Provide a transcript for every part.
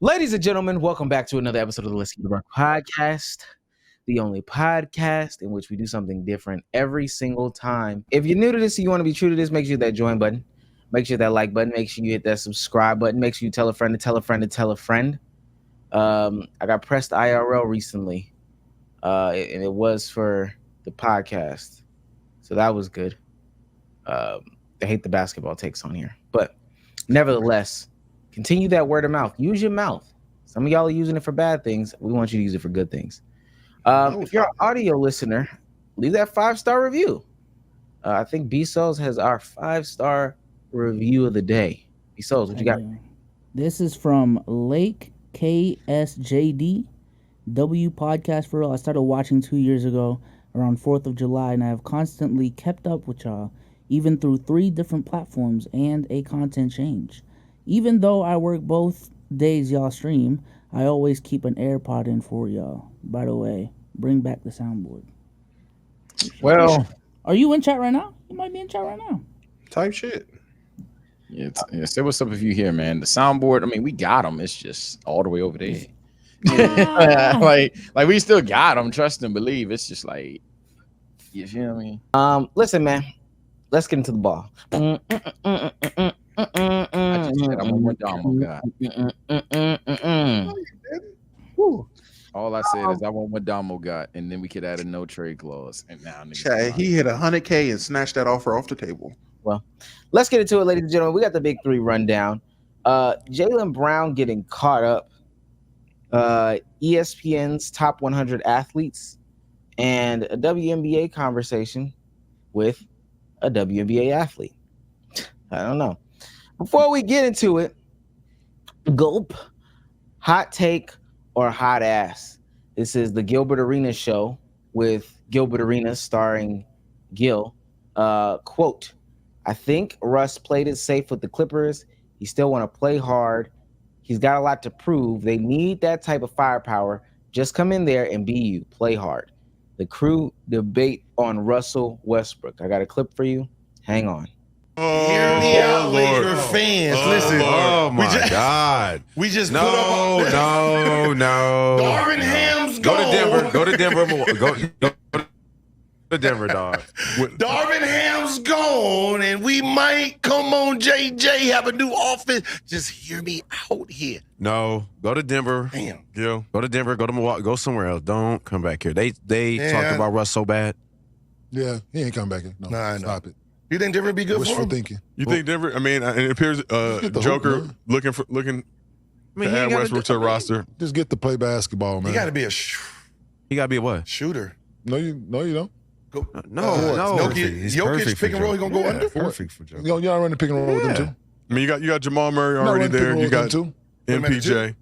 Ladies and gentlemen, welcome back to another episode of the Let's Keep It Rock podcast, the only podcast in which we do something different every single time. If you're new to this and you want to be true to this, make sure you hit that join button, make sure that like button, make sure you hit that subscribe button, make sure you tell a friend to tell a friend to tell a friend. I got pressed IRL recently, and it was for the podcast, so that was good. I hate the basketball takes on here, but nevertheless, continue that word of mouth. Use your mouth. Some of y'all are using it for bad things. We want you to use it for good things. If you're an audio listener, leave that 5-star review. I think SOLZ has our 5-star review of the day. SOLZ, what you got? This is from Lake KSJD W Podcast for Real. I started watching 2 years ago around 4th of July, and I have constantly kept up with y'all, even through 3 different platforms and a content change. Even though I work both days y'all stream, I always keep an AirPod in for y'all. By the way, bring back the soundboard. Well, are you in chat right now? You might be in chat right now. Type shit. Yeah, say what's up if you here, man. The soundboard, I mean, we got them. It's just all the way over there. like we still got them. Trust and believe. It's just like, you feel me? Listen, man. Let's get into the ball. I just said I want more Damo God. All I said is I want what Damo got, and then we could add a no trade clause. And now he hit 100K and snatched that offer off the table. Well, let's get into it, ladies and gentlemen. We got the big 3 rundown. Jaylen Brown getting caught up. ESPN's top 100 athletes, and a WNBA conversation with a WNBA athlete. I don't know. Before we get into it, gulp, hot take or hot ass. This is the Gilbert Arenas show with Gilbert Arenas starring Gil. Quote, I think Russ played it safe with the Clippers. He still want to play hard. He's got a lot to prove. They need that type of firepower. Just come in there and be you. Play hard. The crew debate on Russell Westbrook. I got a clip for you. Hang on. Hear me out, Laker fans. Listen. Oh my God. We just no. Darvin Ham's gone. Go to Denver. Go to Denver, dog. Darvin Ham's gone, and we might come on JJ, have a new offense. Just hear me out here. No, go to Denver. Damn. Go to Denver. Go to Milwaukee. Go somewhere else. Don't come back here. They talked about Russ so bad. Yeah, he ain't coming back here. No, nah, stop it. You think Denver would be good Wishful for him? thinking. You think Denver? I mean, it appears Joker looking to add Westbrook to the roster. Just get to play basketball, man. He got to be a He got to be a what? Shooter. No, you don't. No. Jokic pick and roll. He gonna go under. Perfect for Joker. Y'all running pick and roll with them too. I mean, you got Jamal Murray already there. You got MPJ.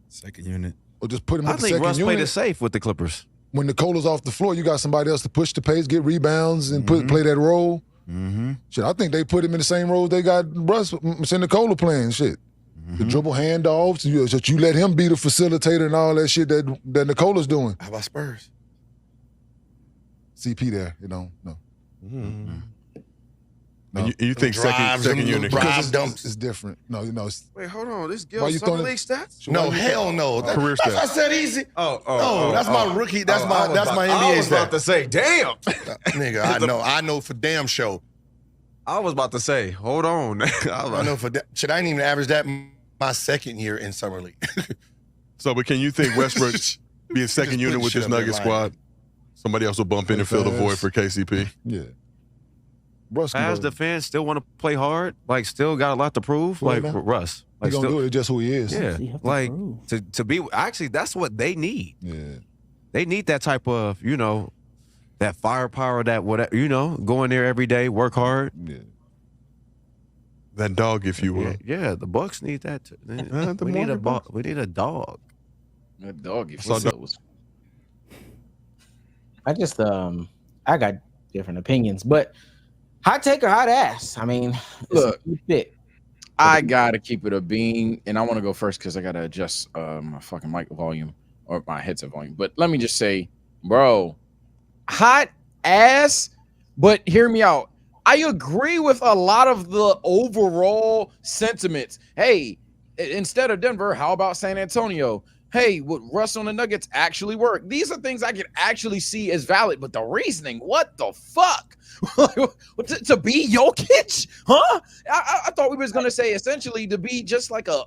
Second unit. Or just put him with the second unit. I think Russ played it safe with the Clippers. When Nicola's off the floor, you got somebody else to push the pace, get rebounds, and play that role. Mm-hmm. Shit, I think they put him in the same role they got Russ and Nicola playing. Shit, the dribble handoffs. You let him be the facilitator and all that shit that Nicola's doing. How about Spurs? CP there, no. No. You think second unit? Because it's different. No, Wait, hold on. This Gil Summer League stats? No, hell no. Career stats. I said easy. That's my rookie. That's my NBA I was stat. about to say, damn. Nigga, I know for damn show. I was about to say, hold on. I know for that. Should I didn't even average that my second year in Summer League? But can you think Westbrook being second unit with this Nugget squad? Somebody else will bump in and fill the void for KCP. Yeah. Russ as the fans still want to play hard, like still got a lot to prove, like Russ. Like gonna do it just who he is. Yeah, like to be actually that's what they need. Yeah, they need that type of that firepower, that whatever go in there every day, work hard. Yeah, that dog, if you will. Yeah, the Bucks need that too. We need a dog. That dog, if you will. I got different opinions, but hot take or hot ass? I mean, look, I gotta keep it a bean, and I want to go first because I gotta adjust my fucking mic volume or my headset volume. But let me just say, bro, hot ass. But hear me out. I agree with a lot of the overall sentiments. Hey, instead of Denver, how about San Antonio? Hey, would Russ on the Nuggets actually work? These are things I can actually see as valid, but the reasoning, what the fuck? to be Jokic? Huh? I thought we was going to say essentially to be just like a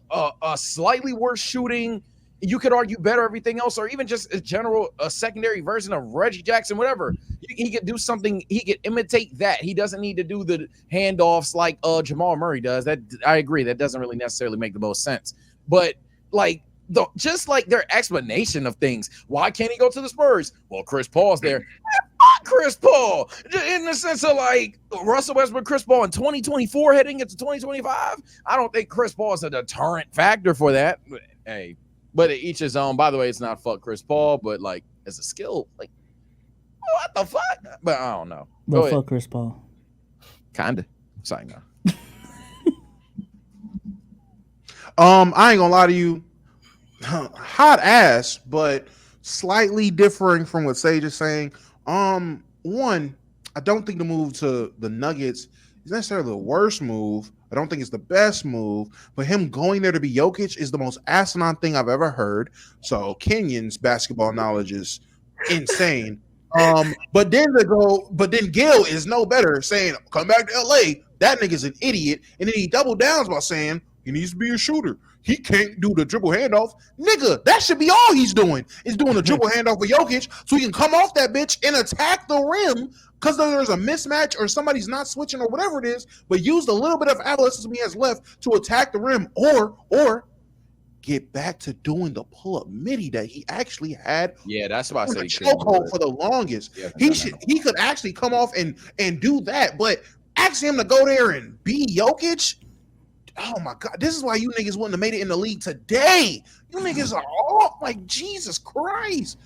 slightly worse shooting, you could argue better everything else, or even just a secondary version of Reggie Jackson, whatever. He could do something. He could imitate that. He doesn't need to do the handoffs like Jamal Murray does. That I agree. That doesn't really necessarily make the most sense. But like just like their explanation of things. Why can't he go to the Spurs? Well, Chris Paul's there. Fuck Chris Paul. In the sense of like Russell Westbrook, Chris Paul in 2024 heading into 2025. I don't think Chris Paul is a deterrent factor for that. Hey. But each his own. By the way, it's not fuck Chris Paul, but like as a skill, like what the fuck? But I don't know. But fuck Chris Paul. Kinda. Sorry, no. I ain't gonna lie to you. Hot ass, but slightly differing from what Sage is saying. One, I don't think the move to the Nuggets is necessarily the worst move. I don't think it's the best move, but him going there to be Jokic is the most asinine thing I've ever heard. So Kenyon's basketball knowledge is insane. But then Gil is no better, saying, come back to LA. That nigga's an idiot. And then he double downs by saying he needs to be a shooter. He can't do the dribble handoff. Nigga, that should be all he's doing, is doing a dribble handoff with Jokic so he can come off that bitch and attack the rim because there's a mismatch or somebody's not switching or whatever it is, but use the little bit of athleticism he has left to attack the rim or get back to doing the pull-up midi that he actually had. Yeah, that's why I said chokehold for the longest. Yeah, he could actually come off and do that, but asking him to go there and be Jokic. Oh my God, this is why you niggas wouldn't have made it in the league today. You niggas are all like, Jesus Christ.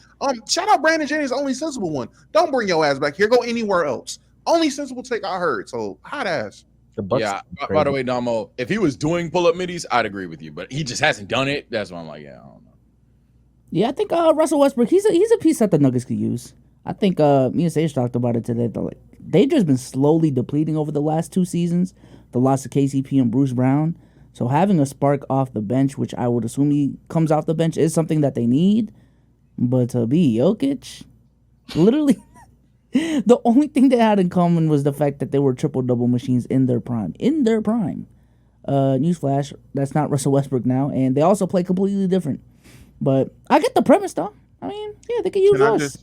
Shout out Brandon Jennings, only sensible one. Don't bring your ass back here. Go anywhere else. Only sensible take I heard. So hot ass. Yeah. By the way, Damo, if he was doing pull-up middies, I'd agree with you. But he just hasn't done it. That's why I'm like, yeah, I don't know. Yeah, I think Russell Westbrook, he's a piece that the Nuggets could use. I think me and Sage talked about it today. They've just been slowly depleting over the last 2 seasons. The loss of KCP and Bruce Brown. So having a spark off the bench, which I would assume he comes off the bench, is something that they need. But to be Jokic, literally, the only thing they had in common was the fact that they were triple-double machines in their prime. Newsflash, that's not Russell Westbrook now. And they also play completely different. But I get the premise, though. I mean, yeah, they could use Russ.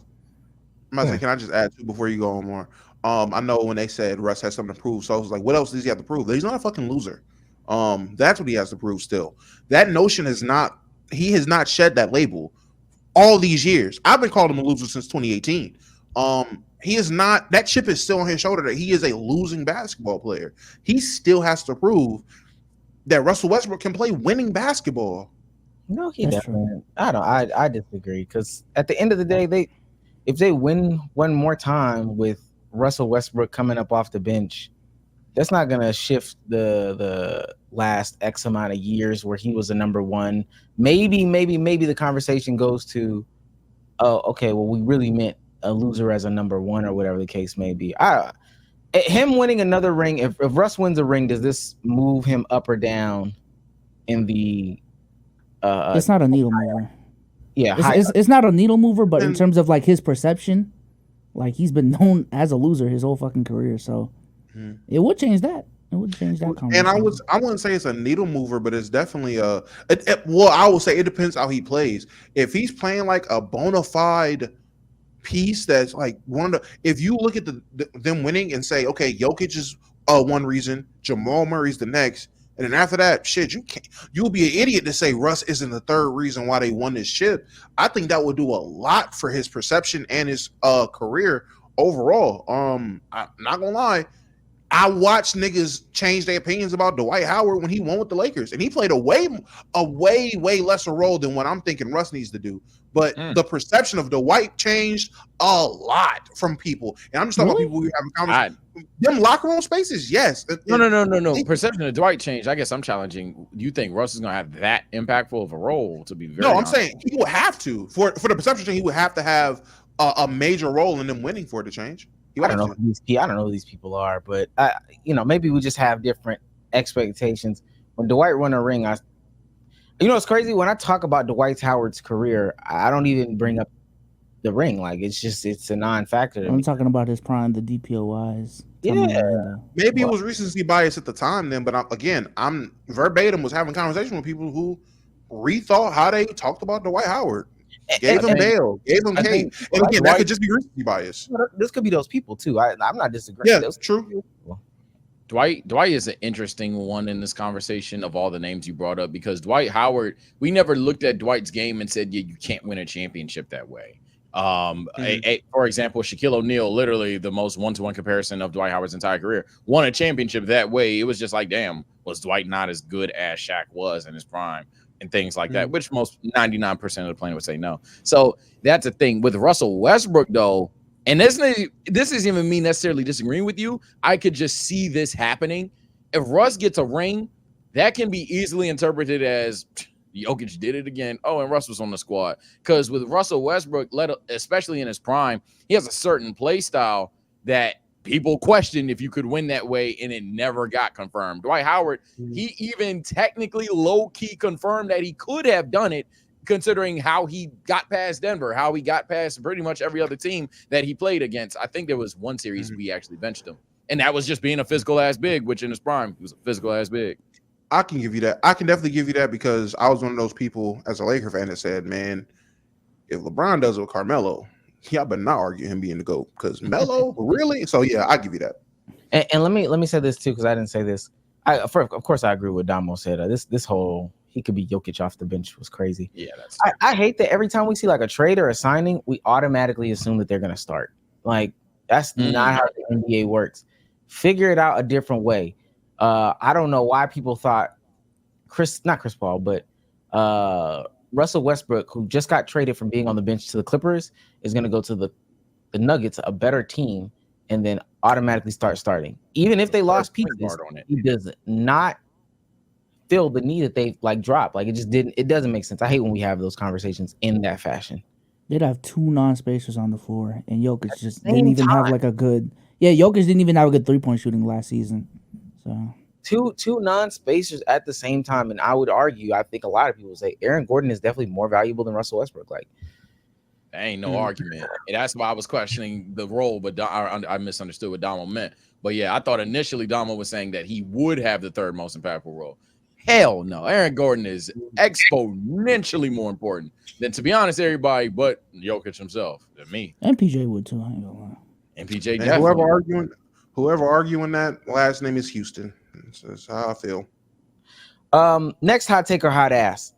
Can I just add too before you go on more? I know when they said Russ has something to prove, so I was like, what else does he have to prove? He's not a fucking loser. That's what he has to prove still. That notion he has not shed that label all these years. I've been calling him a loser since 2018. He is not, that chip is still on his shoulder that he is a losing basketball player. He still has to prove that Russell Westbrook can play winning basketball. No, he doesn't. I disagree, because at the end of the day, if they win one more time with Russell Westbrook coming up off the bench, that's not going to shift the last X amount of years where he was a number one. Maybe the conversation goes to, oh, okay, well, we really meant a loser as a number one or whatever the case may be. Him winning another ring, if Russ wins a ring, does this move him up or down in the it's not a needle mover. Yeah, it's not a needle mover, but in terms of like his perception, like he's been known as a loser his whole fucking career, so it would change that. It would change that conversation. And I wouldn't say it's a needle mover, but it's definitely well, I will say it depends how he plays. If he's playing like a bona fide piece that's like if you look at them winning and say, okay, Jokic is one reason, Jamal Murray's the next, and then after that, shit, you'll be an idiot to say Russ isn't the third reason why they won this ship. I think that would do a lot for his perception and his career overall. I'm not gonna lie, I watched niggas change their opinions about Dwight Howard when he won with the Lakers, and he played a way lesser role than what I'm thinking Russ needs to do. But the perception of Dwight changed a lot from people, and I'm just talking about people who have conversations. Them locker room spaces, yes. No. Perception of Dwight changed. I guess I'm challenging. Do you think Russ is going to have that impactful of a role? To be very honest? I'm saying he would have to for the perception change. He would have to have a major role in them winning for it to change. I don't know who these people are, but maybe we just have different expectations. When Dwight won a ring, You know, it's crazy when I talk about Dwight Howard's career, I don't even bring up the ring. Like it's a non-factor to I'm me. talking about his prime, the DPOYs. Yeah. Maybe it was recency bias at the time then, but I'm verbatim was having conversation with people who rethought how they talked about Dwight Howard. Gave him bail, gave him hate. And again, that could just be recency bias. This could be those people too. I'm not disagreeing. Yeah, Those true. Dwight is an interesting one in this conversation of all the names you brought up, because Dwight Howard, we never looked at Dwight's game and said, yeah, you can't win a championship that way. For example, Shaquille O'Neal, literally the most one-to-one comparison of Dwight Howard's entire career, won a championship that way. It was just like, damn, was Dwight not as good as Shaq was in his prime and things like that, which most 99% of the planet would say no. So that's a thing with Russell Westbrook, though. And this isn't even me necessarily disagreeing with you. I could just see this happening. If Russ gets a ring, that can be easily interpreted as Jokic did it again. Oh, and Russ was on the squad. Because with Russell Westbrook, especially in his prime, he has a certain play style that people questioned if you could win that way, and it never got confirmed. Dwight Howard, he even technically low-key confirmed that he could have done it, considering how he got past Denver, how he got past pretty much every other team that he played against. I think there was one series we actually benched him, and that was just being a physical-ass big, which in his prime, he was a physical-ass big. I can give you that. I can definitely give you that, because I was one of those people as a Laker fan that said, man, if LeBron does it with Carmelo, y'all better not argue him being the GOAT, because Melo, really? So yeah, I give you that. And let me say this too, because I didn't say this. Of course, I agree with Damo said. This whole he could be Jokic off the bench was crazy. Yeah, that's. I hate that every time we see like a trade or a signing, we automatically assume that they're gonna start. Like that's not how the NBA works. Figure it out a different way. I don't know why people thought not Chris Paul, but Russell Westbrook, who just got traded from being on the bench to the Clippers, is going to go to the Nuggets, a better team, and then automatically start starting. Even if they lost pieces, he does not feel the need that they like dropped. Like it doesn't make sense. I hate when we have those conversations in that fashion. They'd have two non-spacers on the floor, and Jokic just didn't even have like a good. Yeah, Jokic didn't even have a good 3-point shooting last season. So two non-spacers at the same time, and I would argue, I think a lot of people say Aaron Gordon is definitely more valuable than Russell Westbrook. Like, there ain't no argument. And that's why I was questioning the role, but I misunderstood what Damo meant. But yeah, I thought initially Damo was saying that he would have the third most impactful role. Hell no. Aaron Gordon is exponentially more important than, to be honest, everybody but Jokic himself, than me. And PJ would too, I ain't gonna lie. And PJ And definitely. whoever arguing that last name is Houston. That's how I feel. Next hot take or hot ass.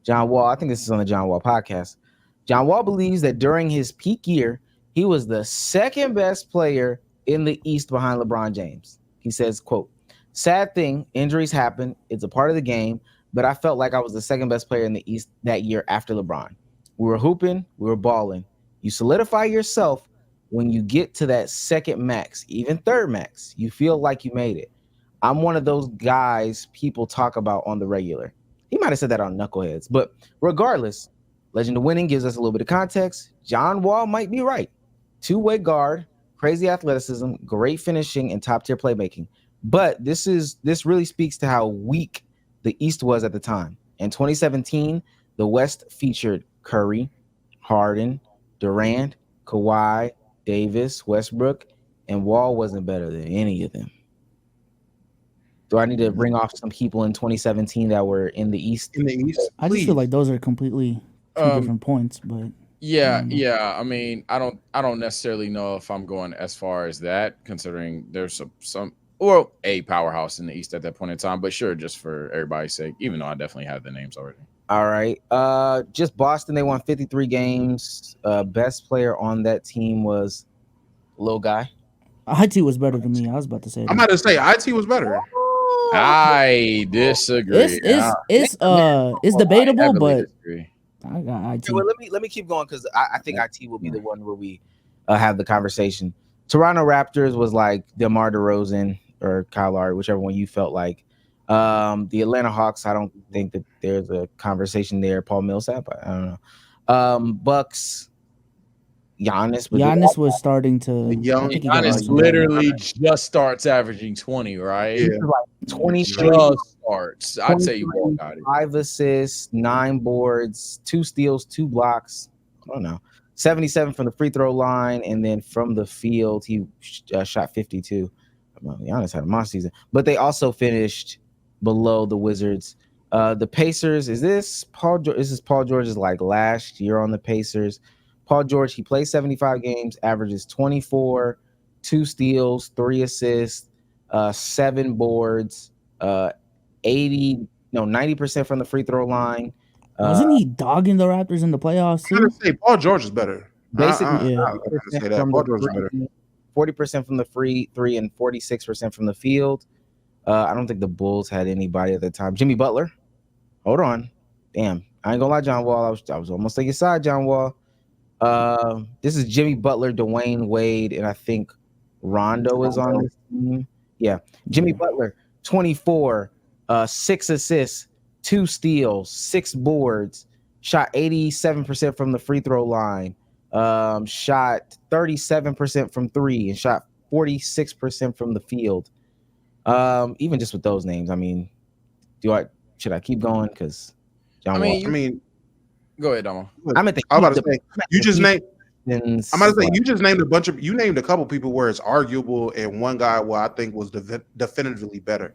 John Wall. I think this is on the John Wall podcast. John Wall believes that during his peak year, he was the second best player in the East behind LeBron James. He says, quote, "Sad thing, injuries happen. It's a part of the game, but I felt like I was the second best player in the East that year after LeBron. We were hooping, we were balling. You solidify yourself when you get to that second max, even third max. You feel like you made it. I'm one of those guys people talk about on the regular." He might have said that on Knuckleheads, but regardless, Legend of Winning gives us a little bit of context. John Wall might be right. Two-way guard, crazy athleticism, great finishing, and top-tier playmaking. But this really speaks to how weak the East was at the time. In 2017, the West featured Curry, Harden, Durant, Kawhi, Davis, Westbrook, and Wall wasn't better than any of them. Do I need to bring off some people in 2017 that were in the East? In the East, I just feel like those are completely two different points, but yeah. I mean, I don't necessarily know if I'm going as far as that, considering there's some a powerhouse in the East at that point in time. But sure, just for everybody's sake, even though I definitely have the names already. All right. Just Boston, they won 53 games. Best player on that team was Lil Guy. IT was better than me. I was about to say that. I'm about to say IT was better. I disagree. It's debatable, but disagree. I got IT. Well, let me keep going, because I think IT will be the one where we have the conversation. Toronto Raptors was like DeMar DeRozan or Kyle Lowry, whichever one you felt like. The Atlanta Hawks, I don't think that there's a conversation there. Paul Millsap, I don't know. Bucks, Giannis was starting to. Giannis literally just starts averaging 20, right? Yeah. Like 20 just parts. I'd say Wall got it. 5 assists, 9 boards, 2 steals, 2 blocks. I don't know. 77 from the free throw line, and then from the field, he shot 52. Giannis had a monster season, but they also finished below the Wizards. The Pacers, is this Paul George? This is Paul George's like last year on the Pacers. Paul George, he plays 75 games, averages 24, 2 steals, 3 assists, 7 boards, 90% from the free throw line. Wasn't he dogging the Raptors in the playoffs I'm too? gonna say Paul George is better. Basically, yeah. I'm gonna say that Paul George is better. 40% from the free three and 46% from the field. I don't think the Bulls had anybody at the time. Jimmy Butler. Hold on. Damn. I ain't gonna lie, John Wall. I was almost taking side, John Wall. This is Jimmy Butler, Dwayne Wade, and I think Rondo is on this team. Yeah. Jimmy Butler, 24, 6 assists, 2 steals, 6 boards, shot 87% from the free throw line, shot 37% from 3, and shot 46% from the field. Even just with those names, I mean, should I keep going? Because Go ahead, Domo. I'm about to say you just named a bunch of a couple people where it's arguable, and one guy I think was definitively better.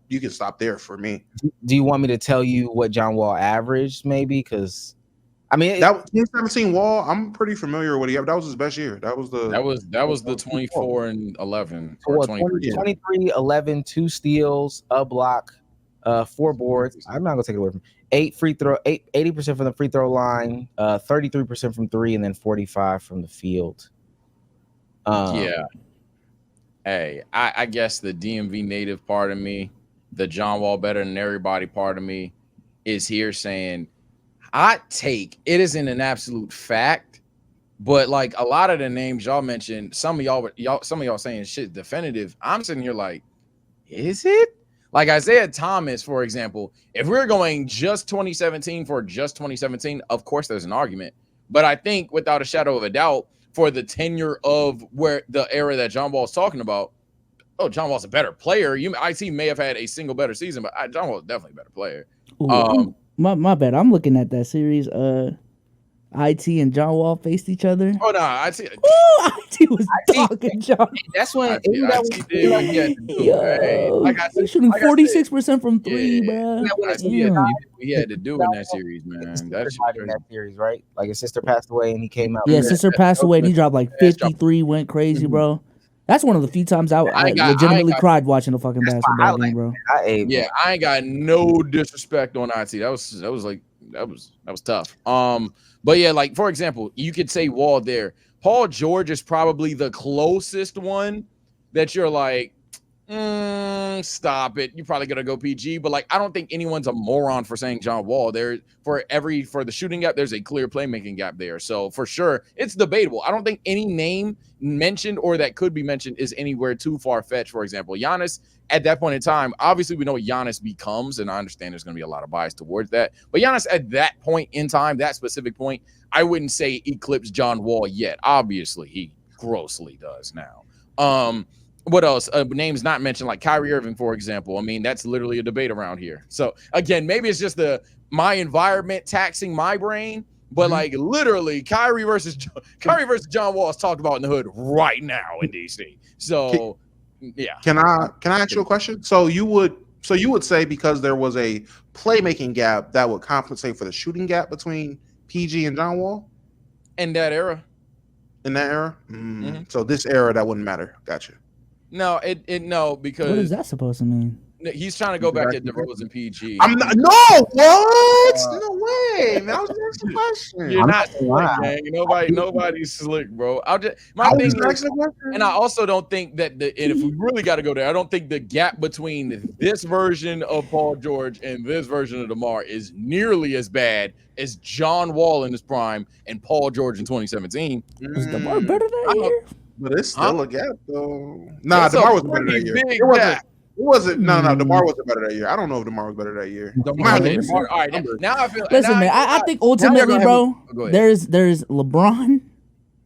You can stop there for me. Do you want me to tell you what John Wall averaged? Maybe because that 2017 Wall, I'm pretty familiar with that was his best year. That was the 24 and 11. Well, 23, 11, 2 steals, a block, 4 boards. I'm not gonna take it away from 80% from the free throw line, 33% from 3, and then 45 from the field. Yeah. Hey, I guess the DMV native part of me, the John Wall better than everybody part of me, is here saying, hot take. It isn't an absolute fact, but like a lot of the names y'all mentioned, some of y'all saying shit definitive. I'm sitting here like, is it? Like Isaiah Thomas, for example, if we're going just 2017 for just 2017, of course there's an argument. But I think without a shadow of a doubt, for the tenure of where the era that John Wall is talking about, John Wall's a better player. IT may have had a single better season, but John Wall's definitely a better player. My bad. I'm looking at that series. IT and John Wall faced each other. Oh no, IT was dogging John. That's when shooting 46% from 3, bro. He had to do in that series, man. That's in that series, right? Like his sister passed away and he came out. Yeah, sister passed away and he dropped like 53, went crazy, bro. That's one of the few times I legitimately cried watching a fucking basketball game, bro. I ain't got no disrespect on IT. That was tough. But yeah, like for example, you could say Wall there. Paul George is probably the closest one that you're like, stop it. You're probably gonna go PG, but like I don't think anyone's a moron for saying John Wall. For the shooting gap, there's a clear playmaking gap there. So for sure, it's debatable. I don't think any name mentioned or that could be mentioned is anywhere too far-fetched. For example, Giannis at that point in time, obviously we know what Giannis becomes, and I understand there's gonna be a lot of bias towards that. But Giannis at that point in time, that specific point, I wouldn't say eclipse John Wall yet. Obviously, he grossly does now. What else? Names not mentioned, like Kyrie Irving, for example. I mean, that's literally a debate around here. So again, maybe it's just my environment taxing my brain, but like literally, Kyrie versus John Wall is talked about in the hood right now in DC. So yeah. Can I ask you a question? So you would say because there was a playmaking gap that would compensate for the shooting gap between PG and John Wall in that era? So this era that wouldn't matter. Gotcha. No, no, because what is that supposed to mean? He's trying to go back to DeRozan PG. What? No way, man. I was asking a question. You're not slick, man. Nobody's slick, bro. And I also don't think that and if we really got to go there, I don't think the gap between this version of Paul George and this version of DeMar is nearly as bad as John Wall in his prime and Paul George in 2017. Is DeMar better that year? But it's still a gap, though. Nah, DeMar was better that year. It wasn't. No. DeMar wasn't better that year. I don't know if DeMar was better that year. All right, now I feel. Listen, man. I think ultimately, bro, there's LeBron,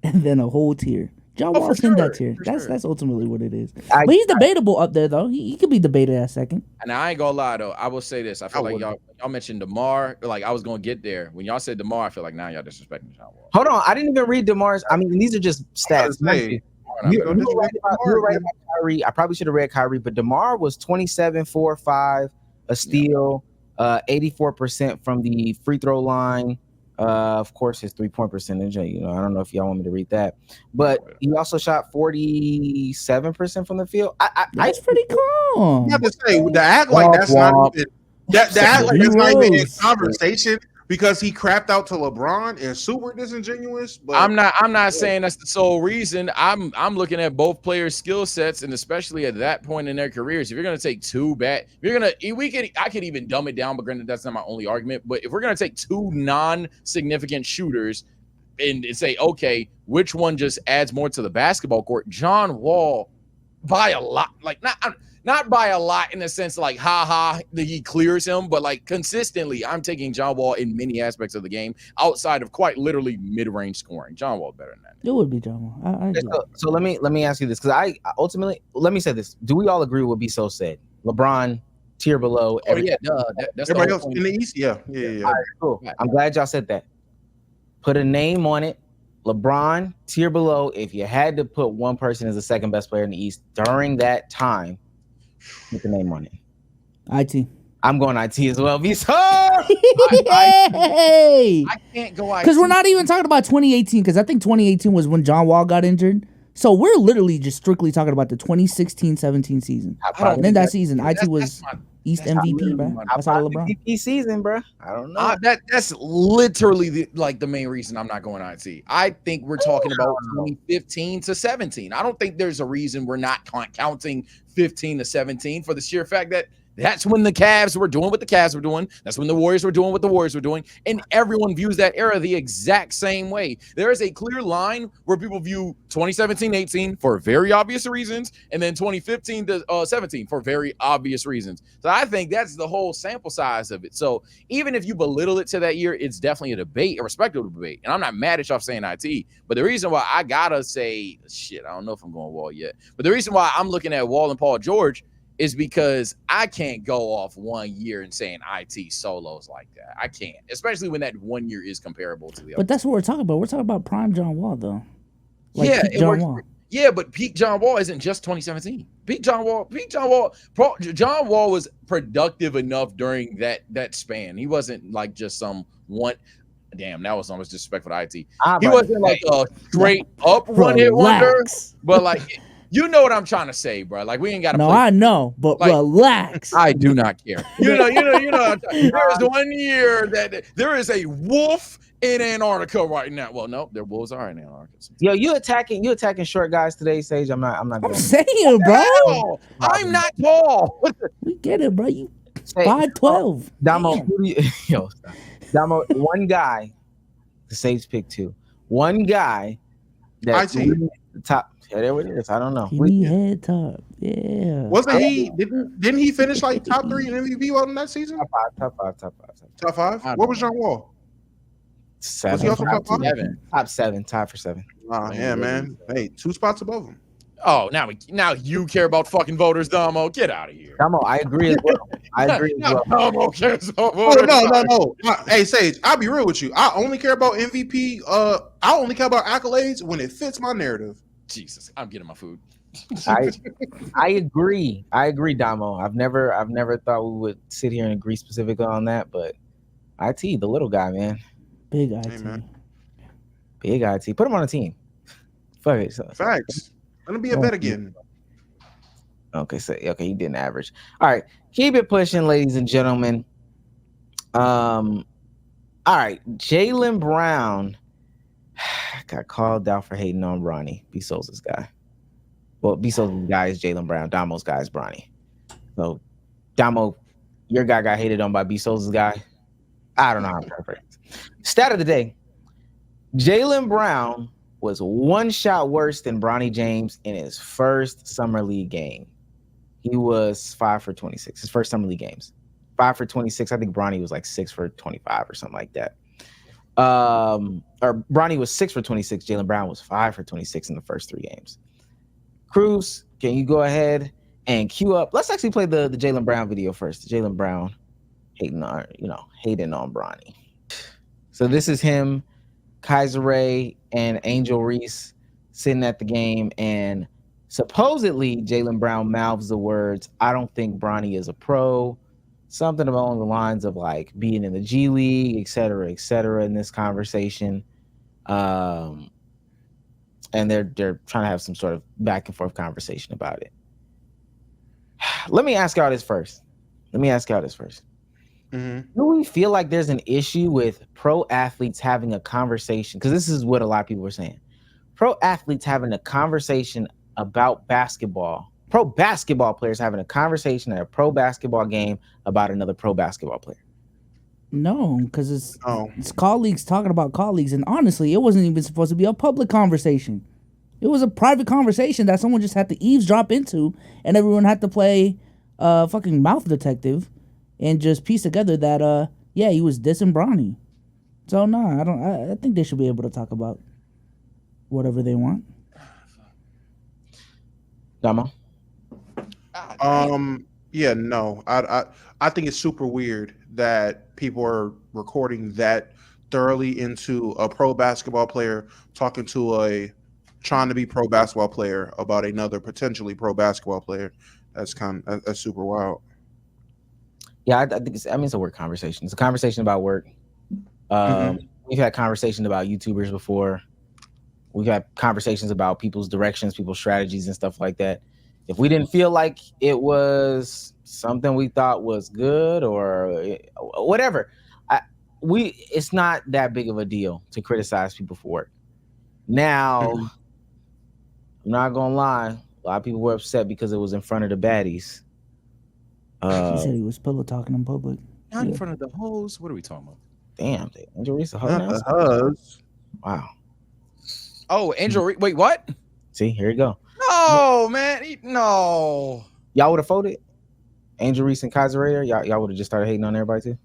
and then a whole tier. John Oh, Wall's for in that sure, tier. for That's sure. ultimately what it is. But he's debatable up there though. He could be debated at second. And I ain't gonna lie though, I will say this. I feel I like wouldn't. y'all mentioned DeMar. Like I was gonna get there. When y'all said DeMar, I feel like now y'all disrespecting John Wall. Hold on, I didn't even read DeMar's. I mean, these are just stats. Say, You don't were right disrespect about DeMar, Kyrie. I probably should have read Kyrie, but DeMar was 27, 4, 5, a steal, 84% from the free throw line. Of course, his 3-point percentage. I don't know if y'all want me to read that, but he also shot 47% from the field. That's pretty calm. You have to say the act like that's not even that act like that's not even in conversation because he crapped out to LeBron is super disingenuous. But I'm not saying that's the sole reason. I'm looking at both players' skill sets, and especially at that point in their careers. If you're gonna take I could even dumb it down, but granted, that's not my only argument. But if we're gonna take two non-significant shooters and say, okay, which one just adds more to the basketball court? John Wall by a lot, like not by a lot in the sense like that he clears him, but like consistently, I'm taking John Wall in many aspects of the game outside of quite literally mid-range scoring. John Wall better than that. It would be John Wall. I agree. So let me ask you this, because I ultimately, let me say this: do we all agree with what B-So said? LeBron tier below. Oh yeah, that's everybody else in the East. Yeah. All right, cool. I'm glad y'all said that. Put a name on it. LeBron tier below. If you had to put one person as the second best player in the East during that time, put the name on it. IT. I'm going IT as well. B-So. Hey! I can't go IT because we're not even talking about 2018. Because I think 2018 was when John Wall got injured. So we're literally just strictly talking about the 2016-17 season. And in that season, IT was East MVP, bro. Outside of LeBron. MVP season, bro. I don't know. That's literally the main reason I'm not going IT. I think we're talking about 2015 to 17. I don't think there's a reason we're not counting 15 to 17 for the sheer fact that that's when the Cavs were doing what the Cavs were doing. That's when the Warriors were doing what the Warriors were doing. And everyone views that era the exact same way. There is a clear line where people view 2017-18 for very obvious reasons, and then 2015 to 17 for very obvious reasons. So I think that's the whole sample size of it. So even if you belittle it to that year, it's definitely a debate, a respectable debate. And I'm not mad at y'all saying IT, but the reason why I gotta say, shit, I don't know if I'm going Wall yet, but the reason why I'm looking at Wall and Paul George is because I can't go off 1 year and saying IT solos like that. I can't, especially when that 1 year is comparable to the other. But that's what we're talking about. We're talking about prime John Wall, though. Like yeah, John Wall. Yeah, but peak John Wall isn't just 2017. John Wall was productive enough during that span. He wasn't like just some one. Damn, that was almost disrespectful to IT. He wasn't like a straight up one-hit wonder, but like. You know what I'm trying to say, bro. Like we ain't got to. No, I know, but like, relax. I do not care. You know. There's 1 year that there is a wolf in Antarctica right now. Well, no, there wolves are in Antarctica. Yo, you attacking short guys today, Sage. I'm not. I'm saying, bro. I'm not tall. We get it, bro. You 5'12". Damo, Damo. One guy, the Sage pick two. One guy that the top. Yeah, there it is. I don't know. He head top. Yeah. Wasn't he? Didn't he finish like top 3 in MVP on that season? Top five. What was John Wall? 7. Was he also top 5? Top 7. Tied for 7. Yeah, man. Hey, 2 spots above him. Oh, now you care about fucking voters, Damo. Get out of here. Damo, I agree as well. Damo cares about voters. No. Hey, Sage, I'll be real with you. I only care about MVP. I only care about accolades when it fits my narrative. Jesus, I'm getting my food. I agree, Damo. I've never thought we would sit here and agree specifically on that, but IT, the little guy, man. Big IT. Hey, man. Big IT. Put him on a team. Fuck it. Facts. Let him be a bet again. Okay, he didn't average. All right, keep it pushing, ladies and gentlemen. All right, Jaylen Brown got called out for hating on Bronny. B-Soul's guy. Well, B-Soul's guy is Jaylen Brown. Damo's guy is Bronny. So, Damo, your guy got hated on by B-Soul's guy. I don't know how to paraphrase. Stat of the day: Jaylen Brown was 1 shot worse than Bronny James in his first summer league game. He was 5 for 26. His first summer league games, 5 for 26. I think Bronny was like 6 for 25 or something like that. Or Bronny was 6 for 26. Jaylen Brown was 5 for 26 in the first 3 games. Cruz, can you go ahead and cue up? Let's actually play the Jaylen Brown video first. Jaylen Brown hating on Bronny. So this is him, Kaiser Ray, and Angel Reese sitting at the game, and supposedly Jaylen Brown mouths the words, "I don't think Bronny is a pro," something along the lines of like being in the G League, et cetera, in this conversation. And they're trying to have some sort of back and forth conversation about it. Let me ask y'all this first. Mm-hmm. Do we feel like there's an issue with pro athletes having a conversation? Because this is what a lot of people are saying. Pro athletes having a conversation about basketball. Pro basketball players having a conversation at a pro basketball game about another pro basketball player. No, because it's colleagues talking about colleagues, and honestly, it wasn't even supposed to be a public conversation. It was a private conversation that someone just had to eavesdrop into, and everyone had to play fucking mouth detective and just piece together that yeah, he was dissing Bronny. So no, I think they should be able to talk about whatever they want. Dama? Yeah, no. I think it's super weird that people are recording that thoroughly into a pro basketball player talking to trying to be pro basketball player about another potentially pro basketball player. That's super wild. Yeah, I think it's a work conversation. It's a conversation about work. We've had conversations about YouTubers before. We've had conversations about people's directions, people's strategies, and stuff like that. If we didn't feel like it was something we thought was good or whatever, it's not that big of a deal to criticize people for work. Now, I'm not gonna lie, a lot of people were upset because it was in front of the baddies. He said he was pillow talking in public. Not in front of the hoes. What are we talking about? Damn, Angel Reese a hoe now? Wow. Oh, Angel Reese. Wait, what? See, here you go. No, man. No. Y'all would have voted Angel Reese and Kaiser Ray. Y'all would have just started hating on everybody too.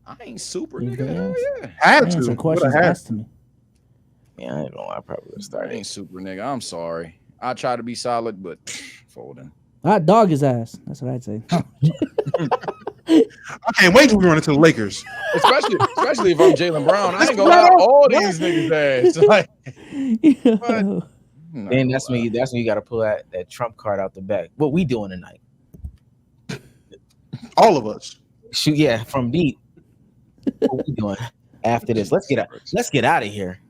I ain't super, nigga. Hell yeah. Had Answer to. questions asked to me. Yeah, I don't know. I probably would have I started. ain't super, nigga. I'm sorry. I try to be solid, but folding. I'd dog his ass. That's what I'd say. I can't wait till we run into the Lakers. Especially if I'm Jaylen Brown. I ain't gonna have all these niggas ass. Like, And that's when you got to pull that trump card out the back. What we doing tonight? All of us. Shoot, yeah, from beat. What we doing after this? Let's get out of here.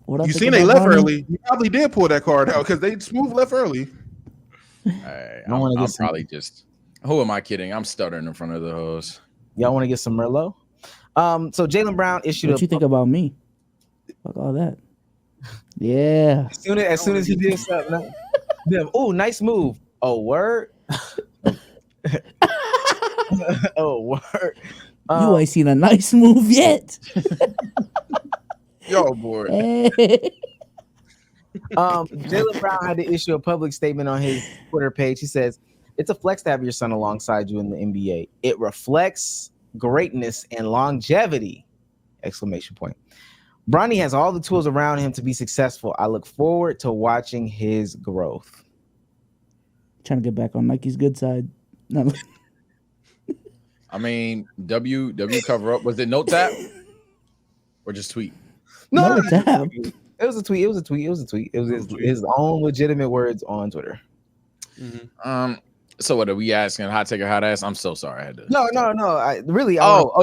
You seen they left early. You probably did pull that card out because they smooth left early. I'm probably just. Who am I kidding? I'm stuttering in front of the hoes. Y'all want to get some Merlot? So Jaylen Brown issued. What you think about me? Fuck all that. Yeah. As soon as he did something, oh, nice move. Oh, word. Oh, word. You ain't seen a nice move yet. Yo, boy. Jaylen Brown had to issue a public statement on his Twitter page. He says, "It's a flex to have your son alongside you in the NBA. It reflects greatness and longevity!" Exclamation point. Bronny has all the tools around him to be successful. I look forward to watching his growth. Trying to get back on Nike's good side. No. I mean, W cover up. Was it note tap or just tweet? No tap. It was a tweet. It was his own legitimate words on Twitter. Mm-hmm. So what are we asking? Hot take or hot ass? I'm so sorry. I had to. No.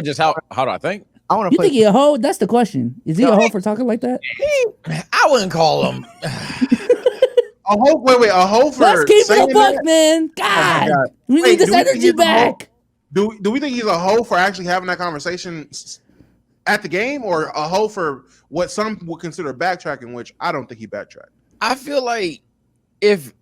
Just how do I think? I want to. You think he a hoe? That's the question. Is he a hoe for talking like that? I wouldn't call him a hoe. Wait, a hoe for. Let's keep it a buck, that? man. God, God. We need this energy back. Do we think he's a hoe for actually having that conversation at the game, or a hoe for what some would consider backtracking, which I don't think he backtracked? I feel like this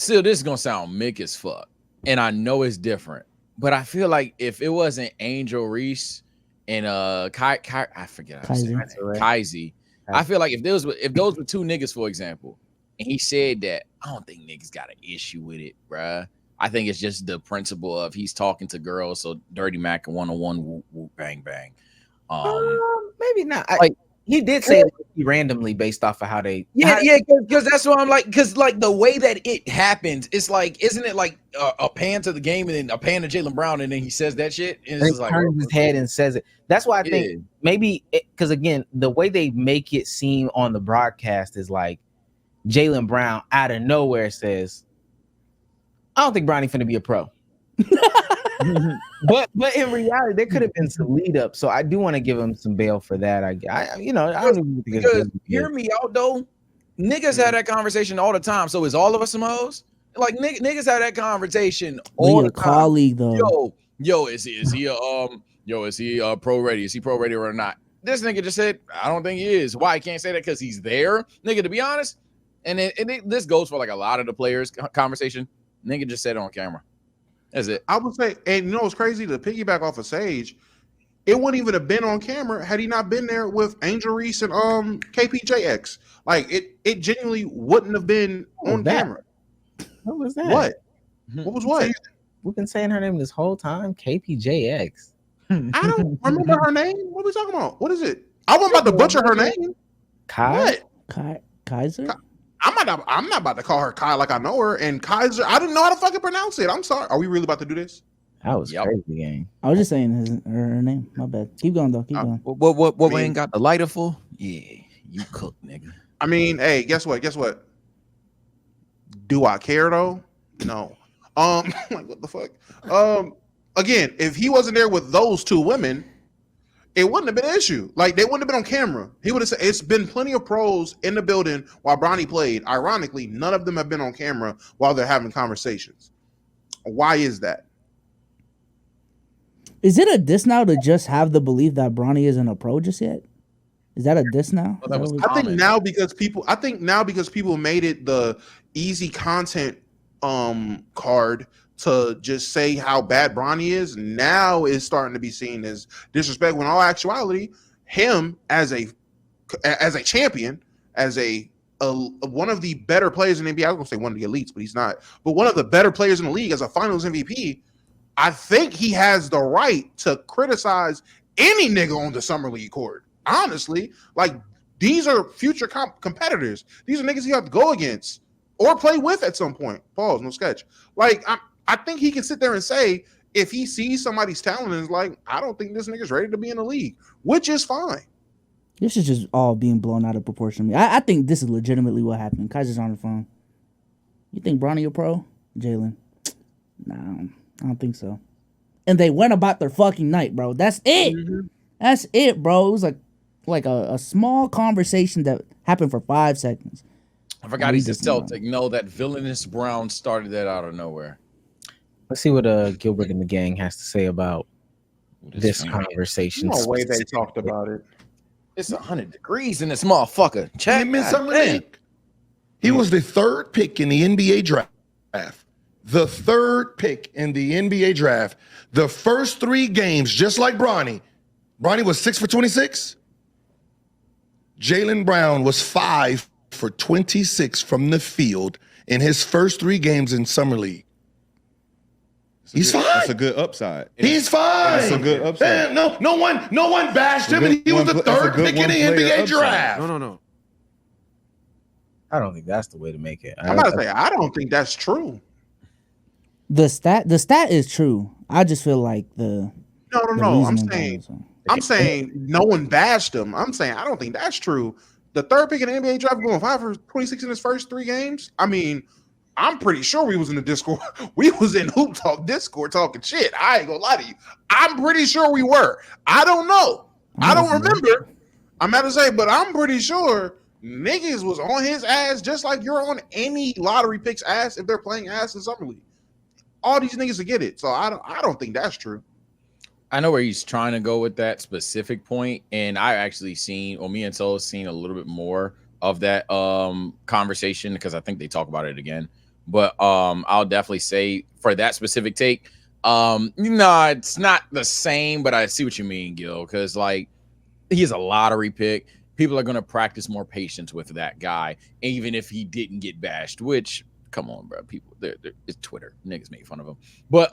is gonna sound mick as fuck, and I know it's different, but I feel like if it wasn't Angel Reese and I forget Kaizy, I feel like if those were two niggas, for example, and he said that, I don't think niggas got an issue with it, bruh. I think it's just the principle of he's talking to girls, so Dirty Mac and 101 whoop, whoop, bang bang. Maybe not. He did say it randomly based off of how they. Yeah, because that's what I'm like. Because like the way that it happens, it's like, isn't it like a pan to the game and then a pan to Jaylen Brown, and then he says that shit, and it's just like turns his head and says it. That's why I think maybe because again, the way they make it seem on the broadcast is like Jaylen Brown out of nowhere says, "I don't think Bronny finna be a pro." but in reality, there could have been some lead up. So I do want to give him some bail for that. I don't even think because hear me out though. Niggas have that conversation all the time. So is all of us some hoes? Like niggas have that conversation all the time. Colleague though. Is he pro ready? Is he pro ready or not? This nigga just said, I don't think he is. Why? I can't say that because he's there, nigga. To be honest, this goes for like a lot of the players' conversation. Nigga just said it on camera. That's it. I would say, and you know what's crazy? To piggyback off of Sage, it wouldn't even have been on camera had he not been there with Angel Reese and KPJX. Like it genuinely wouldn't have been on camera. What was that? What? What was what? We've been saying her name this whole time. KPJX. I don't remember her name. What are we talking about? What is it? I wasn't about to butcher her name. Kai? What? Kaiser? I'm not about to call her Kai like I know her. And Kaiser, I didn't know how to fucking pronounce it. I'm sorry. Are we really about to do this? That was crazy, gang. I was just saying her name. My bad. Keep going though. Keep going. What we ain't got the lighter for? Yeah, you cook, nigga. I mean, hey, guess what? Do I care though? No. Like what the fuck? Again, if he wasn't there with those two women, it wouldn't have been an issue. Like they wouldn't have been on camera. He would have said, it's been plenty of pros in the building while Bronny played. Ironically, none of them have been on camera while they're having conversations. Why is that? Is it a diss now to just have the belief that Bronny isn't a pro just yet? Is that a diss now? I think now because people made it the easy content card to just say how bad Bronny is, now is starting to be seen as disrespect, when all actuality, him as a champion, as a one of the better players in the NBA, I was gonna say one of the elites, but he's not, but one of the better players in the league as a finals MVP, I think he has the right to criticize any nigga on the summer league court. Honestly, like these are future competitors. These are niggas you have to go against or play with at some point. Pause, no sketch. Like I think he can sit there and say, if he sees somebody's talent and is like, I don't think this nigga's ready to be in the league, which is fine. This is just all being blown out of proportion. I think this is legitimately what happened. Kaiser's on the phone. You think Bronny a pro? Jaylen? No, I don't think so. And they went about their fucking night, bro. That's it. Mm-hmm. That's it, bro. It was like a small conversation that happened for 5 seconds. I forgot he's a Celtic. No, that villainous Brown started that out of nowhere. Let's see what Gilbert and the gang has to say about this conversation. No way they talked about it. It's 100 degrees in this motherfucker. Check He was the 3rd pick in the NBA draft. The 3rd pick in the NBA draft. The first 3 games, just like Bronny. Bronny was 6 for 26. Jaylen Brown was 5 for 26 from the field in his first 3 games in summer league. He's fine. That's a good upside. He's fine. That's a good upside. Man, no one bashed him, and he was the 3rd pick in the NBA draft. No. I don't think that's the way to make it. I'm about to say, I don't think that's true. The stat is true. I just feel like the no. I'm saying no one bashed him. I'm saying I don't think that's true. The 3rd pick in the NBA draft going 5 for 26 in his first 3 games. I mean, I'm pretty sure we was in the Discord. We was in Hoop Talk Discord talking shit. I ain't gonna lie to you. I'm pretty sure we were. I don't know. I don't remember. I'm about to say, but I'm pretty sure niggas was on his ass just like you're on any lottery pick's ass if they're playing ass in summer league. All these niggas will get it. So I don't think that's true. I know where he's trying to go with that specific point, and I actually seen, or me and SOLZ seen a little bit more of that conversation because I think they talk about it again. But I'll definitely say for that specific take, no, it's not the same, but I see what you mean, Gil, because like he's a lottery pick. People are going to practice more patience with that guy, even if he didn't get bashed, which come on, bro. People, it's Twitter. Niggas made fun of him. But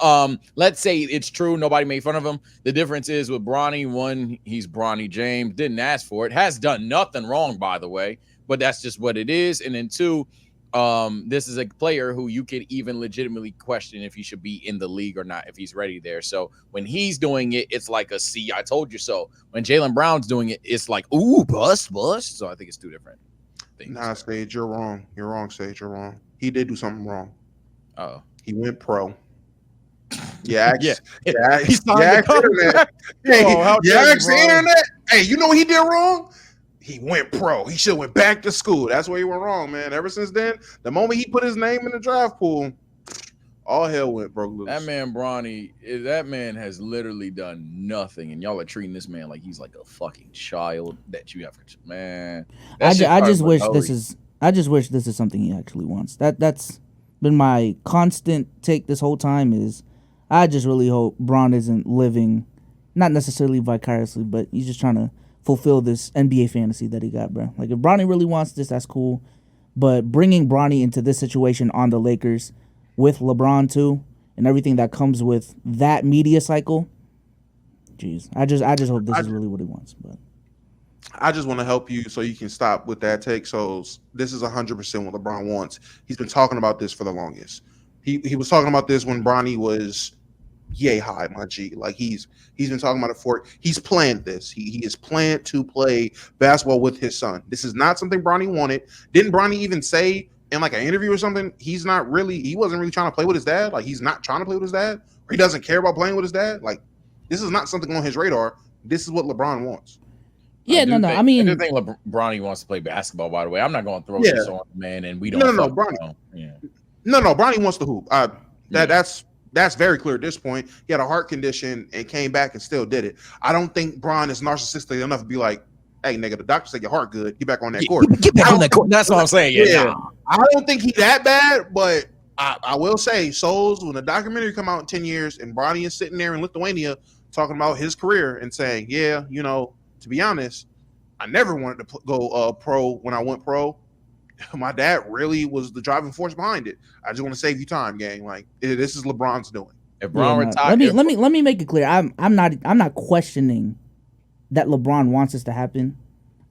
let's say it's true. Nobody made fun of him. The difference is with Bronny, one, he's Bronny James. Didn't ask for it. Has done nothing wrong, by the way. But that's just what it is. And then two, this is a player who you could even legitimately question if he should be in the league or not, if he's ready there. So when he's doing it, it's like a see, I told you so. When Jaylen Brown's doing it, it's like, ooh, bust. So I think it's two different things. Nah, Sage, you're wrong. You're wrong, Sage. You're wrong. He did do something wrong. Oh, he went pro. Yeah, yeah. He's internet. Hey, internet. Hey, you know what he did wrong? He went pro. He should have went back to school. That's where he went wrong, man. Ever since then, the moment he put his name in the draft pool, all hell went broke loose. That man, Bronny, that man has literally done nothing, and y'all are treating this man like he's like a fucking child that you have to, man. I just wish this is something he actually wants. That's been my constant take this whole time. Is I just really hope Bron isn't living, not necessarily vicariously, but he's just trying to fulfill this NBA fantasy that he got, bro. Like, if Bronny really wants this, that's cool. But bringing Bronny into this situation on the Lakers with LeBron too, and everything that comes with that media cycle, jeez, I just hope this is really what he wants. But I just want to help you so you can stop with that take. So this is 100% what LeBron wants. He's been talking about this for the longest. He was talking about this when Bronny was yay high, my G. Like he's been talking about it for. He's planned this. He is planned to play basketball with his son. This is not something Bronny wanted. Didn't Bronny even say in like an interview or something? He wasn't really trying to play with his dad. Like he's not trying to play with his dad, or he doesn't care about playing with his dad. Like this is not something on his radar. This is what LeBron wants. Yeah, no. I mean, I do think Bronny wants to play basketball. By the way, I'm not going to throw this on the man, and we don't. No, Bronny. No, Bronny wants to hoop. That's very clear at this point. He had a heart condition and came back and still did it. I don't think Bron is narcissistic enough to be like, hey, nigga, the doctor said your heart good. Get back on that court. Get back on that court. That's what I'm saying. Yeah. I don't think he's that bad, but I will say, SOLZ, when the documentary come out in 10 years and Bronny is sitting there in Lithuania talking about his career and saying, yeah, you know, to be honest, I never wanted to go pro when I went pro. My dad really was the driving force behind it. I just want to save you time, gang. Like this is LeBron's doing. If Bron retired, let me make it clear. I'm not questioning that LeBron wants this to happen.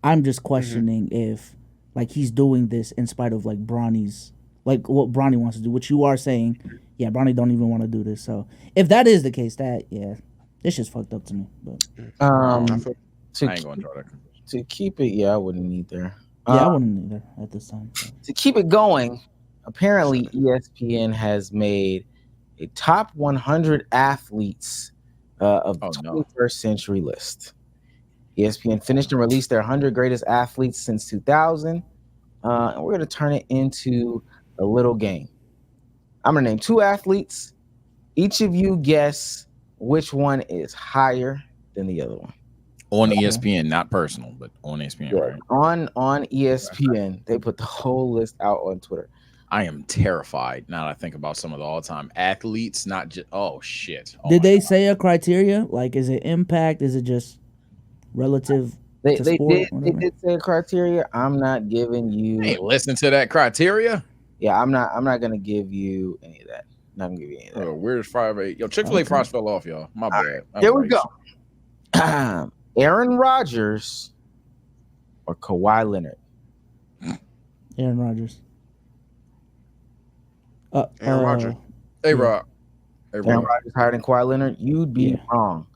I'm just questioning if like he's doing this in spite of like Bronny's like what Bronny wants to do. Which you are saying, yeah, Bronny don't even want to do this. So if that is the case, this just fucked up to me. But I ain't going to draw that. To keep it, I wouldn't either. I wouldn't either at this time. So. To keep it going, apparently ESPN has made a top 100 athletes of the 21st century list. ESPN finished and released their 100 greatest athletes since 2000. And we're going to turn it into a little game. I'm going to name two athletes. Each of you guess which one is higher than the other one. On ESPN, not personal, but on ESPN. Yeah, right? On ESPN, they put the whole list out on Twitter. I am terrified now that I think about some of the all-time athletes. Not just shit. Did they say a criteria? Like, is it impact? Is it just relative? They did say a criteria. I'm not giving you. Hey, listen to that criteria. Yeah, I'm not gonna give you any of that. Not gonna give you any of that. Where's 5-8? Yo, Chick-fil-A fries fell off, y'all. My bad. Right, here we go. Aaron Rodgers or Kawhi Leonard? Aaron Rodgers. Aaron Rodgers. A-Rod. Aaron Rodgers higher than Kawhi Leonard? You'd be wrong.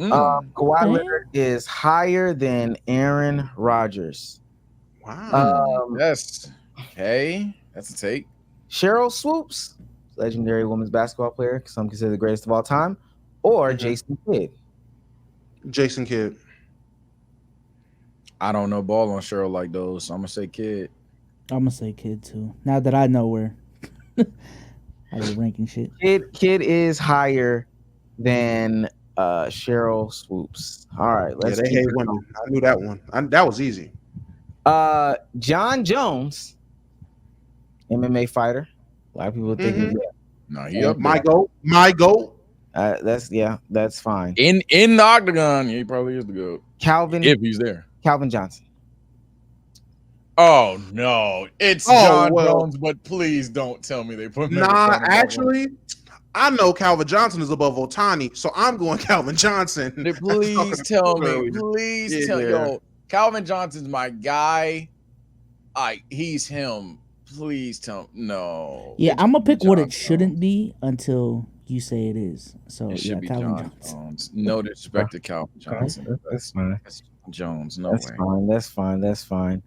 Kawhi Leonard is higher than Aaron Rodgers. Wow. That's okay. That's a take. Cheryl Swoops, legendary women's basketball player, some consider the greatest of all time, or Jason Kidd. Jason Kidd. I don't know ball on Cheryl like those, so I'm gonna say Kidd. I'm gonna say Kidd too. Now that I know where I was ranking shit. Kidd is higher than Cheryl Swoops. All right, let's. They hate women. I knew that one. That was easy. John Jones, MMA fighter. A lot of people think my goat. That's fine. In the octagon, he probably is the GOAT. Calvin, if he's there. Calvin Johnson. Oh no, it's Oh, John well. Jones, but please don't tell me they put Nah, Megatron in that one. actually, I know Calvin Johnson is above Otani, so I'm going Calvin Johnson. Please tell me. earlier. Please tell Yeah. yo, Calvin Johnson's my guy. He's him. Please tell me. No. Yeah, It's I'm gonna pick what John it shouldn't Jones. be until you say it is. So It yeah, should be Calvin John Johnson. Jones. No disrespect to Calvin Johnson. Okay, that's fine. That's Jones. No That's way. fine. That's fine. That's fine.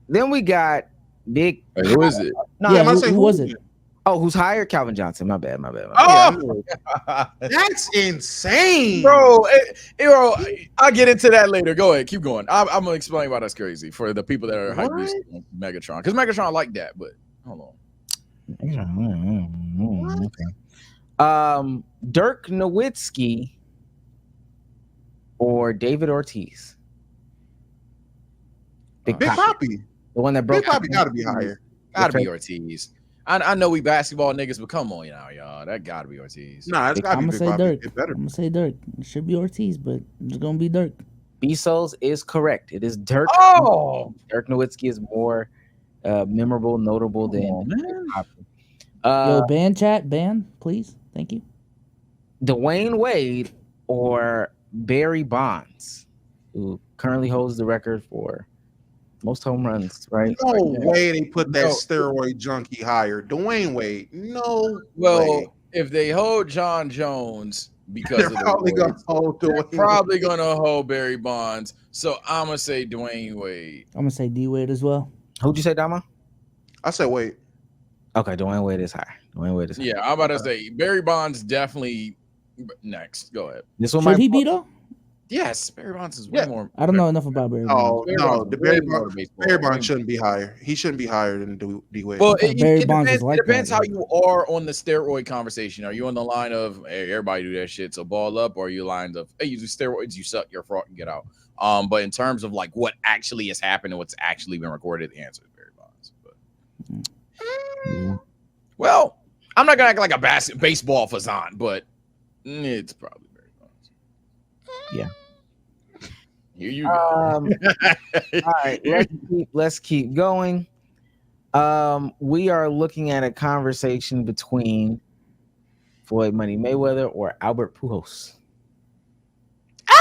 Then we got Big. Wait, who is it? No, Yeah, I'm who saying was it? Oh, who's higher? Calvin Johnson. My bad. Oh, That's insane, bro, I'll get into that later. Go ahead, keep going. I'm gonna explain why that's crazy for the people that are hype beast Megatron, because Megatron like that. But hold on. Okay. Dirk Nowitzki or David Ortiz? Big Papi. The one that broke. Big Papi got to be higher. Gotta be Ortiz. I know we basketball niggas, but come on, y'all. That gotta be Ortiz. Nah, it's got to I'm be gonna Big say Papi. Dirk. I'm gonna say Dirk. It should be Ortiz, but it's gonna be Dirk. SOLZ is correct. It is Dirk. Oh, Dirk Nowitzki is more memorable, notable than Yo, ban chat, ban, please. Thank you. Dwayne Wade or Barry Bonds, who currently holds the record for most home runs, right? No way they put that steroid junkie higher. Dwayne Wade. No way. If they hold John Jones because They're of the probably going to hold they're Dwayne probably Wade. gonna hold Barry Bonds. So I'm gonna say Dwayne Wade. I'm gonna say D Wade as well. Who'd you say, Dama? I said Wade. Okay, Dwayne Wade is higher. Dwayne Wade is higher. Yeah, I'm about to say Barry Bonds definitely next. Go ahead. This one Should he be though? Yes, Barry Bonds is way more. I don't know enough about Barry Bonds. Oh, no. The Barry Bonds Bonds shouldn't be higher. He shouldn't be higher than D Wade. Well, Barry Bonds is like it depends that, how though. you are on the steroid conversation. Are you on the line of hey, everybody do that shit, so ball up, or are you lined of hey, you do steroids, you suck, you're a fraud, and get out. But in terms of like what actually has happened and what's actually been recorded, the answer is Barry Bonds. But well, I'm not gonna act like a baseball fazant, but it's probably Barry Bonds. Yeah. Here you go. All right, let's keep going. We are looking at a conversation between Floyd Money Mayweather or Albert Pujols.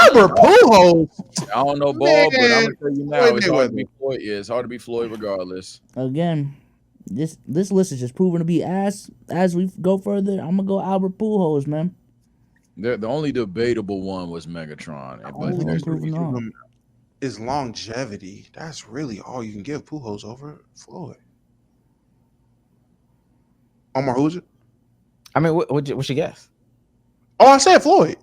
Albert Pujols. I don't know ball, but I'm gonna tell you now, Floyd it's hard to Mayweather. be Floyd. Yeah, it's hard to be Floyd regardless. Again, this list is just proven to be as we go further. I'm gonna go Albert Pujols, man. The only debatable one was Megatron, but Only there's proven wrong. Is longevity. That's really all you can give Pujols over Floyd. Omar, who's it? I mean, what's your guess? Oh, I said Floyd.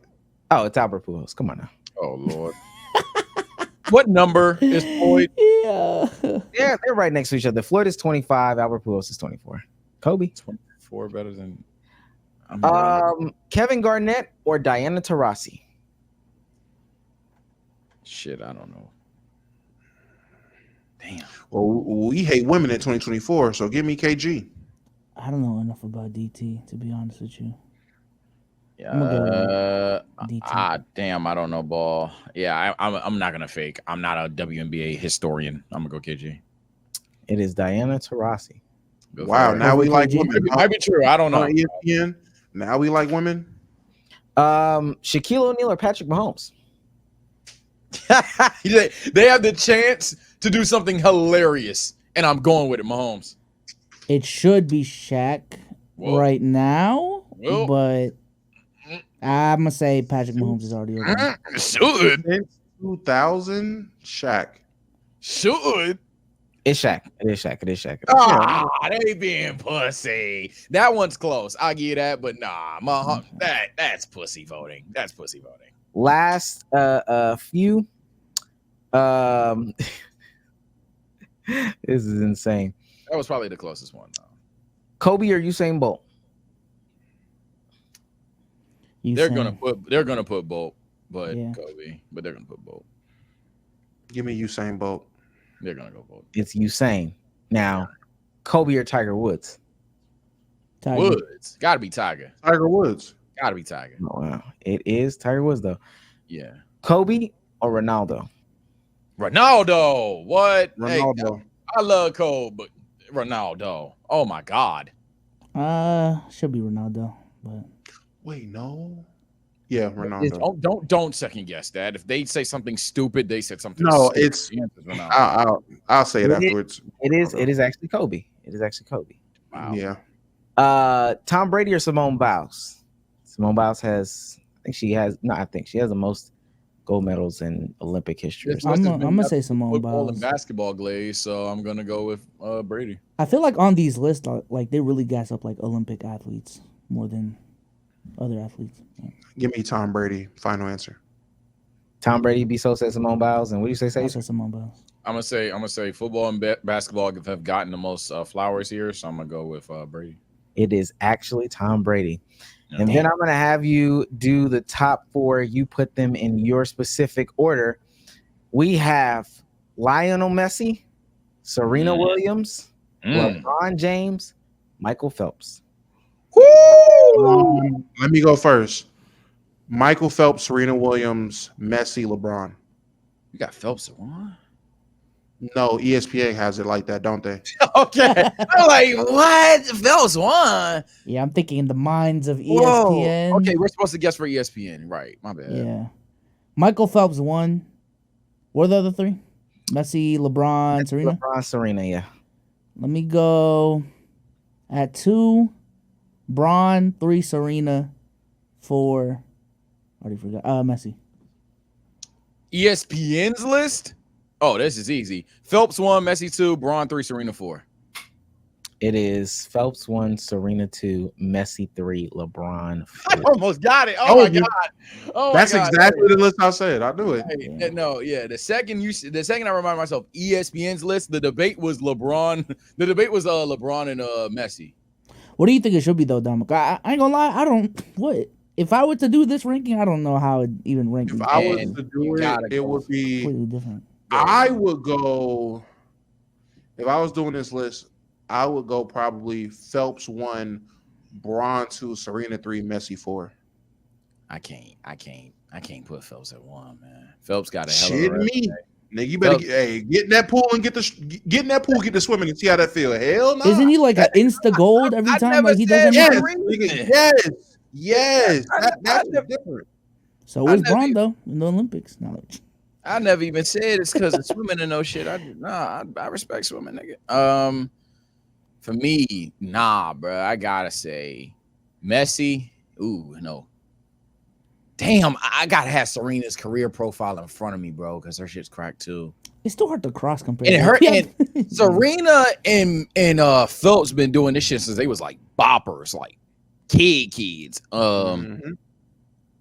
Oh, it's Albert Pujols. Come on now. oh Lord. What number is Floyd? Yeah. Yeah, they're right next to each other. Floyd is 25. Albert Pujols is 24. Kobe. 24 better than Kevin Garnett or Diana Taurasi? shit, I don't know. Damn. Well, we hate women in 2024, so give me KG. I don't know enough about DT to be honest with you. Yeah. Damn, I don't know ball. Yeah, I'm not gonna fake. I'm not a WNBA historian. I'm gonna go KG. It is Diana Taurasi. Go Wow, for it. now we like KG. women. Might be true. I don't know. On ESPN. Now we like women. Shaquille O'Neal or Patrick Mahomes? They have the chance to do something hilarious, and I'm going with it, Mahomes. It should be Shaq right now, Well. but I'm gonna say Patrick Mahomes is already over. Should. Since 2000, Shaq. Should. It's Shaq. It is Shaq. It is Shaq. They being pussy. That one's close. I'll give you that, but nah, that's pussy voting. That's pussy voting. Last few. This is insane. That was probably the closest one, though. Kobe or Usain Bolt? They're gonna put Bolt, but Yeah. Kobe. But they're gonna put Bolt. Give me Usain Bolt. They're gonna go Bolt. It's Usain. Now, Kobe or Tiger Woods? Tiger. Woods. Gotta be Tiger. Tiger Woods. Gotta be Tiger. Oh, wow. It is Tiger Woods, though. Yeah. Kobe or Ronaldo? Ronaldo. What? Ronaldo. Hey, I love Cole, but Ronaldo. Oh my God. Should be Ronaldo, but Wait, no. Yeah, Ronaldo. Don't second guess that. If they say something stupid, they said something. No, stupid. it's. The answer's Ronaldo. I'll say it afterwards. It is actually Kobe. It is actually Kobe. Wow. Yeah. Tom Brady or Simone Biles? Simone Biles has. She has the most gold medals in Olympic history. I'm gonna say Simone Football Biles. and basketball glaze, so I'm gonna go with Brady. I feel like on these lists, like they really gas up like Olympic athletes more than other athletes. Yeah. Give me Tom Brady. Final answer. Tom Brady be so said Simone Biles, and what do you say? I said Simone Biles. I'm gonna say football and basketball have gotten the most flowers here, so I'm gonna go with Brady. It is actually Tom Brady. Yeah. And then I'm going to have you do the top 4. You put them in your specific order. We have Lionel Messi, Serena Williams, LeBron James, Michael Phelps. Let me go first. Michael Phelps, Serena Williams, Messi, LeBron. You got Phelps at 1? No, ESPN has it like that, don't they? Okay. I'm like, what? Phelps 1? Yeah, I'm thinking in the minds of ESPN. Whoa. Okay, we're supposed to guess for ESPN. Right. My bad. Yeah. Michael Phelps 1. What are the other 3? Messi, LeBron, Serena? LeBron, Serena, yeah. Let me go at 2, Bron, 3, Serena, 4. I already forgot. Messi. ESPN's list? Oh, this is easy. Phelps 1, Messi 2, Braun 3, Serena 4. It is Phelps 1, Serena 2, Messi 3, LeBron 4. I almost got it. Oh my God. Oh, that's my God. exactly the list I said. I knew it. Hey, no, yeah. The second I remind myself, ESPN's list, the debate was LeBron. The debate was LeBron and Messi. What do you think it should be though, Dominic? I ain't gonna lie. I don't. What if I were to do this ranking? I don't know how it even rank. If I was to do it would be completely different. I would go. If I was doing this list, I would go probably Phelps 1, Braun 2, Serena 3, Messi 4. I can't put Phelps at 1, man. Phelps got a hell Shit of a me. Nigga, you better get in that pool and get in that pool, get to swimming and see how that feel. Hell no. Isn't he like an insta gold every time? Like he doesn't. Yes. That's different. So was Braun though in the Olympics? No. I never even said it's because of swimming and no shit. I respect swimming, nigga. For me, bro. I gotta say, Messi. Ooh, no. Damn, I gotta have Serena's career profile in front of me, bro, because her shit's cracked too. It's still hard to cross compare. And Serena and Phelps been doing this shit since they was like boppers, like kids.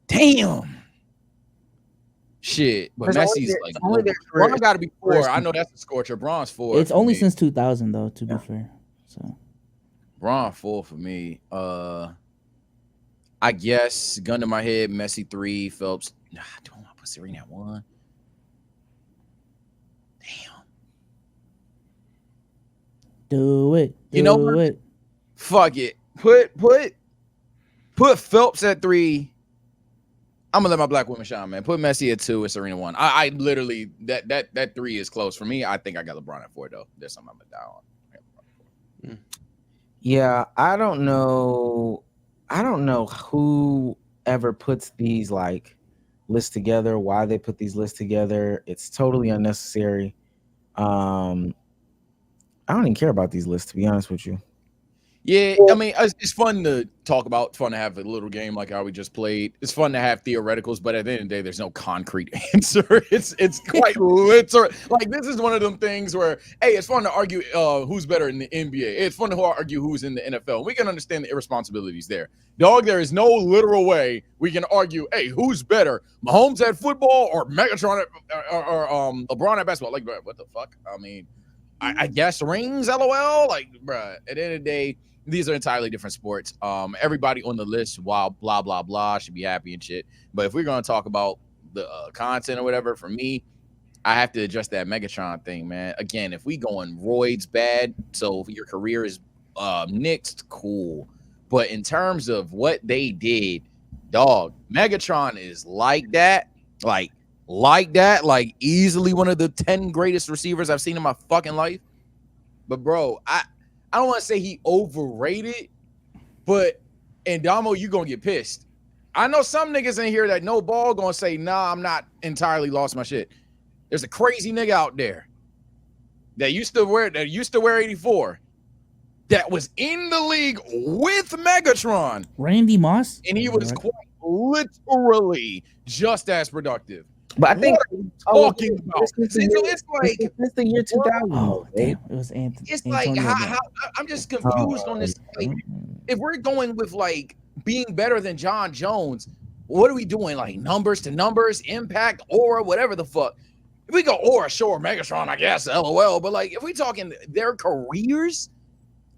Damn. Shit, but Messi's like Braun gotta be 4. I know that's a scorcher. Braun's 4. It's only since 2000 though, to be fair. So Braun 4 for me. I guess gun to my head, Messi 3, Phelps. Nah, I don't want to put Serena at 1. Damn. Do it. You know what? Fuck it. Put Phelps at 3. I'm gonna let my black women shine, man. Put Messi at 2 and Serena 1. I literally that 3 is close for me. I think I got LeBron at 4 though. There's something I'm gonna die on. Yeah, I don't know who ever puts these like lists together, why they put these lists together. It's totally unnecessary. I don't even care about these lists, to be honest with you. Yeah, I mean, it's fun to talk about. It's fun to have a little game like how we just played. It's fun to have theoreticals, but at the end of the day, there's no concrete answer. It's quite literal. Like, this is one of them things where, hey, it's fun to argue who's better in the NBA. It's fun to argue who's in the NFL. We can understand the irresponsibilities there. Dog, there is no literal way we can argue, hey, who's better, Mahomes at football or Megatron or LeBron at basketball? Like, bro, what the fuck? I mean, I guess rings, LOL. Like, bro, at the end of the day, these are entirely different sports. Everybody on the list, while blah, blah, blah, should be happy and shit. But if we're going to talk about the content or whatever, for me, I have to address that Megatron thing, man. Again, if we going roids bad, so if your career is nixed, cool. But in terms of what they did, dog, Megatron is like that. Like, like that, like easily one of the 10 greatest receivers I've seen in my fucking life. But bro, I don't want to say he overrated, but and Damo, you gonna get pissed. I know some niggas in here that know ball gonna say, nah, I'm not entirely lost my shit. There's a crazy nigga out there that used to wear 84, that was in the league with Megatron. Randy Moss, and he was quite literally just as productive. But I think talking about it's like it's the year 2000. Oh damn, it was Anthony. It's like how I'm just confused on this. Like, if we're going with like being better than John Jones, what are we doing? Like numbers to numbers, impact, aura, whatever the fuck. If we go aura, sure, Megatron, I guess, LOL. But like, if we talking their careers,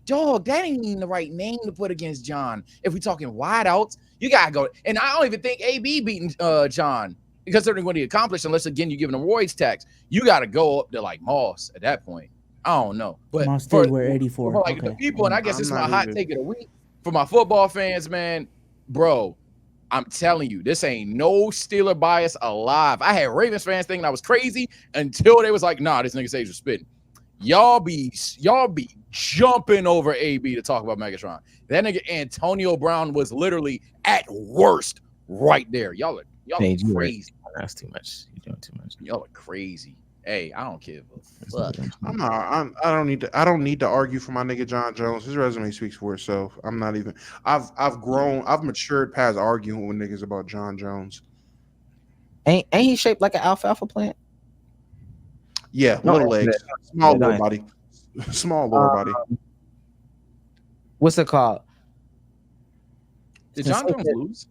dog, that ain't even the right name to put against John. If we talking wideouts, you gotta go. And I don't even think AB beating John, because they're going to accomplish, unless again you give them a roids tax. You got to go up to like Moss at that point. I don't know, but Moss did wear 84. For like the people, and I guess it's my hot take of the week for my football fans, man. Bro, I'm telling you, this ain't no Steeler bias alive. I had Ravens fans thinking I was crazy until they was like, nah, this nigga Sage was spitting. Y'all be jumping over AB to talk about Megatron. That nigga Antonio Brown was literally at worst right there. Y'all are crazy. That's too much. You're doing too much. Y'all are crazy. Hey, I don't care a fuck. I don't need to argue for my nigga John Jones. His resume speaks for itself. I'm not even. I've matured past arguing with niggas about John Jones. Ain't he shaped like an alfalfa plant? Yeah, little legs, small lower body, small lower body. What's it called? Did John Jones lose?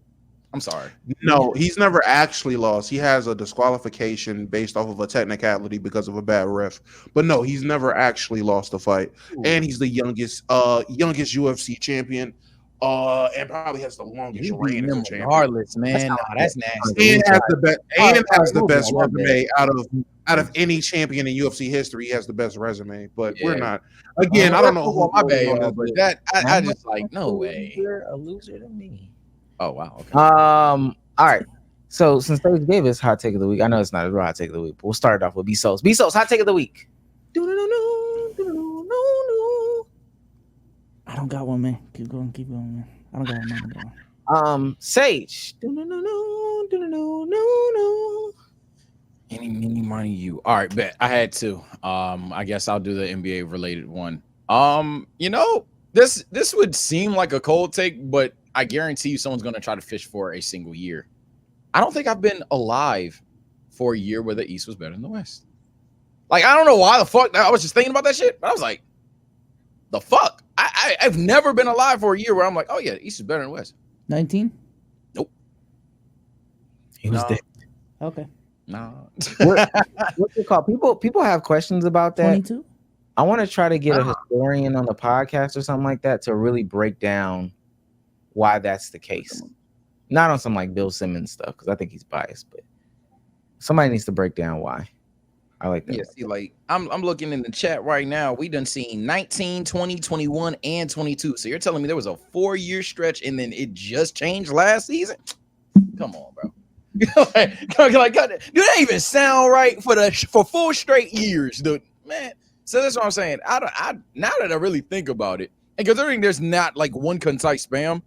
I'm sorry. No, he's never actually lost. He has a disqualification based off of a technicality because of a bad ref. But no, he's never actually lost a fight. Ooh. And he's the youngest UFC champion. And probably has the longest reign as a champion. Regardless, man. That's nasty. And has the best resume out of any champion in UFC history. He has the best resume. But we're not. Again, I don't know who my bad, but that I just like no way. You're a loser to me. Oh wow. Okay. All right. So since Sage gave us hot take of the week, I know it's not a hot take of the week, but we'll start it off with B-SOLZ. B-SOLZ, hot take of the week. I don't got one, man. Keep going, man. I don't got one. Sage. Any money you. All right, bet. I had to. I guess I'll do the NBA related one. You know, this would seem like a cold take, but I guarantee you someone's going to try to fish for a single year. I don't think I've been alive for a year where the East was better than the West. Like, I don't know why the fuck. I was just thinking about that shit, but I was like, the fuck? I've never been alive for a year where I'm like, oh, yeah, the East is better than the West. 19? Nope. He was dead. Okay. No. What's it called? People have questions about that. 22? I want to try to get a historian on the podcast or something like that to really break down why that's the case. Not on some like Bill Simmons stuff, because I think he's biased, but somebody needs to break down why. I like that. Yeah, see, like I'm looking in the chat right now. We done seen 19, 20, 21, and 22. So you're telling me there was a 4-year stretch and then it just changed last season? Come on, bro. like, dude, that even sound right for 4 straight years, dude. Man. So that's what I'm saying. I now that I really think about it, and considering there's not like one concise spam,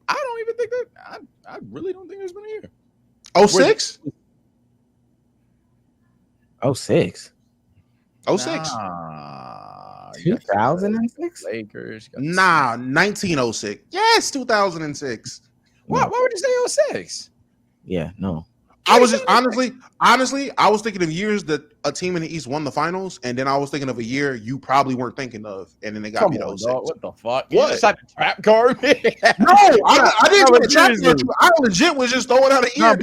I don't even think that I really don't think there's been a year. 06? 06. 06. 2006? Lakers. Nah, 1906. Yes, 2006. Why would you say 06? Yeah, no. I was just honestly, I was thinking of years that a team in the East won the finals, and then I was thinking of a year you probably weren't thinking of, and then they got beat 06. What the fuck? What? You just had a trap card? No, I didn't do a trap card. I legit was just throwing out a year.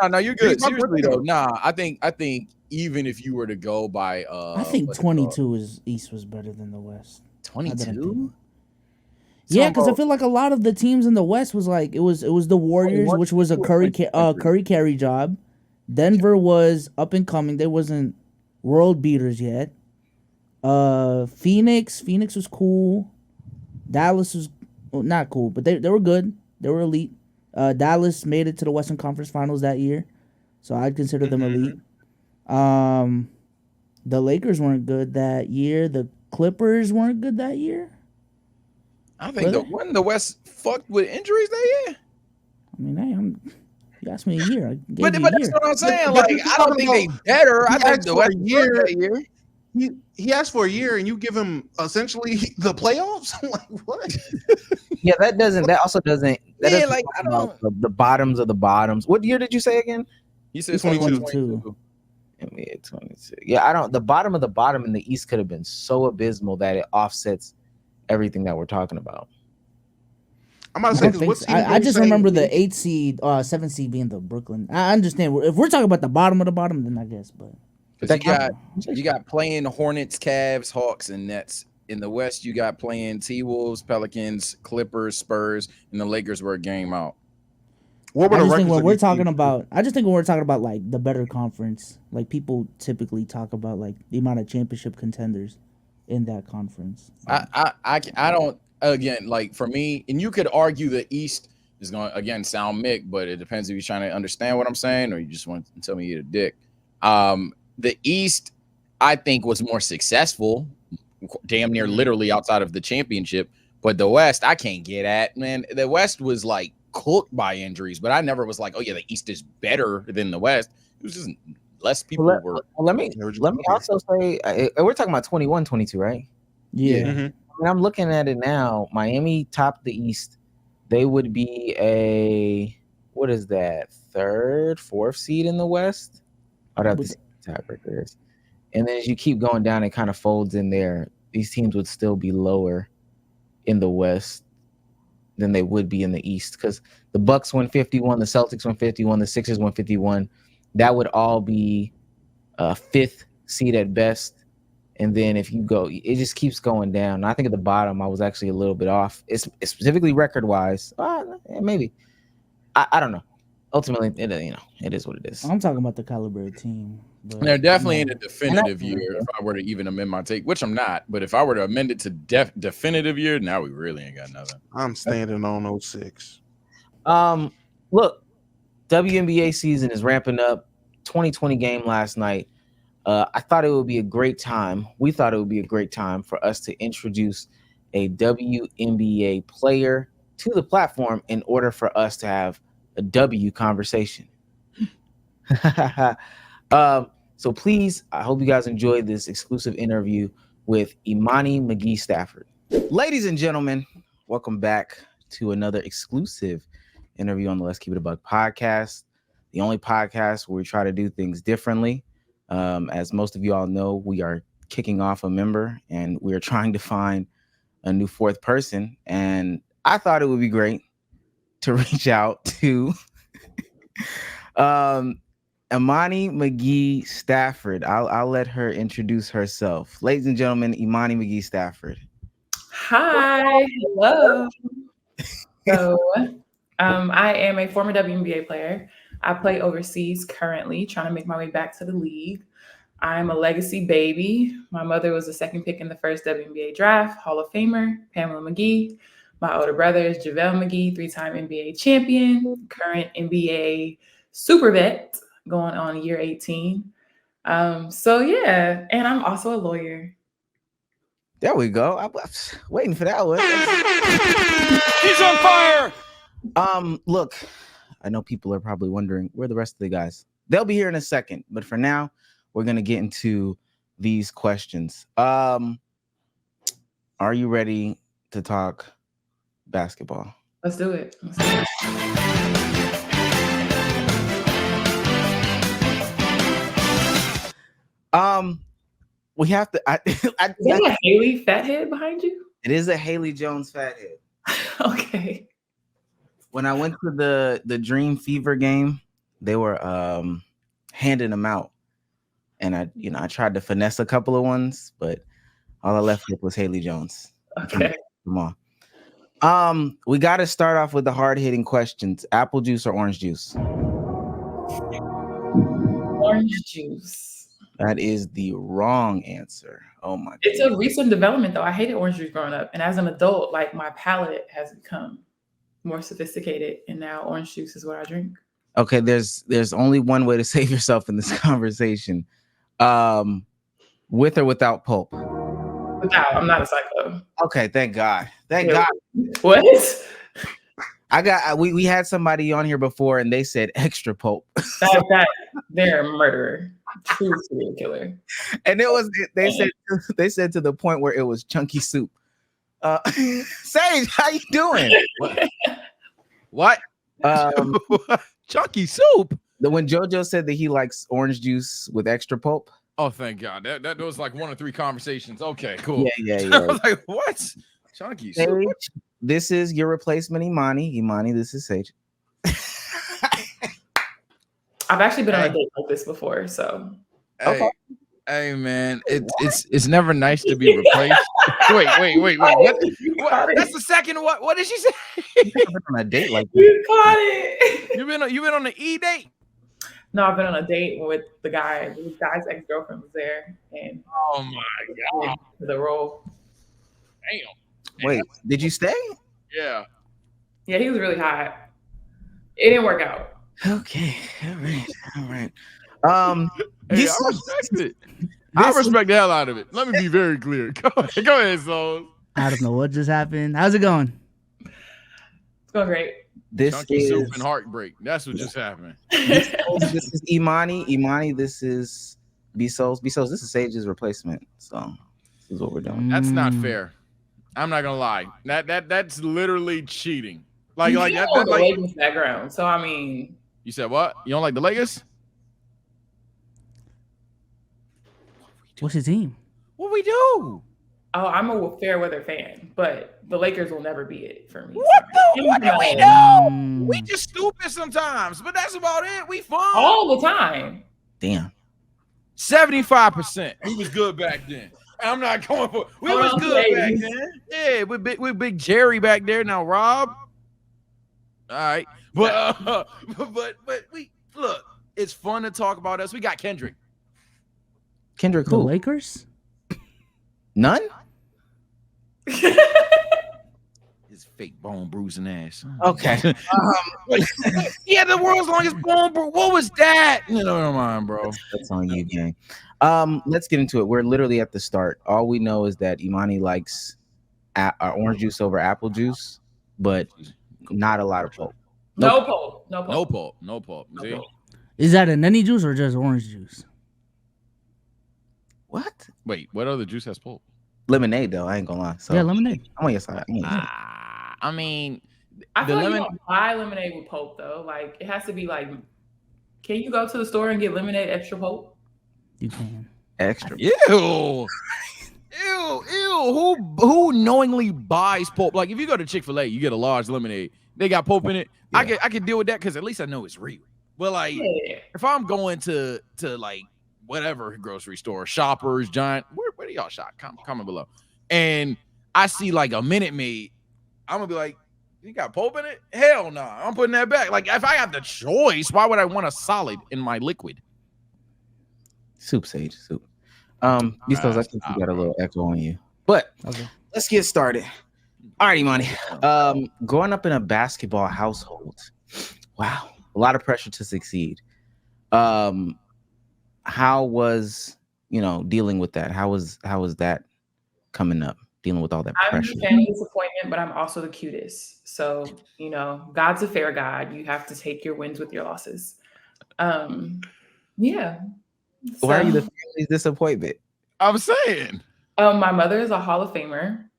No, you're good. Seriously though, I think even if you were to go by, I think 22 is East was better than the West. 22. Yeah, because I feel like a lot of the teams in the West was like it was the Warriors, which was a Curry carry job. Denver was up and coming; they wasn't world beaters yet. Phoenix was cool. Dallas was not cool, but they were good. They were elite. Dallas made it to the Western Conference Finals that year. so I'd consider them elite. The Lakers weren't good that year. The Clippers weren't good that year. I think when the West fucked with injuries that year. I mean, hey, you asked me a year. I gave But you a that's year. what I'm saying. But Like, I don't think they better. I think the West year that year. He asked for a year, and you give him essentially the playoffs. Like what? Yeah, that also doesn't. That Yeah, doesn't like, talk I don't- about the bottoms of the bottoms. What year did you say again? He said 22. Yeah, 22. Yeah, I don't. The bottom of the bottom in the East could have been so abysmal that it offsets everything that we're talking about. I'm about to say, 'cause what team I do we just say- remember the 8 seed, 7 seed being the Brooklyn. I understand if we're talking about the bottom of the bottom, then I guess. But because you got playing Hornets, Cavs, Hawks, and Nets. In the West, you got playing T-Wolves, Pelicans, Clippers, Spurs, and the Lakers were a game out. What were I the just think records when of we're these talking teams? about, like the better conference, like people typically talk about like the amount of championship contenders in that conference. I don't, again, like for me, and you could argue the East is going to again sound Mick, but it depends if you're trying to understand what I'm saying or you just want to tell me you're a dick. The East, I think, was more successful, damn near literally outside of the championship. But the West, I can't get at, man. The West was like cooked by injuries, but I never was like, oh yeah, the East is better than the West. It was just less people were. Let me also say we're talking about 21-22, right? Yeah. And I'm looking at it now. Miami topped the East. They would be a what is that, third, fourth seed in the West? I'd have to see the tiebreakers. And then as you keep going down, it kind of folds in there. These teams would still be lower in the West than they would be in the East because the Bucks won 51, the Celtics won 51, the Sixers won 51. That would all be a fifth seed at best. And then if you go, it just keeps going down. And I think at the bottom, I was actually a little bit off. It's specifically record-wise. Maybe. I don't know. Ultimately, it is what it is. I'm talking about the caliber of team. They're definitely in a definitive year. If I were to even amend my take, which I'm not, but if I were to amend it to definitive year, now we really ain't got nothing. I'm standing on 06. Look, WNBA season is ramping up. 2020 game last night. I thought it would be a great time. We thought it would be a great time for us to introduce a WNBA player to the platform in order for us to have a W conversation. So please, I hope you guys enjoyed this exclusive interview with Imani McGee-Stafford. Ladies and gentlemen, welcome back to another exclusive interview on the Let's Keep It a Buck podcast, the only podcast where we try to do things differently. As most of you all know, we are kicking off a member and we are trying to find a new fourth person. And I thought it would be great to reach out to Imani McGee-Stafford. I'll let her introduce herself. Ladies and gentlemen, Imani McGee-Stafford. Hi, hello. So, I am a former WNBA player. I play overseas currently, trying to make my way back to the league. I'm a legacy baby. My mother was the second pick in the first WNBA draft, Hall of Famer, Pamela McGee. My older brother is JaVale McGee, 3-time NBA champion, current NBA super vet, going on year 18. So yeah, and I'm also a lawyer. There we go. I was waiting for that one. He's on fire. Look, I know people are probably wondering where the rest of the guys. They'll be here in a second, but for now, we're gonna get into these questions. Are you ready to talk basketball? Let's do it. We have to. Is that a Haley fathead behind you? It is a Haley Jones fathead. Okay. When I went to the Dream Fever game, they were handing them out, and I tried to finesse a couple of ones, but all I left with was Haley Jones. Okay. Come on. We got to start off with the hard-hitting questions. Apple juice or orange juice? Orange juice. That is the wrong answer. Oh my god. It's a recent development though. I hated orange juice growing up. And as an adult, like my palate has become more sophisticated. And now orange juice is what I drink. Okay, there's only one way to save yourself in this conversation. With or without pulp? Without. I'm not a psycho. Okay, thank God. Thank God. What? We had somebody on here before and they said extra pulp. They're a murderer. True serial killer. And they said to the point where it was chunky soup. Sage, how you doing? What? Chunky soup. When JoJo said that he likes orange juice with extra pulp. Oh, thank God. That was like 1 or 3 conversations. Okay, cool. Yeah. I was like, what? Chunky Sage, soup. this is your replacement, Imani. Imani, this is Sage. I've actually been on a date like this before, so. Okay. Hey man, it's never nice to be replaced. Wait. What? That's the second. What did she say? You've been on a date like that. You caught it. You've been on the E date? No, I've been on a date with the guy. The guy's ex-girlfriend was there, and oh my God, the role. Damn. Wait, did you stay? Yeah. Yeah, he was really hot. It didn't work out. Okay. All right. Hey, I respect it. I respect the hell out of it. Let me be very clear. Go ahead, SOLZ. I don't know what just happened. How's it going? It's going great. This Chunky is soup and heartbreak. That's what just happened. This is Imani. Imani, this is SOLZ. SOLZ, this is Sage's replacement. So this is what we're doing. That's not fair. I'm not gonna lie. That's literally cheating. Like you that. Like Lakers background. So I mean, you said what? You don't like the Lakers? What's your team? What we do? Oh, I'm a fair weather fan, but the Lakers will never be it for me. What do we do? We just stupid sometimes, but that's about it. We fun all the time. Damn. 75%. We was good back then. I'm not going for. We was good back then. Yeah, with big Jerry back there now. Rob. All right, but we look. It's fun to talk about us. We got Kendrick. Kendrick The who? Lakers? None? His fake bone bruising ass. Okay. Yeah, the world's longest bone bruise. What was that? Never mind, bro. That's on you, gang. Let's get into it. We're literally at the start. All we know is that Imani likes orange juice over apple juice, but not a lot of pulp. No pulp. No pulp. See? Is that a nutty juice or just orange juice? What? Wait, what other juice has pulp? Lemonade, though. I ain't gonna lie. So Yeah, lemonade. I'm on your side. I mean, I feel like you don't buy lemonade with pulp though. Like it has to be like, can you go to the store and get lemonade extra pulp? You can. Extra. Ew. Who knowingly buys pulp? Like if you go to Chick-fil-A, you get a large lemonade. They got pulp in it. Yeah. I can deal with that because at least I know it's real. But like, if I'm going to like whatever grocery store, Shoppers, Giant, where do y'all shop? Comment below. And I see like a Minute Maid, I'm gonna be like, you got pulp in it? Hell no, I'm putting that back. Like if I have the choice, why would I want a solid in my liquid? Soup, Sage, soup. Because I think you got a little echo on you. But let's get started. All right, Imani. Growing up in a basketball household, wow, a lot of pressure to succeed. How was dealing with that? How was that coming up, dealing with all that pressure? I'm a family disappointment, but I'm also the cutest. So God's a fair God. You have to take your wins with your losses. Yeah. Why are you the family's disappointment? I'm saying. My mother is a Hall of Famer.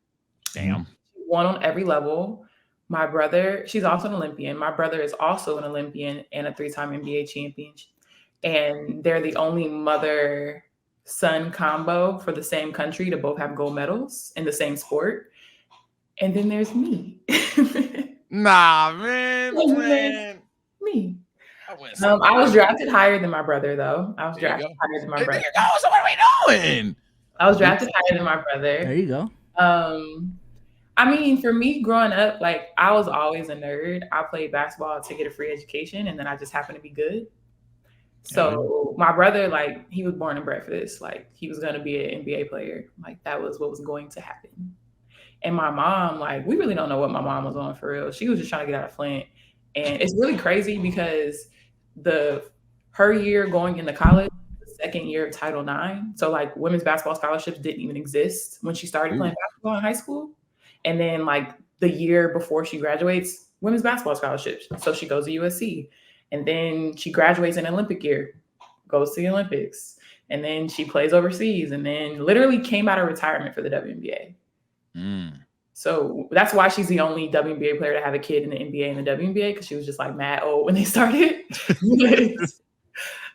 Damn. She won on every level. My brother, she's also an Olympian. My brother is also an Olympian and a 3-time NBA champion. And they're the only mother-son combo for the same country to both have gold medals in the same sport. And then there's me. Nah, man. Me. I was drafted higher than my brother, though. I was drafted higher than my brother. Oh, so what are we doing? I was drafted higher than my brother. There you go. I mean, for me growing up, like I was always a nerd. I played basketball to get a free education, and then I just happened to be good. So my brother, like, he was born and bred for this. Like, he was going to be an NBA player. Like, that was what was going to happen. And my mom, like, we really don't know what my mom was on for real. She was just trying to get out of Flint. And it's really crazy because her year going into college, the second year of Title IX. So like women's basketball scholarships didn't even exist when she started playing basketball in high school. And then like the year before she graduates, women's basketball scholarships. So she goes to USC. And then she graduates in Olympic year, goes to the Olympics. And then she plays overseas and then literally came out of retirement for the WNBA. So that's why she's the only WNBA player to have a kid in the NBA and the WNBA, because she was just like mad old when they started.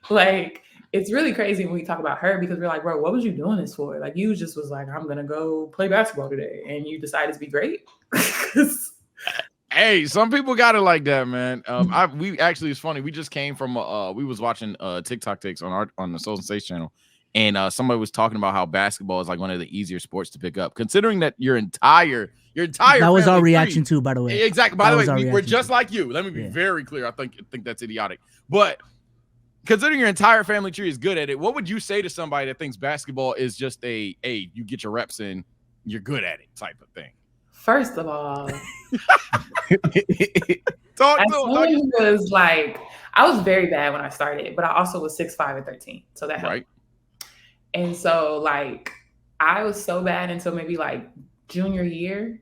Like, it's really crazy when we talk about her because we're like, bro, what was you doing this for? Like, you just was like, I'm going to go play basketball today. And you decided to be great. Hey, some people got it like that, man. We actually, it's funny. We just came from we was watching TikTok takes on the SOLZ Stage channel, and somebody was talking about how basketball is like one of the easier sports to pick up, considering that your entire that was our reaction too, by the way. Exactly. By the way, we're just like you. Let me be very clear. I think that's idiotic, but considering your entire family tree is good at it, what would you say to somebody that thinks basketball is just you get your reps in, you're good at it type of thing? First of all, I was very bad when I started, but I also was 6'5" and 13. So that helped. Right. And so like I was so bad until maybe like junior year.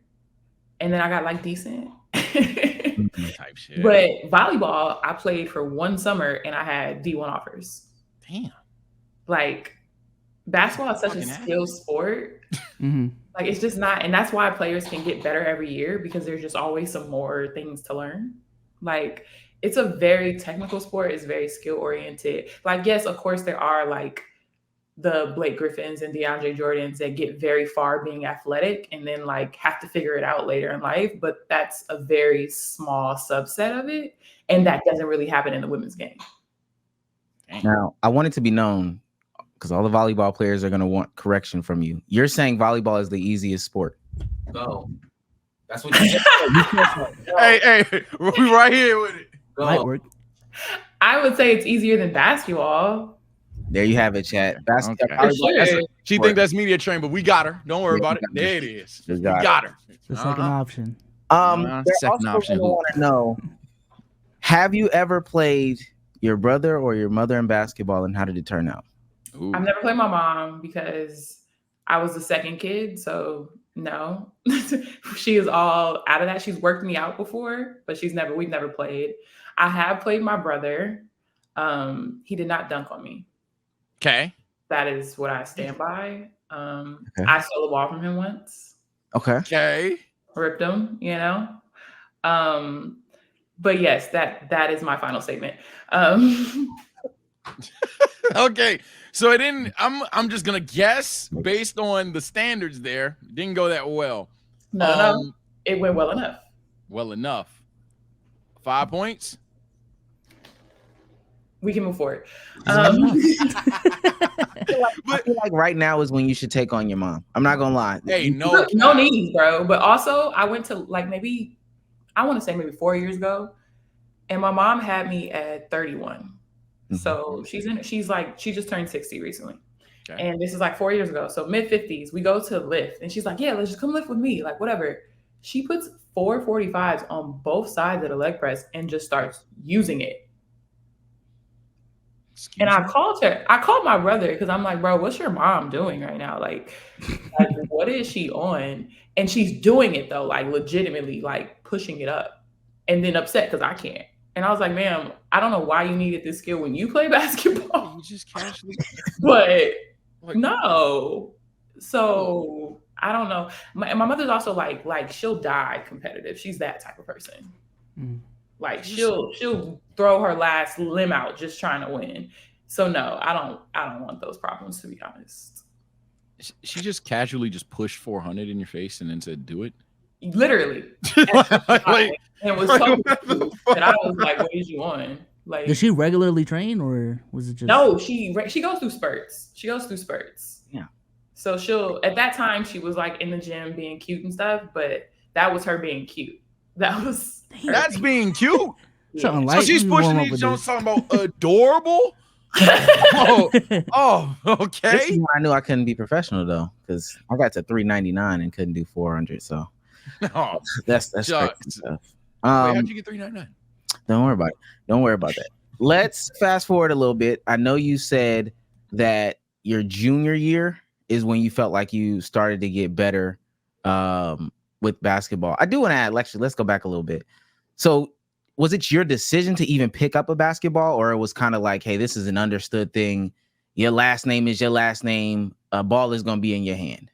And then I got like decent. Type shit. But volleyball, I played for one summer and I had D1 offers. Damn. Like basketball is such a skill sport. Like it's just not, and that's why players can get better every year because there's just always some more things to learn. Like it's a very technical sport. It's very skill oriented. Like, yes, of course there are like the Blake Griffins and DeAndre Jordans that get very far being athletic and then like have to figure it out later in life. But that's a very small subset of it. And that doesn't really happen in the women's game. Now, I want it to be known, because all the volleyball players are going to want correction from you. You're saying volleyball is the easiest sport. No. That's what you said. Hey, we right here with it. Might work. I would say it's easier than basketball. There you have it, chat. Basketball. She think that's media trained, but we got her. Don't worry about it. There it is. We got her. The second option. Second option. I want to know, have you ever played your brother or your mother in basketball, and how did it turn out? Ooh. I've never played my mom because I was the second kid. So no, she is all out of that. She's worked me out before, but we've never played. I have played my brother. He did not dunk on me. Okay. That is what I stand by. I stole a ball from him once. Okay. Ripped him, you know? But yes, that is my final statement. Okay. So it didn't, I'm just gonna guess based on the standards there, didn't go that well. No, it went well enough. Well enough. 5 points. We can move forward. I feel like right now is when you should take on your mom. I'm not gonna lie. Hey, no need, bro. But also, I went to like maybe 4 years ago, and my mom had me at 31. So she just turned 60 recently. Okay. And this is like 4 years ago. So mid 50s, we go to lift and she's like, yeah, let's just come lift with me. Like whatever. She puts 445s on both sides of the leg press and just starts using it. I called my brother because I'm like, bro, what's your mom doing right now? Like what is she on? And she's doing it though, like legitimately, like pushing it up and then upset because I can't. And I was like, ma'am, I don't know why you needed this skill when you play basketball. You just casually. But no. So I don't know. My mother's also like she'll die competitive. She's that type of person. Like she'll throw her last limb out just trying to win. So no, I don't want those problems, to be honest. She just casually just pushed 400 in your face and then said, "Do it." Literally. And it was so confused that I was like, "What is you on?" Like, does she regularly train, or was it just? No, she goes through spurts. Yeah. So at that time she was like in the gym being cute and stuff, but that was her being cute. That's being cute. Yeah. So she's pushing these Jones talking about adorable. oh, okay. This is when I knew I couldn't be professional though, because I got to 399 and couldn't do 400. So that's crazy stuff. Wait, how'd you get 399? Don't worry about it. Don't worry about that. let's fast forward a little bit. I know you said that your junior year is when you felt like you started to get better with basketball. I do want to add, actually, let's go back a little bit. So was it your decision to even pick up a basketball, or it was kind of like, hey, this is an understood thing. Your last name is your last name. A ball is going to be in your hand.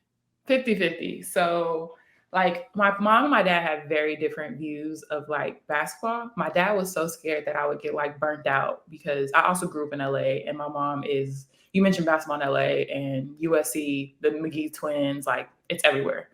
50-50. So like my mom and my dad have very different views of like basketball. My dad was so scared that I would get like burnt out because I also grew up in LA, and my mom is, you mentioned basketball in LA and USC, the McGee twins, like it's everywhere.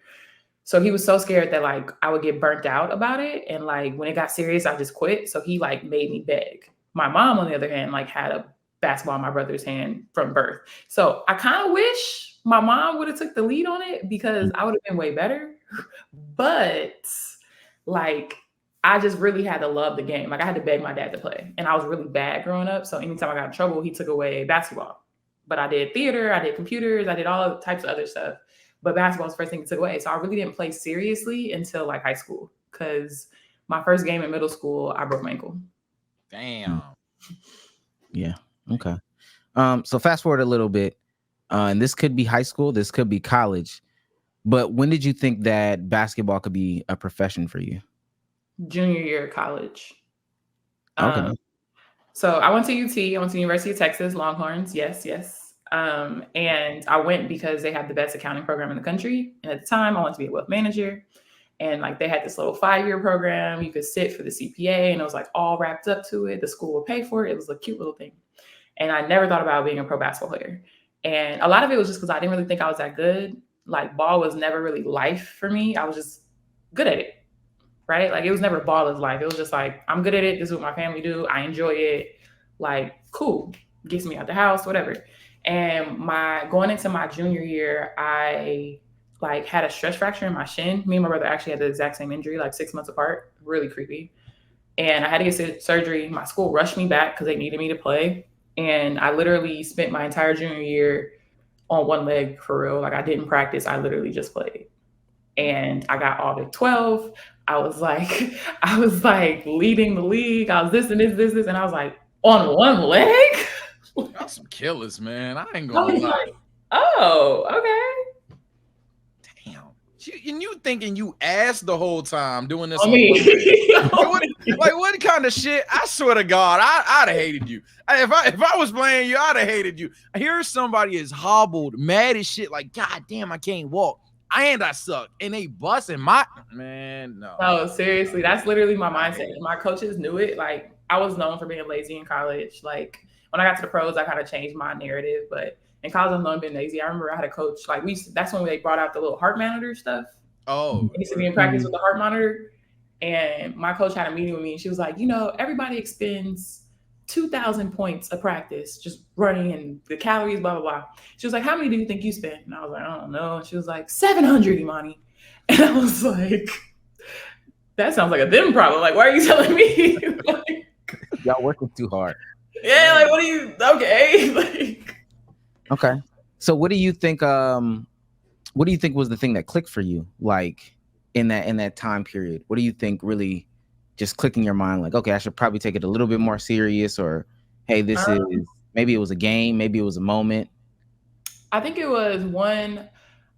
So he was so scared that like I would get burnt out about it. And like when it got serious, I just quit. So he like made me beg. My mom, on the other hand, like had a basketball in my brother's hand from birth. So I kind of wish my mom would have took the lead on it because I would have been way better. But like, I just really had to love the game. Like I had to beg my dad to play, and I was really bad growing up. So anytime I got in trouble, he took away basketball. But I did theater, I did computers, I did all types of other stuff. But basketball was the first thing he took away. So I really didn't play seriously until like high school, because my first game in middle school, I broke my ankle. Damn. Yeah. Okay. So fast forward a little bit, and this could be high school, this could be college. But when did you think that basketball could be a profession for you? Junior year of college. Okay. So I went to UT. I went to University of Texas, Longhorns. Yes. And I went because they had the best accounting program in the country. And at the time, I wanted to be a wealth manager. And like they had this little 5-year program. You could sit for the CPA, and it was like all wrapped up to it. The school would pay for it. It was a cute little thing. And I never thought about being a pro basketball player. And a lot of it was just because I didn't really think I was that good. Like ball was never really life for me. I was just good at it. Right? Like it was never ball is life. It was just like, I'm good at it. This is what my family do. I enjoy it. Like, cool. Gets me out the house, whatever. And going into my junior year, I like had a stress fracture in my shin. Me and my brother actually had the exact same injury, like 6 months apart. Really creepy. And I had to get surgery. My school rushed me back because they needed me to play. And I literally spent my entire junior year on one leg for real. Like I didn't practice. I literally just played. And I got all Big 12. I was like leading the league. I was this and this. And I was like, on one leg? Y'all some killers, man. I ain't I gonna was lie. like, oh, okay. Damn. And you thinking you ass the whole time doing this? On me. What kind of shit? I swear to God, I'd have hated you. If I was playing you, I'd have hated you. Here's somebody is hobbled, mad as shit, like, God damn, I can't walk. And I suck. And they busting my man. No, seriously. That's literally my mindset. My coaches knew it. Like I was known for being lazy in college. Like when I got to the pros, I kind of changed my narrative. But in college, I'm known being lazy. I remember I had a coach, like that's when they brought out the little heart monitor stuff. Oh. I used to be in practice with the heart monitor. And my coach had a meeting with me, and she was like, everybody expends 2,000 points a practice just running and the calories, blah, blah, blah. She was like, how many do you think you spent? And I was like, I don't know. And she was like, 700, Imani. And I was like, that sounds like a them problem. Like, why are you telling me? Like, y'all working too hard. Yeah, like, what are you, okay. Like, okay. So what do you think was the thing that clicked for you? Like in that time period, what do you think really just click in your mind? Like, okay, I should probably take it a little bit more serious, or, hey, this is, maybe it was a game, maybe it was a moment. I think it was one,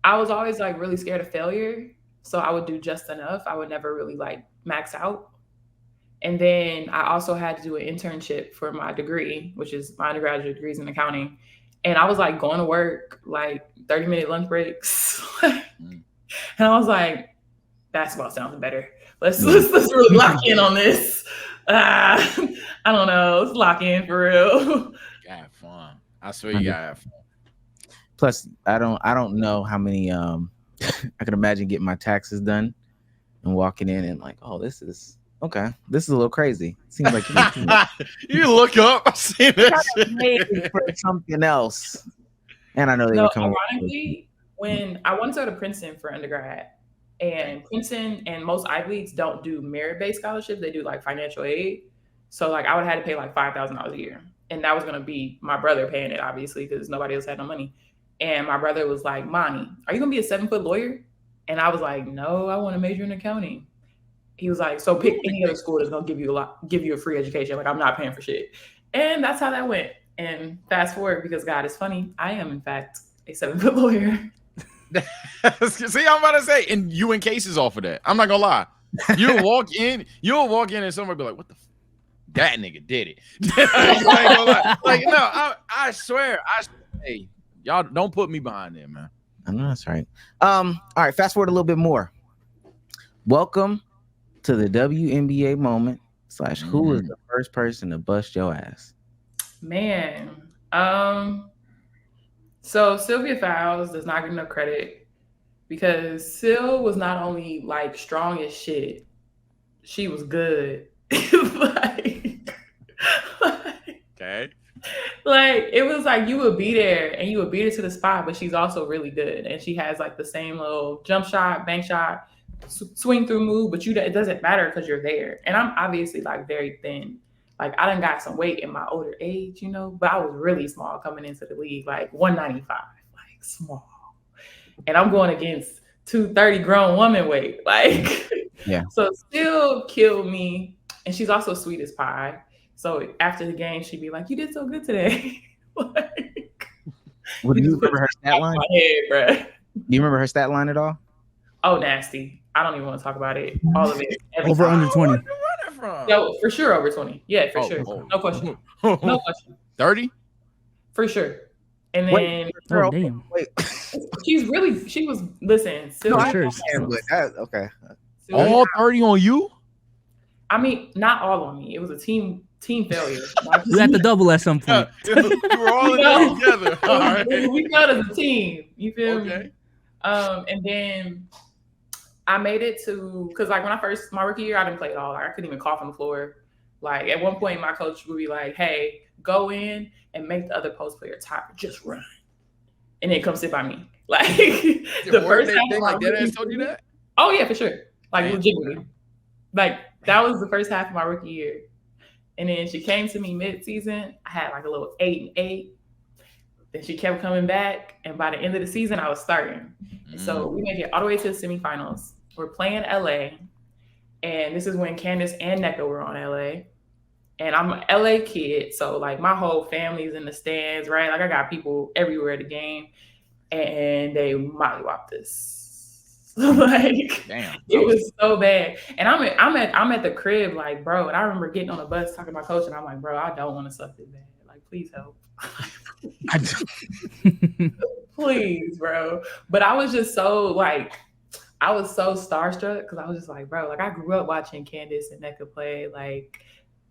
I was always like really scared of failure. So I would do just enough. I would never really like max out. And then I also had to do an internship for my degree, which is my undergraduate degrees in accounting. And I was like going to work, like 30-minute lunch breaks. And I was like, basketball sounds better. Let's really lock in on this. I don't know. Let's lock in for real. You gotta have fun. I swear you gotta have fun. Plus, I don't know how many I could imagine getting my taxes done and walking in and like, oh, this is okay. This is a little crazy. Seems like you look up, I see that shit. For something else. And I know they were coming. Ironically, when I wanted to go to Princeton for undergrad, and Princeton and most Ivy Leagues don't do merit-based scholarships. They do like financial aid. So like I would have had to pay like $5,000 a year. And that was going to be my brother paying it, obviously, because nobody else had no money. And my brother was like, Imani, are you going to be a 7-foot lawyer? And I was like, no, I want to major in accounting. He was like, so pick any other school that's going to give you a free education. Like I'm not paying for shit. And that's how that went. And fast forward, because God is funny, I am in fact a 7-foot lawyer. See, I'm about to say, and you in cases off of that. I'm not gonna lie. You'll walk in and somebody be like, what the that nigga did it. Like, no, I swear, hey, y'all don't put me behind there, man. I know that's right. All right, fast forward a little bit more. Welcome to the WNBA moment / who is the first person to bust your ass? Man. So Sylvia Fowles does not get enough credit because Syl was not only like strong as shit, she was good. Okay. Like it was like you would be there and you would beat her to the spot, but she's also really good. And she has like the same little jump shot, bank shot, swing through move, but it doesn't matter because you're there. And I'm obviously like very thin. Like I done got some weight in my older age, you know, but I was really small coming into the league, like 195, like small. And I'm going against 230 grown woman weight. Like, yeah. So still killed me. And she's also sweet as pie. So after the game, she'd be like, "You did so good today." Like, do you remember her stat line? Do you remember her stat line at all? Oh, nasty. I don't even want to talk about it. All of it. Over under 20. No, for sure over 20. Yeah, for sure. No question. No question. 30? For sure. And then damn. Wait. she was listen. No, sure. Okay. All 30 on you? I mean, not all on me. It was a team failure. We had to double at some point. You were all in there together. All right. We felt as a team. You feel Okay. me? And then I made it to, because like my rookie year, I didn't play at all. Like, I couldn't even cough on the floor. Like at one point, my coach would be like, "Hey, go in and make the other post player tired. Just run, and then come sit by me." Like the first time, like that told you that? Oh yeah, for sure. Like legitimately. Like that was the first half of my rookie year. And then she came to me mid-season. I had like a little 8-8. Then she kept coming back. And by the end of the season, I was starting. And so we made it all the way to the semifinals. We're playing LA. And this is when Candace and NECA were on LA. And I'm an LA kid. So like my whole family's in the stands, right? Like I got people everywhere at the game. And they mollywopped us. Like, damn, it was so bad. And I'm at the crib, like, bro. And I remember getting on the bus talking to my coach, and I'm like, bro, I don't want to suck this bad. Like, please help. Please, bro. But I was just so like, I was so starstruck because I was just like, bro, like I grew up watching Candace and NECA play, like.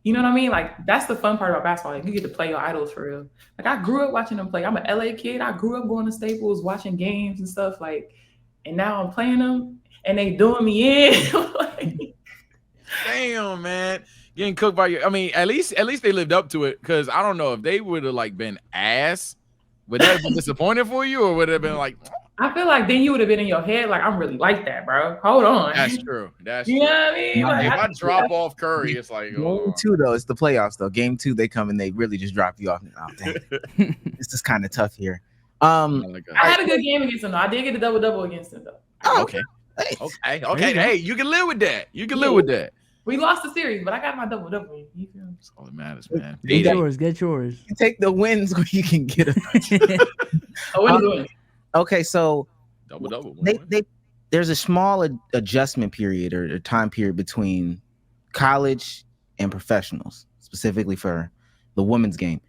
You know what I mean? Like, that's the fun part about basketball. Like, you get to play your idols for real. Like, I grew up watching them play. I'm an LA kid. I grew up going to Staples, watching games and stuff. Like, and now I'm playing them, and they doing me in. Like, damn, man. Getting cooked by you. I mean, at least they lived up to it. Because I don't know if they would have, like, been ass. Would that have been disappointing for you? Or would it have been like... I feel like then you would have been in your head like, I'm really like that, bro. Hold on. That's true. That's you true. know what I mean? Like, if I drop off Curry, it's like... Game 2, though. It's the playoffs, though. Game 2, they come and they really just drop you off. Oh, damn. This is kind of tough here. I had a good game against them, though. I did get a double-double against them, though. Oh, okay. Okay. Hey, you can live with that. Live with that. We lost the series, but I got my double-double. You feel me? That's all that matters, man. Get yours. You take the wins where you can get them. Okay, so double. There's a small adjustment period or time period between college and professionals, specifically for the women's game.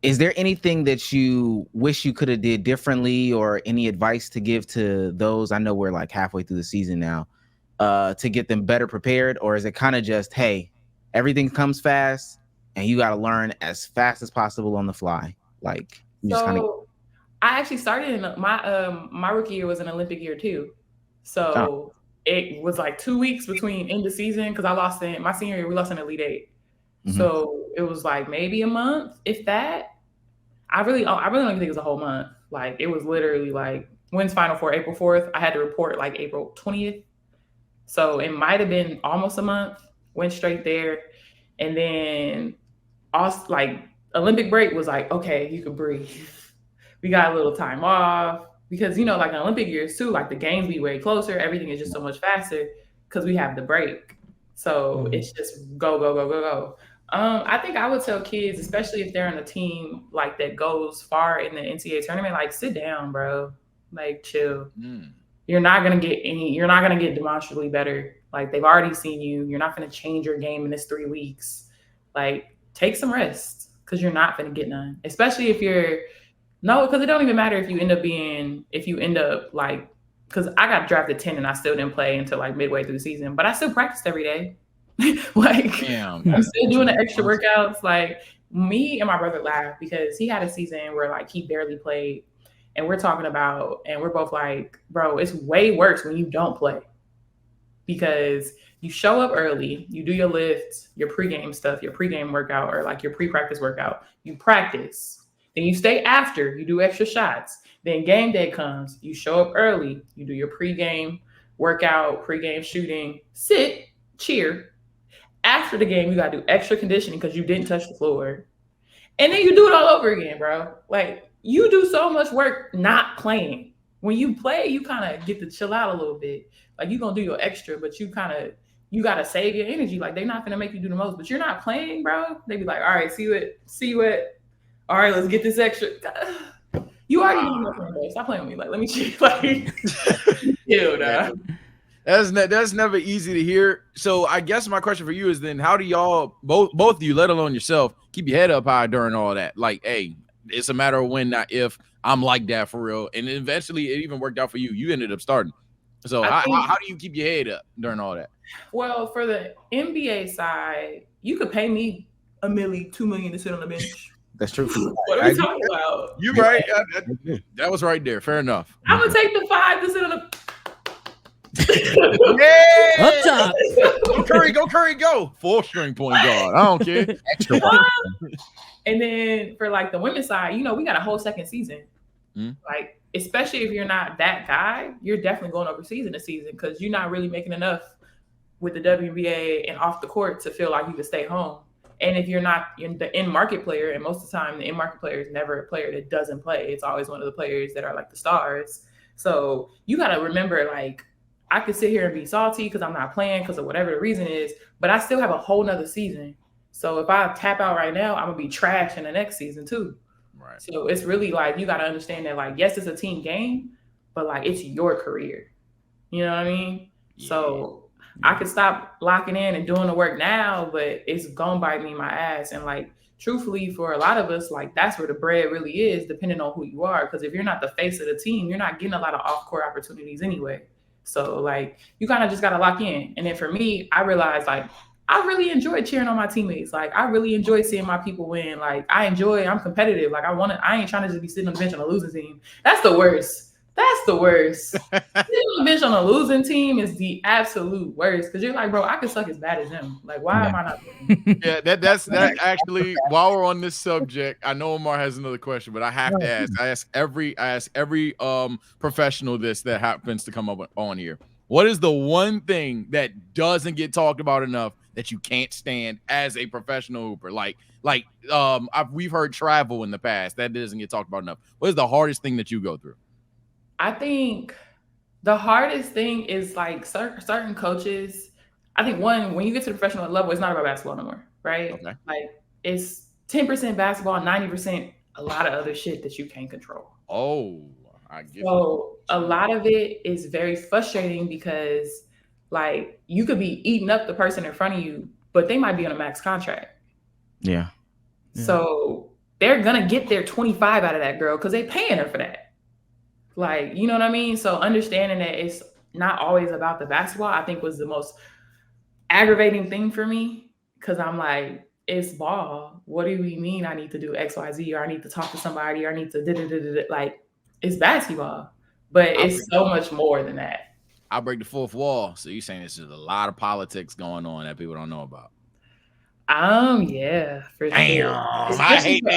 Is there anything that you wish you could have did differently, or any advice to give to those? I know we're like halfway through the season now, to get them better prepared, or is it kind of just, hey, everything comes fast and you got to learn as fast as possible on the fly? Like, I actually started in my rookie year was an Olympic year too. So it was like 2 weeks between end of season because I lost in my senior year. We lost in Elite 8. Mm-hmm. So it was like maybe a month, if that. I really don't even think it was a whole month. Like it was literally like wins Final Four April 4th. I had to report like April 20th. So it might have been almost a month. Went straight there, and then also like Olympic break was like, okay, you can breathe. We got a little time off because, you know, like in Olympic years too, like the games be way closer. Everything is just so much faster because we have the break. So it's just go. I think I would tell kids, especially if they're on a team like that goes far in the NCAA tournament, like sit down, bro. Like chill. You're not gonna get demonstrably better. Like they've already seen you. You're not gonna change your game in this 3 weeks. Like take some rest because you're not gonna get none. Especially if because it don't even matter if you end up like, because I got drafted 10 and I still didn't play until like midway through the season, but I still practiced every day. Like I'm still doing the extra workouts. Like me and my brother laugh because he had a season where like he barely played, and we're talking about, and we're both like, bro, it's way worse when you don't play because you show up early, you do your lifts, your pregame stuff, your pregame workout, or like your pre-practice workout, you practice, then you stay after, you do extra shots, then game day comes, you show up early, you do your pregame workout, pregame shooting, sit, cheer. After the game, you got to do extra conditioning because you didn't touch the floor. And then you do it all over again, bro. Like, you do so much work not playing. When you play, you kind of get to chill out a little bit. Like, you're going to do your extra, but you got to save your energy. Like, they're not going to make you do the most. But you're not playing, bro. They be like, all right, see what. All right, let's get this extra. You already know I'm playing, bro. Stop playing with me. Like, let me chill. Like, chill, dog. That's never easy to hear. So I guess my question for you is then, how do y'all, both of you, let alone yourself, keep your head up high during all that? Like, hey, it's a matter of when, not if. I'm like that for real. And eventually it even worked out for you. You ended up starting. So how do you keep your head up during all that? Well, for the NBA side, you could pay me $1 million, $2 million to sit on the bench. That's true. What are we talking about? You're right. That was right there. Fair enough. I'm going to take the 5 to sit on the Up top. Go Curry, go. Full string point guard. I don't care. Extra. And then for like the women's side, we got a whole second season. Like, especially if you're not that guy, you're definitely going overseas in the season because you're not really making enough with the WNBA and off the court to feel like you can stay home. And if you're not the in-market player, and most of the time the in-market player is never a player that doesn't play. It's always one of the players that are like the stars. So you got to remember, like, I could sit here and be salty because I'm not playing because of whatever the reason is, but I still have a whole nother season. So if I tap out right now, I'm going to be trash in the next season too. Right. So it's really like, you got to understand that, like, yes, it's a team game, but like, it's your career. You know what I mean? Yeah. So I could stop locking in and doing the work now, but it's going to bite me in my ass. And like, truthfully, for a lot of us, like, that's where the bread really is, depending on who you are. Because if you're not the face of the team, you're not getting a lot of off-court opportunities anyway. So like, you kind of just got to lock in. And then for me, I realized, like, I really enjoy cheering on my teammates. Like, I really enjoy seeing my people win. Like, I'm competitive. Like, I ain't trying to just be sitting on the bench on a losing team. That's the worst. That's the worst. Sitting on the bench on a losing team is the absolute worst. Because you're like, bro, I could suck as bad as him. Like, why am I not winning? Yeah, that's actually, while we're on this subject, I know Omar has another question, but I have to ask. I ask every professional that happens to come up on here. What is the one thing that doesn't get talked about enough that you can't stand as a professional hooper? We've heard travel in the past. That doesn't get talked about enough. What is the hardest thing that you go through? I think the hardest thing is like certain coaches. I think when you get to the professional level, it's not about basketball no more, right? Okay. Like, it's 10% basketball, 90% a lot of other shit that you can't control. Oh, I get so a lot of it is very frustrating because, like, you could be eating up the person in front of you, but they might be on a max contract. Yeah. So they're gonna get their 25 out of that girl because they paying her for that. Like, you know what I mean? So understanding that it's not always about the basketball, I think, was the most aggravating thing for me. Because I'm like, it's ball. What do we mean I need to do X, Y, Z, or I need to talk to somebody, or I need to like, it's basketball. But it's so much more than that. I'll break the fourth wall. So you're saying there's just a lot of politics going on that people don't know about. Yeah, for sure. I hate to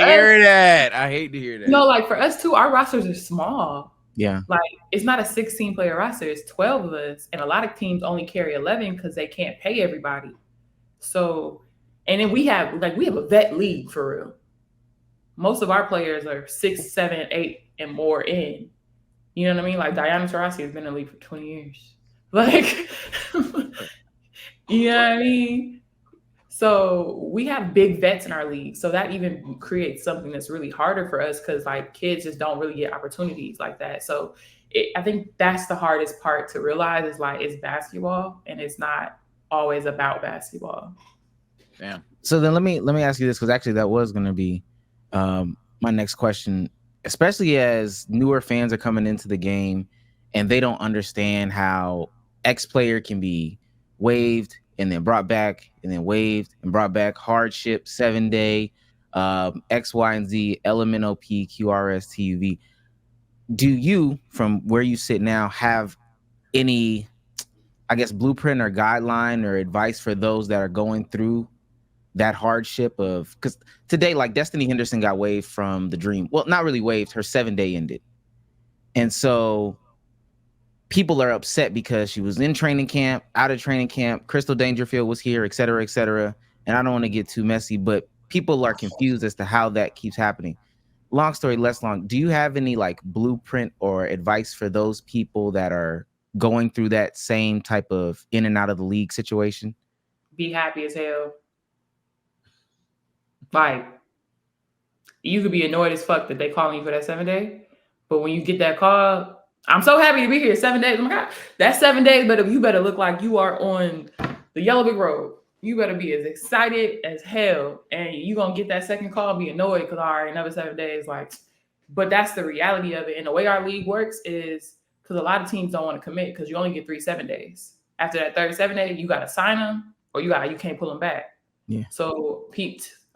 hear that. Like, for us too, our rosters are small. Yeah. Like, it's not a 16-player roster. It's 12 of us. And a lot of teams only carry 11 because they can't pay everybody. So, and then we have a vet league for real. Most of our players are 6, 7, 8 and more in. You know what I mean? Like, Diana Taurasi has been in the league for 20 years. Like, you know what I mean? So we have big vets in our league. So that even creates something that's really harder for us because like kids just don't really get opportunities like that. So I think that's the hardest part to realize is like it's basketball and it's not always about basketball. Damn. So then let me ask you this, because actually that was going to be my next question, especially as newer fans are coming into the game and they don't understand how X player can be waived and then brought back and then waived and brought back, hardship, 7-day, X, Y, and Z, LMNOP, QRS, TUV. Do you, from where you sit now, have any, I guess, blueprint or guideline or advice for those that are going through that hardship of, because today, like Destiny Henderson got waived from the Dream. Well, not really waived, her 7-day ended. And so people are upset because she was in training camp, out of training camp, Crystal Dangerfield was here, et cetera, et cetera. And I don't want to get too messy, but people are confused as to how that keeps happening. Long story less long, do you have any like blueprint or advice for those people that are going through that same type of in and out of the league situation? Be happy as hell. Like, you could be annoyed as fuck that they calling you for that 7-day, but when you get that call, I'm so happy to be here 7 days. Oh my God, that's 7 days, but you better look like you are on the yellow brick road. You better be as excited as hell, and you gonna get that second call, be annoyed because all right, another 7 days. Like, but that's the reality of it. And the way our league works is because a lot of teams don't want to commit because you only get 3 7 days. After that third 7 day, you gotta sign them or you can't pull them back. Yeah. So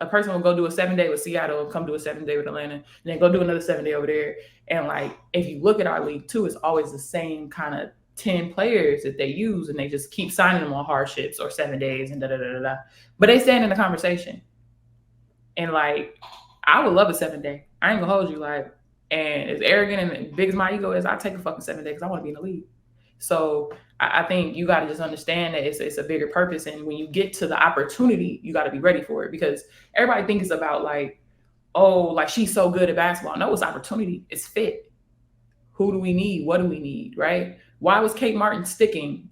a person will go do a 7-day with Seattle and come do a 7-day with Atlanta, and then go do another 7-day over there. And like, if you look at our league too, it's always the same kind of 10 players that they use, and they just keep signing them on hardships or 7 days and da da da da da. But they stand in the conversation. And like, I would love a 7-day. I ain't gonna hold you. Like, and as arrogant and big as my ego is, I take a fucking 7 day because I want to be in the league. So I think you got to just understand that it's a bigger purpose. And when you get to the opportunity, you got to be ready for it, because everybody thinks it's about like, oh, like she's so good at basketball. No, it's opportunity. It's fit. Who do we need? What do we need? Right? Why was Kate Martin sticking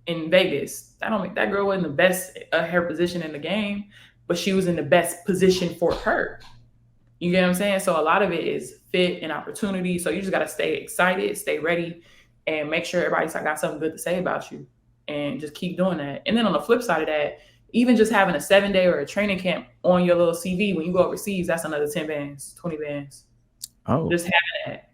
in Vegas? I don't think that girl wasn't the best at her position in the game, but she was in the best position for her. You get what I'm saying? So a lot of it is fit and opportunity. So you just got to stay excited, stay ready, and make sure everybody's got something good to say about you, and just keep doing that. And then on the flip side of that, even just having a 7-day or a training camp on your little CV when you go overseas, that's another 10 bands, 20 bands. Oh, just having that.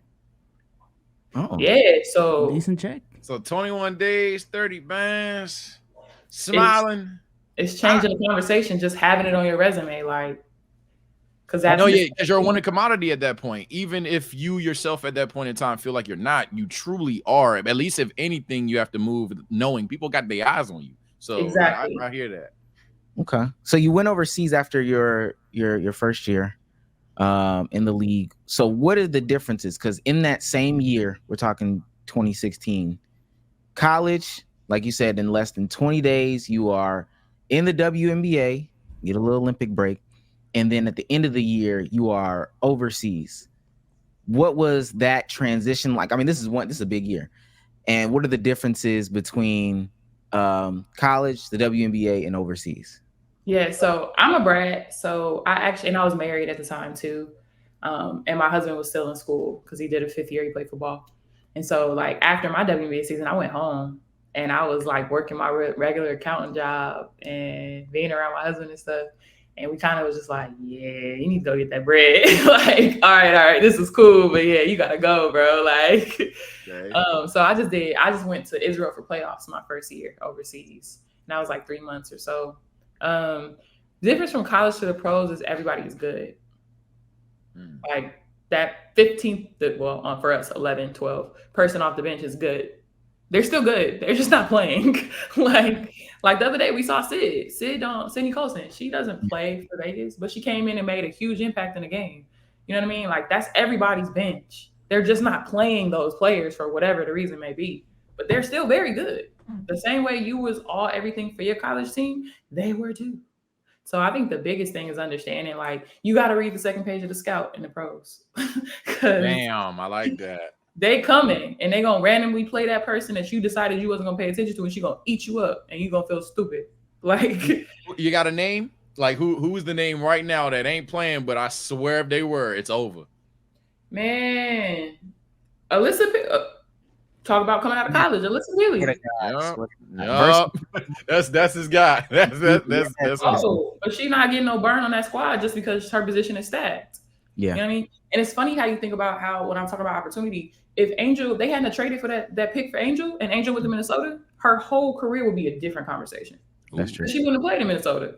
Oh, yeah. So decent check. So 21 days, 30 bands, smiling. It's changing the conversation, just having it on your resume, like. Because you're a winning commodity at that point. Even if you yourself at that point in time feel like you're not, you truly are. At least if anything, you have to move knowing people got their eyes on you. So exactly. I hear that. Okay. So you went overseas after your first year in the league. So what are the differences? Because in that same year, we're talking 2016, college, like you said, in less than 20 days, you are in the WNBA, get a little Olympic break. And then at the end of the year, you are overseas. What was that transition like? I mean, this is a big year. And what are the differences between college, the WNBA, and overseas? Yeah, so I'm a brat. So I was married at the time too. And my husband was still in school because he did a 5th year, he played football. And so like after my WNBA season, I went home and I was like working my regular accountant job and being around my husband and stuff. And we kind of was just like, yeah, you need to go get that bread. Like, all right, this is cool, but yeah, you gotta go, bro. Like, okay. So I just went to Israel for playoffs my first year overseas. And that was like 3 months or so. The difference from college to the pros is everybody is good. Like that 15th, for us, 11, 12 person off the bench is good. They're still good. They're just not playing. like the other day we saw Sydney Colson. She doesn't play for Vegas, but she came in and made a huge impact in the game. You know what I mean? Like that's everybody's bench. They're just not playing those players for whatever the reason may be, but they're still very good. The same way you was everything for your college team, they were too. So I think the biggest thing is understanding, like, you got to read the second page of the scout in the pros. Damn, I like that. They coming and they gonna randomly play that person that you decided you wasn't gonna pay attention to, and she gonna eat you up and you gonna feel stupid. Like, You got a name? Like who's the name right now that ain't playing? But I swear if they were, it's over. man, Alyssa, talk about coming out of college. Alyssa Willie. Yup. That's his guy. That's Oh, but she's not getting no burn on that squad just because her position is stacked. Yeah. You know what I mean? And it's funny how you think about how when I'm talking about opportunity, if Angel, they hadn't traded for that pick for Angel and Angel went to Minnesota, her whole career would be a different conversation. That's true. She wouldn't have played in Minnesota.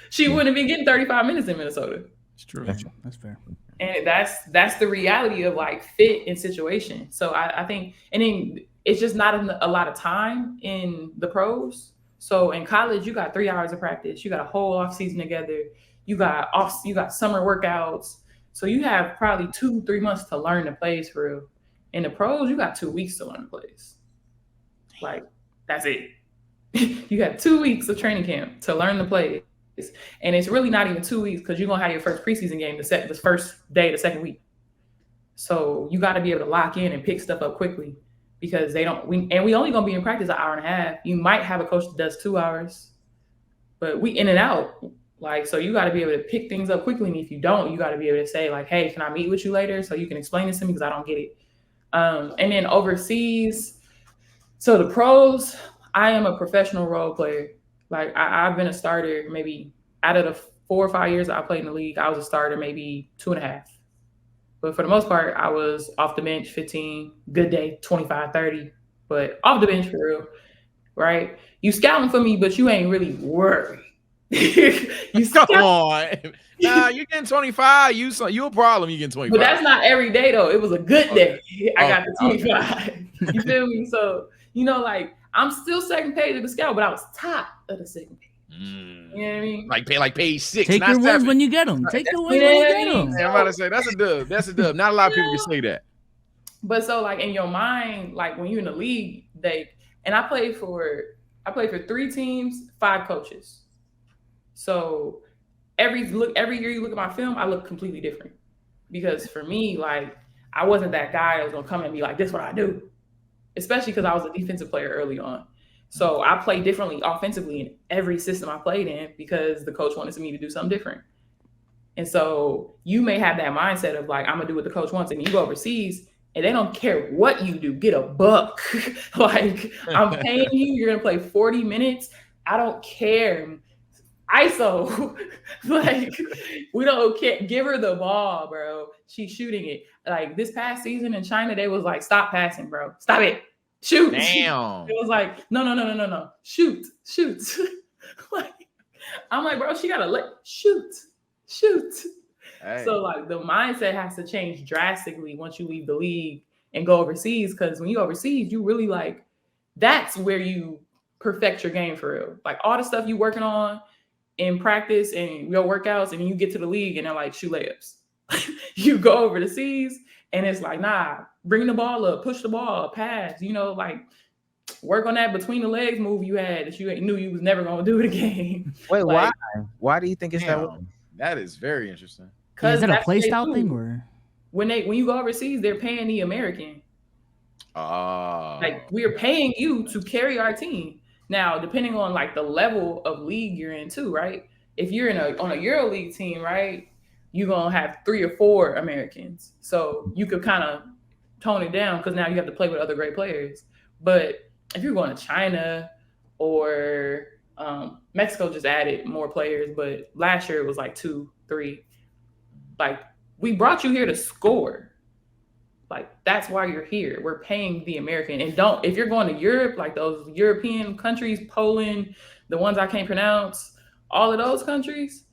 She wouldn't have been getting 35 minutes in Minnesota. It's true. That's fair. And that's the reality of like fit and situation. So I think, and then it's just not a lot of time in the pros. So in college, you got 3 hours of practice. You got a whole off season together. You got summer workouts. So you have probably 2-3 months to learn the plays for real. In the pros, you got 2 weeks to learn the plays. Like, that's it. You got 2 weeks of training camp to learn the plays. And it's really not even 2 weeks because you're going to have your first preseason game the first day, the second week. So you got to be able to lock in and pick stuff up quickly because we only going to be in practice an hour and a half. You might have a coach that does 2 hours, but we in and out. Like, so you got to be able to pick things up quickly. And if you don't, you got to be able to say like, hey, can I meet with you later? So you can explain this to me because I don't get it. And then overseas, so the pros, I am a professional role player. Like I've been a starter maybe out of the 4 or 5 years I played in the league, I was a starter maybe 2.5. But for the most part, I was off the bench 15, good day, 25, 30, but off the bench for real, right? You scouting for me, but you ain't really worried. Come on. Nah, you're getting 25. You a problem, you getting 25. But that's not every day though. It was a good day. I got the 25. You feel me? So, like I'm still second page of the scout, but I was top of the second page. You know what I mean? Like page 6. Take your wins when you get them. Take the wins when you get them. I'm about to say that's a dub. That's a dub. Not a lot of people can say that. But so like in your mind, like when you're in the league, I played for 3 teams, 5 coaches. So every year you look at my film, I look completely different. Because for me, like I wasn't that guy that was gonna come and be like, this is what I do. Especially because I was a defensive player early on. So I played differently offensively in every system I played in because the coach wanted me to do something different. And so you may have that mindset of like, I'm gonna do what the coach wants, and you go overseas and they don't care what you do, get a buck. Like I'm paying you, you're gonna play 40 minutes. I don't care. ISO. Like we don't care. Give her the ball, bro. She's shooting it. Like this past season in China, they was like, stop passing, bro. Stop it. Shoot. Damn. It was like, no. Shoot. Like, I'm like, bro, she gotta shoot. Hey. So like the mindset has to change drastically once you leave the league and go overseas. Cause when you overseas, you really like, that's where you perfect your game for real. Like all the stuff you working on in practice and your workouts, and you get to the league and they're like, shoot layups. You go over the seas and it's like, nah, bring the ball up, push the ball, pass, like work on that between the legs move you had that you knew you was never going to do it again. Wait, like, why do you think it's that way? That is very interesting. Is that a play style thing or? When you go overseas, they're paying the American. Like we're paying you to carry our team. Now, depending on like the level of league you're in too, right? If you're on a Euro League team, right, you're going to have 3 or 4 Americans. So you could kind of tone it down because now you have to play with other great players. But if you're going to China or Mexico just added more players, but last year it was like 2, 3. Like we brought you here to score. Like that's why you're here. We're paying the American. And if you're going to Europe, like those European countries, Poland, the ones I can't pronounce, all of those countries,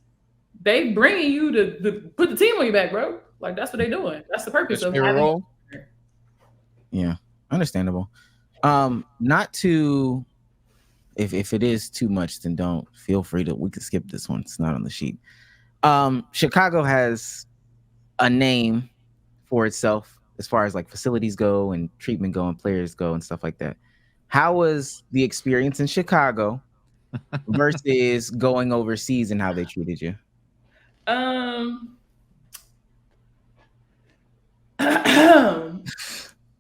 they bringing you to put the team on your back, bro. Like that's what they're doing. That's the purpose of having. Yeah, understandable. Not to, if it is too much, then don't feel free to. We can skip this one. It's not on the sheet. Chicago has a name for itself as far as like facilities go and treatment go and players go and stuff like that. How was the experience in Chicago versus going overseas and how they treated you?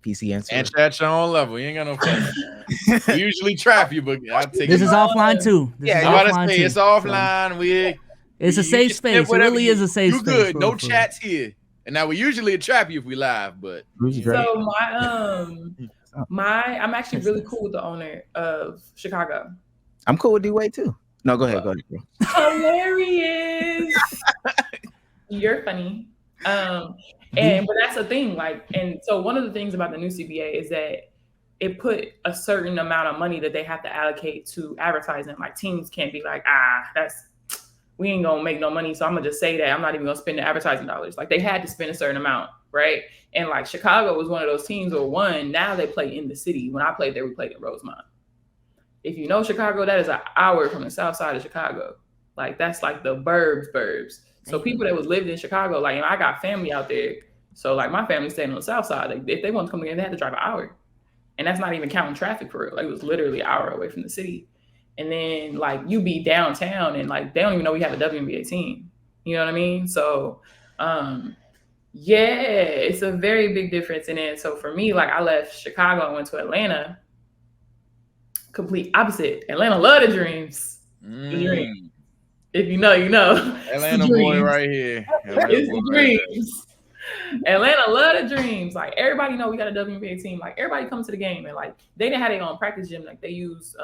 PC answer. And at your own level. You ain't got no fun. We usually trap you, but I'll take This it. is offline too. This is I gotta offline say, too. it's offline. It's a safe space. It really is a safe you space. You good. For No real. chats here. And now we usually trap you if we live, but so I'm actually really cool with the owner of Chicago. I'm cool with D-Wade too. No, go ahead. Bro. Hilarious. You're funny. But that's the thing. Like, and so one of the things about the new CBA is that it put a certain amount of money that they have to allocate to advertising. Like teams can't be like, we ain't gonna make no money, so I'm gonna just say that I'm not even gonna spend the advertising dollars. Like they had to spend a certain amount, right? And like Chicago was one of those teams now they play in the city. When I played there, we played in Rosemont. If you know Chicago, that is an hour from the south side of Chicago. Like that's like the burbs. So people that was living in Chicago, like, I got family out there. So like my family staying on the south side. Like, if they want to come together, they had to drive an hour. And that's not even counting traffic for real. Like it was literally an hour away from the city. And then like you be downtown and like they don't even know we have a WNBA team. You know what I mean? So it's a very big difference. And then so for me, like I left Chicago and went to Atlanta. Complete opposite. Atlanta love the dreams. The dream. If you know, you know. Atlanta boy right here. It's the dreams. Atlanta love the dreams. Like everybody know we got a WNBA team. Like everybody comes to the game and like they didn't have their own practice gym. Like they use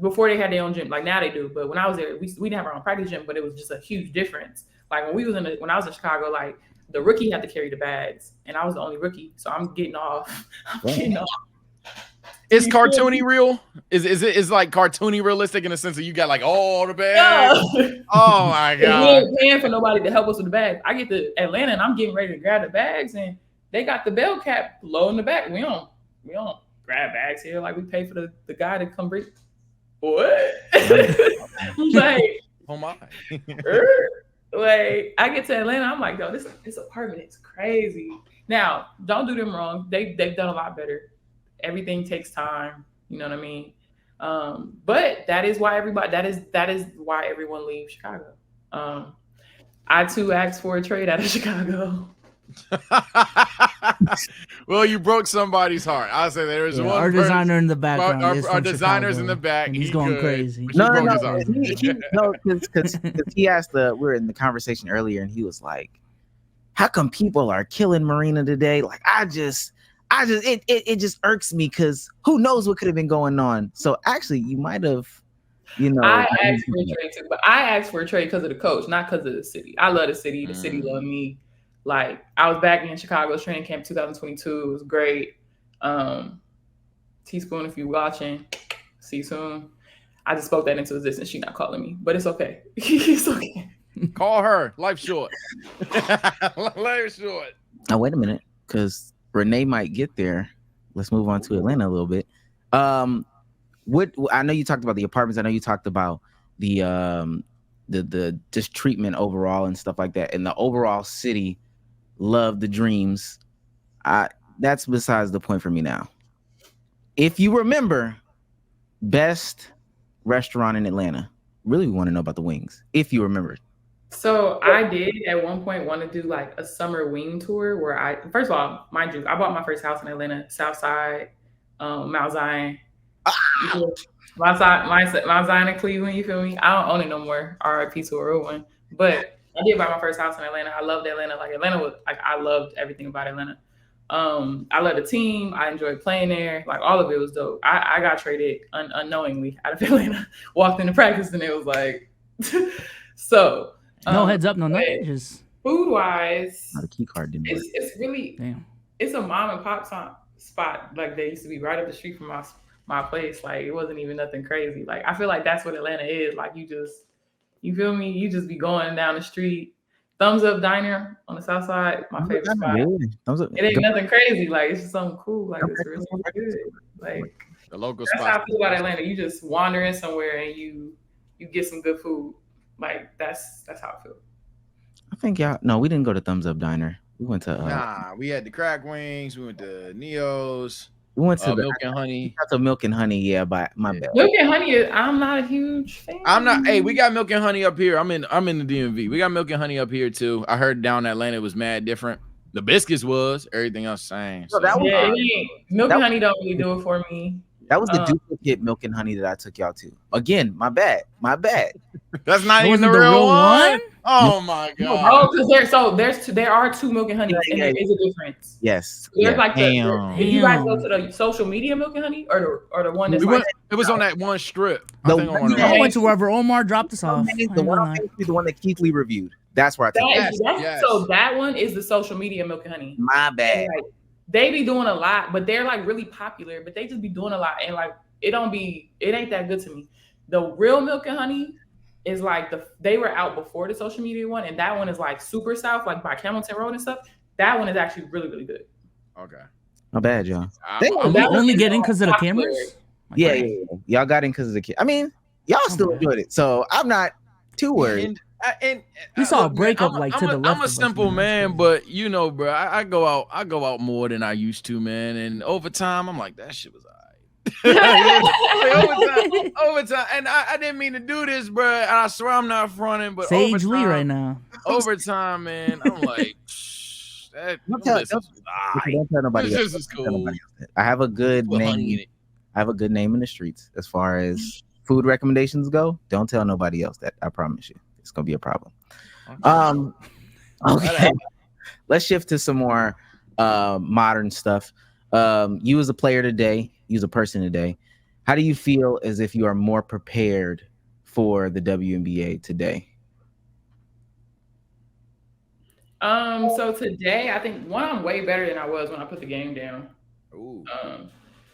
before they had their own gym. Like now they do. But when I was there, we didn't have our own practice gym, but it was just a huge difference. Like when I was in Chicago, like the rookie had to carry the bags and I was the only rookie. So I'm getting off. Is cartoony real? Is like cartoony realistic in the sense that you got like all the bags? Yeah. Oh my god! We ain't paying for nobody to help us with the bags. I get to Atlanta and I'm getting ready to grab the bags and they got the bell cap low in the back. We don't grab bags here. Like we pay for the guy to come bring. What? Like, oh my! Like I get to Atlanta, I'm like, yo, this apartment is crazy. Now, don't do them wrong. They've done a lot better. Everything takes time, you know what I mean? But that is why why everyone leaves Chicago. I too asked for a trade out of Chicago. Well, you broke somebody's heart. I'll say there is one. Our designer in the background. Our designer's Chicago, in the back. And he's going crazy. No, because he asked we were in the conversation earlier, and he was like, "How come people are killing Marina today?" Like, it just irks me because who knows what could have been going on. So actually, you might have, I asked for a trade too, but I asked for a trade because of the coach, not because of the city. I love the city. The city loved me. Like I was back in Chicago's training camp 2022. It was great. Teaspoon, if you're watching, see you soon. I just spoke that into existence. She's not calling me, but it's okay. It's okay. Call her. Life's short. Life's short. Now wait a minute, because Renee might get there. Let's move on to Atlanta a little bit. What I know you talked about the apartments. I know you talked about the just treatment overall and stuff like that. And the overall city loved the dreams. That's besides the point for me now. If you remember, best restaurant in Atlanta. Really want to know about the wings. If you remember. So I did at one point want to do like a summer wing tour where first of all, mind you, I bought my first house in Atlanta, South Side, Mount Zion. Mount Zion in Cleveland, you feel me? I don't own it no more. RIP to a real one. But I did buy my first house in Atlanta. I loved Atlanta. Like Atlanta was like I loved everything about Atlanta. I loved the team. I enjoyed playing there. Like all of it was dope. I got traded unknowingly out of Atlanta. Walked into practice and it was like so. No heads up, no nothing. Just food wise, not a key card didn't work. It's really it's a mom and pop spot. Like they used to be right up the street from my place. Like it wasn't even nothing crazy. Like I feel like that's what Atlanta is. Like you feel me? You just be going down the street. Thumbs Up Diner on the South Side, my favorite spot. Thumbs Up. It ain't nothing crazy. Like it's just something cool. Like it's really good. Like the local that's spot. how I feel about Atlanta. You just wander in somewhere and you get some good food. Like that's how I feel. I think we didn't go to Thumbs Up Diner. We went to we had the crack wings, we went to Neo's. We went to Milk and Honey. Got the Milk and Honey, yeah, but my bad. Milk and Honey, I'm not a huge fan. I'm not. Hey, we got Milk and Honey up here. I'm in the DMV. We got Milk and Honey up here too. I heard down in Atlanta it was mad different. The biscuits was everything else same. No, that was Milk and honey don't really do it for me. That was the duplicate milk and honey that I took y'all to. Again, my bad. That's not even the real one. Oh my god! Oh, because there are two milk and honey, and there is a difference. Yes. There's like did you guys go to the social media milk and honey, or the one that's it was on that one strip? I went to wherever Omar dropped us off. The one that Keith Lee reviewed. That's where I took it. So that one is the social media milk and honey. My bad. They be doing a lot, but they're like really popular, but they just be doing a lot. And like, it ain't that good to me. The real milk and honey is like they were out before the social media one. And that one is like super south, like by Hamilton Road and stuff. That one is actually really, really good. Okay. Not bad, y'all. We only get in because of the cameras? Yeah. Y'all got in because of the cameras. I mean, y'all still enjoyed it. So I'm not too worried. And we saw a breakup to the left. I'm a simple man, but you know, bro, I go out more than I used to, man. And over time, I'm like, that shit was alright. Overtime, and I didn't mean to do this, bro. And I swear I'm not fronting, but Sage Lee right now. Overtime, man, I'm like, don't tell nobody else. This is cool. I have a good name. I have a good name in the streets as far as food recommendations go. Don't tell nobody else that. I promise you. It's gonna be a problem. Okay. Let's shift to some more modern stuff. You as a player today, you as a person today, how do you feel as if you are more prepared for the WNBA today? So today, I think I'm way better than I was when I put the game down. Ooh.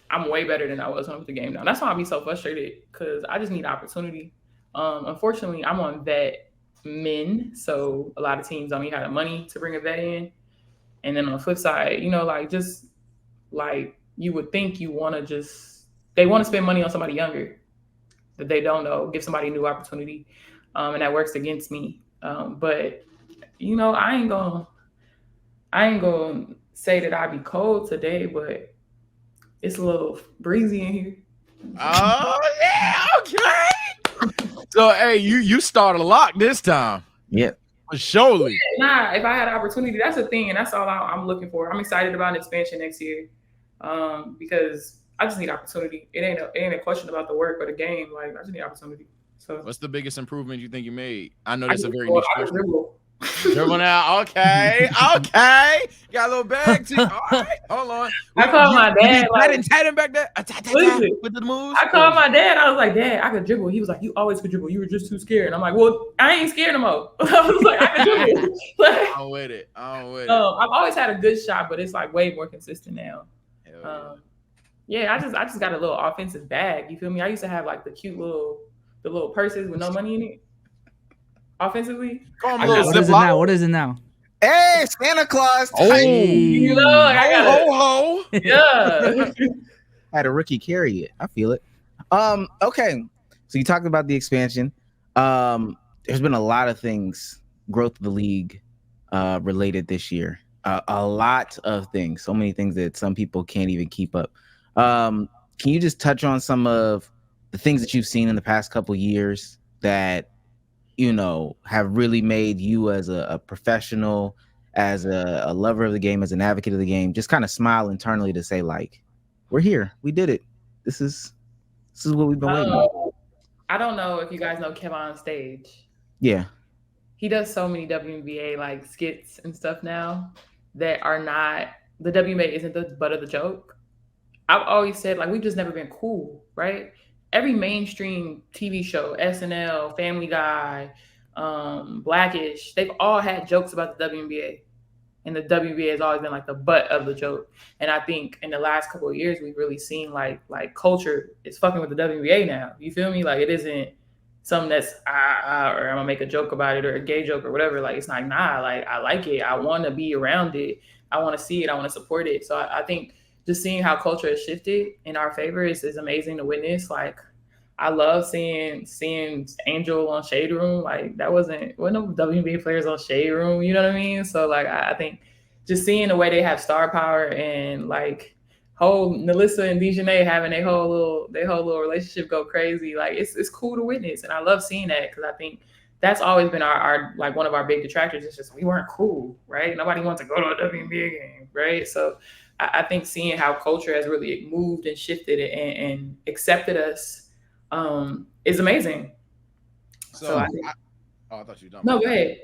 I'm way better than I was when I put the game down. That's why I'll be so frustrated because I just need opportunity. Unfortunately, I'm on vet men, so a lot of teams don't even have the money to bring a vet in. And then on the flip side, you know, like just like you would think they want to spend money on somebody younger that they don't know, give somebody a new opportunity, and that works against me. But you know, I ain't gonna say that I'd be cold today, but it's a little breezy in here. Oh yeah, okay. So hey, you started a lock this time. Yeah. Surely. Nah, if I had an opportunity, that's the thing, and that's all I'm looking for. I'm excited about an expansion next year, because I just need opportunity. It ain't a question about the work or the game. Like I just need opportunity. So what's the biggest improvement you think you made? I know that's a very niche question. Dribble now. Okay. Got a little bag too. All right, hold on. I called my dad. Tight him back there. With the moves. I called my dad. I was like, Dad, I could dribble. He was like, you always could dribble. You were just too scared. And I'm like, well, I ain't scared no more. I was like, I can dribble. I'm with it. I've always had a good shot, but it's like way more consistent now. Yeah, I just got a little offensive bag. You feel me? I used to have like the cute little purses with no money in it. Offensively, what is it now? Hey, Santa Claus! You know, like I got ho. Yeah, I had a rookie carry it. I feel it. Okay, so you talked about the expansion. There's been a lot of things growth of the league related this year. A lot of things, so many things that some people can't even keep up. Can you just touch on some of the things that you've seen in the past couple years that you know have really made you as a professional, as a lover of the game, as an advocate of the game, just kind of smile internally to say like, we're here, we did it. This is what we've been waiting on. I don't know if you guys know KEVONSTAGE. Yeah, he does so many WNBA like skits and stuff now that are not, the WNBA isn't the butt of the joke. I've always said like we've just never been cool, right? Every mainstream TV show, SNL, Family Guy, Blackish, they've all had jokes about the WNBA. And the WNBA has always been like the butt of the joke. And I think in the last couple of years, we've really seen like culture is fucking with the WNBA now. You feel me? Like it isn't something that's, or I'm gonna make a joke about it or a gay joke or whatever. Like it's like, nah, like I like it. I want to be around it. I want to see it. I want to support it. So I think just seeing how culture has shifted in our favor is amazing to witness. Like, I love seeing Angel on Shade Room. Like, that wasn't no WNBA players on Shade Room. You know what I mean? So, like, I think just seeing the way they have star power and like whole Nalissa and Dejanay having their whole little relationship go crazy. Like, it's cool to witness, and I love seeing that because I think that's always been our like one of our big detractors. It's just we weren't cool, right? Nobody wants to go to a WNBA game, right? So I think seeing how culture has really moved and shifted and accepted us is amazing. So I think, I thought you were done. no, go ahead.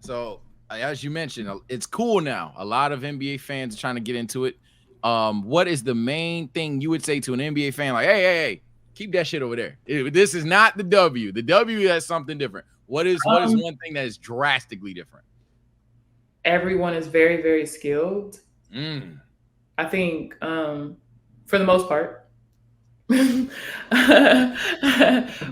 So as you mentioned, it's cool now. A lot of NBA fans are trying to get into it. What is the main thing you would say to an NBA fan? Like, hey, keep that shit over there. This is not the W. The W has something different. What is one thing that is drastically different? Everyone is very, very skilled. I think for the most part.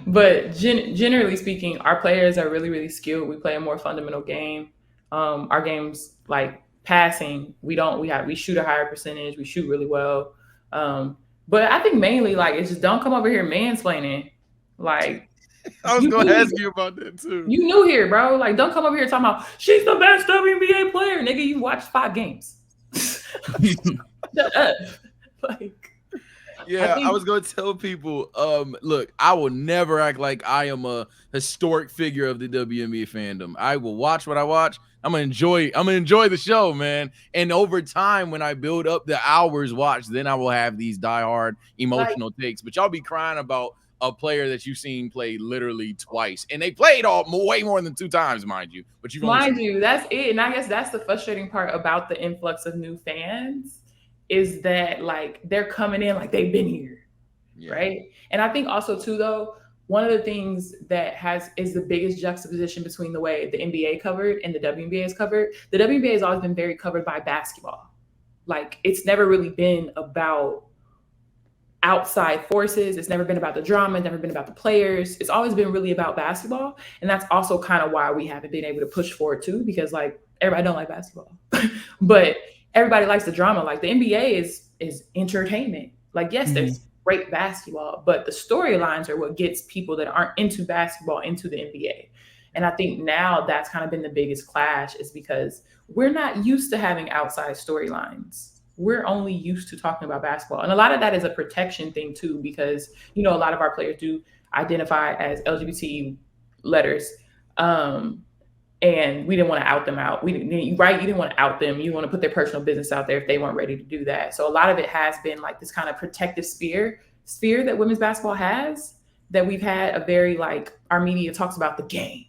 But generally speaking, our players are really, really skilled. We play a more fundamental game. Our game's like passing. We shoot a higher percentage. We shoot really well. But I think mainly like it's just don't come over here mansplaining. Like I was gonna ask you about that too. You new here, bro. Like don't come over here talking about she's the best WNBA player, nigga. You watched 5 games. Shut up. Like. Yeah, I was gonna tell people, look, I will never act like I am a historic figure of the WNBA fandom. I will watch what I watch. I'm gonna enjoy the show, man. And over time, when I build up the hours watched, then I will have these diehard emotional takes. But y'all be crying about a player that you've seen play literally twice, and they played way more than 2 times, mind you. But that's it. And I guess that's the frustrating part about the influx of new fans. Is that like they're coming in like they've been here, right? And I think also too though, one of the things that is the biggest juxtaposition between the way the NBA covered and the WNBA is covered. The WNBA has always been very covered by basketball. Like it's never really been about outside forces. It's never been about the drama. It's never been about the players. It's always been really about basketball. And that's also kind of why we haven't been able to push forward too, because like everybody don't like basketball, but everybody likes the drama. Like the NBA is entertainment. Like, yes, there's great basketball, but the storylines are what gets people that aren't into basketball into the NBA. And I think now that's kind of been the biggest clash is because we're not used to having outside storylines. We're only used to talking about basketball. And a lot of that is a protection thing too, because, you know, a lot of our players do identify as LGBT letters. And we didn't want to out them out. You didn't want to out them. You want to put their personal business out there if they weren't ready to do that. So a lot of it has been like this kind of protective sphere that women's basketball has, that we've had a very like, our media talks about the game.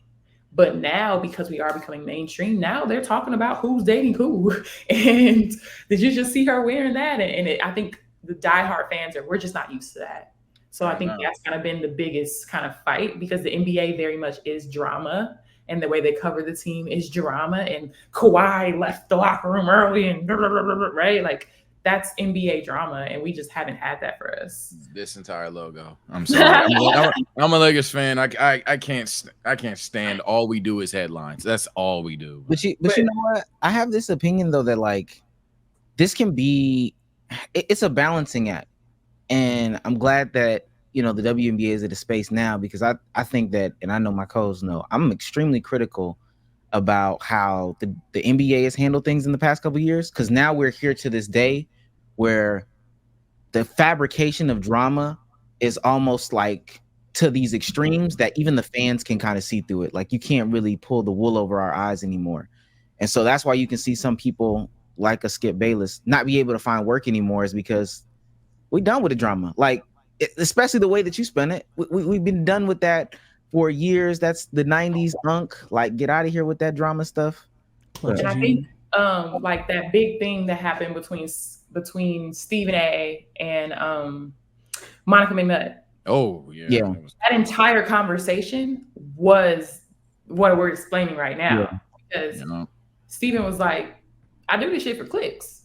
But now, because we are becoming mainstream, now they're talking about who's dating who. And did you just see her wearing that? And I think the diehard fans we're just not used to that. So I think that's kind of been the biggest kind of fight, because the NBA very much is drama. And the way they cover the team is drama, and Kawhi left the locker room early and right? Like that's NBA drama, and we just haven't had that for us. This entire logo. I'm sorry. I'm a Lakers fan. I can't stand all we do is headlines. That's all we do. But you know what? I have this opinion though that like this can be it's a balancing act. And I'm glad that you know, the WNBA is at a space now, because I think that, and I know my co-hosts know, I'm extremely critical about how the NBA has handled things in the past couple of years, because now we're here to this day where the fabrication of drama is almost like to these extremes that even the fans can kind of see through it. Like you can't really pull the wool over our eyes anymore. And so that's why you can see some people like a Skip Bayless not be able to find work anymore, is because we're done with the drama. Like, especially the way that you spend it. We've been done with that for years. That's the 90s unk. Like, get out of here with that drama stuff. And I think like that big thing that happened between Stephen A and Monica McNutt. Oh, yeah. That entire conversation was what we're explaining right now. Because Stephen was like, I do this shit for clicks.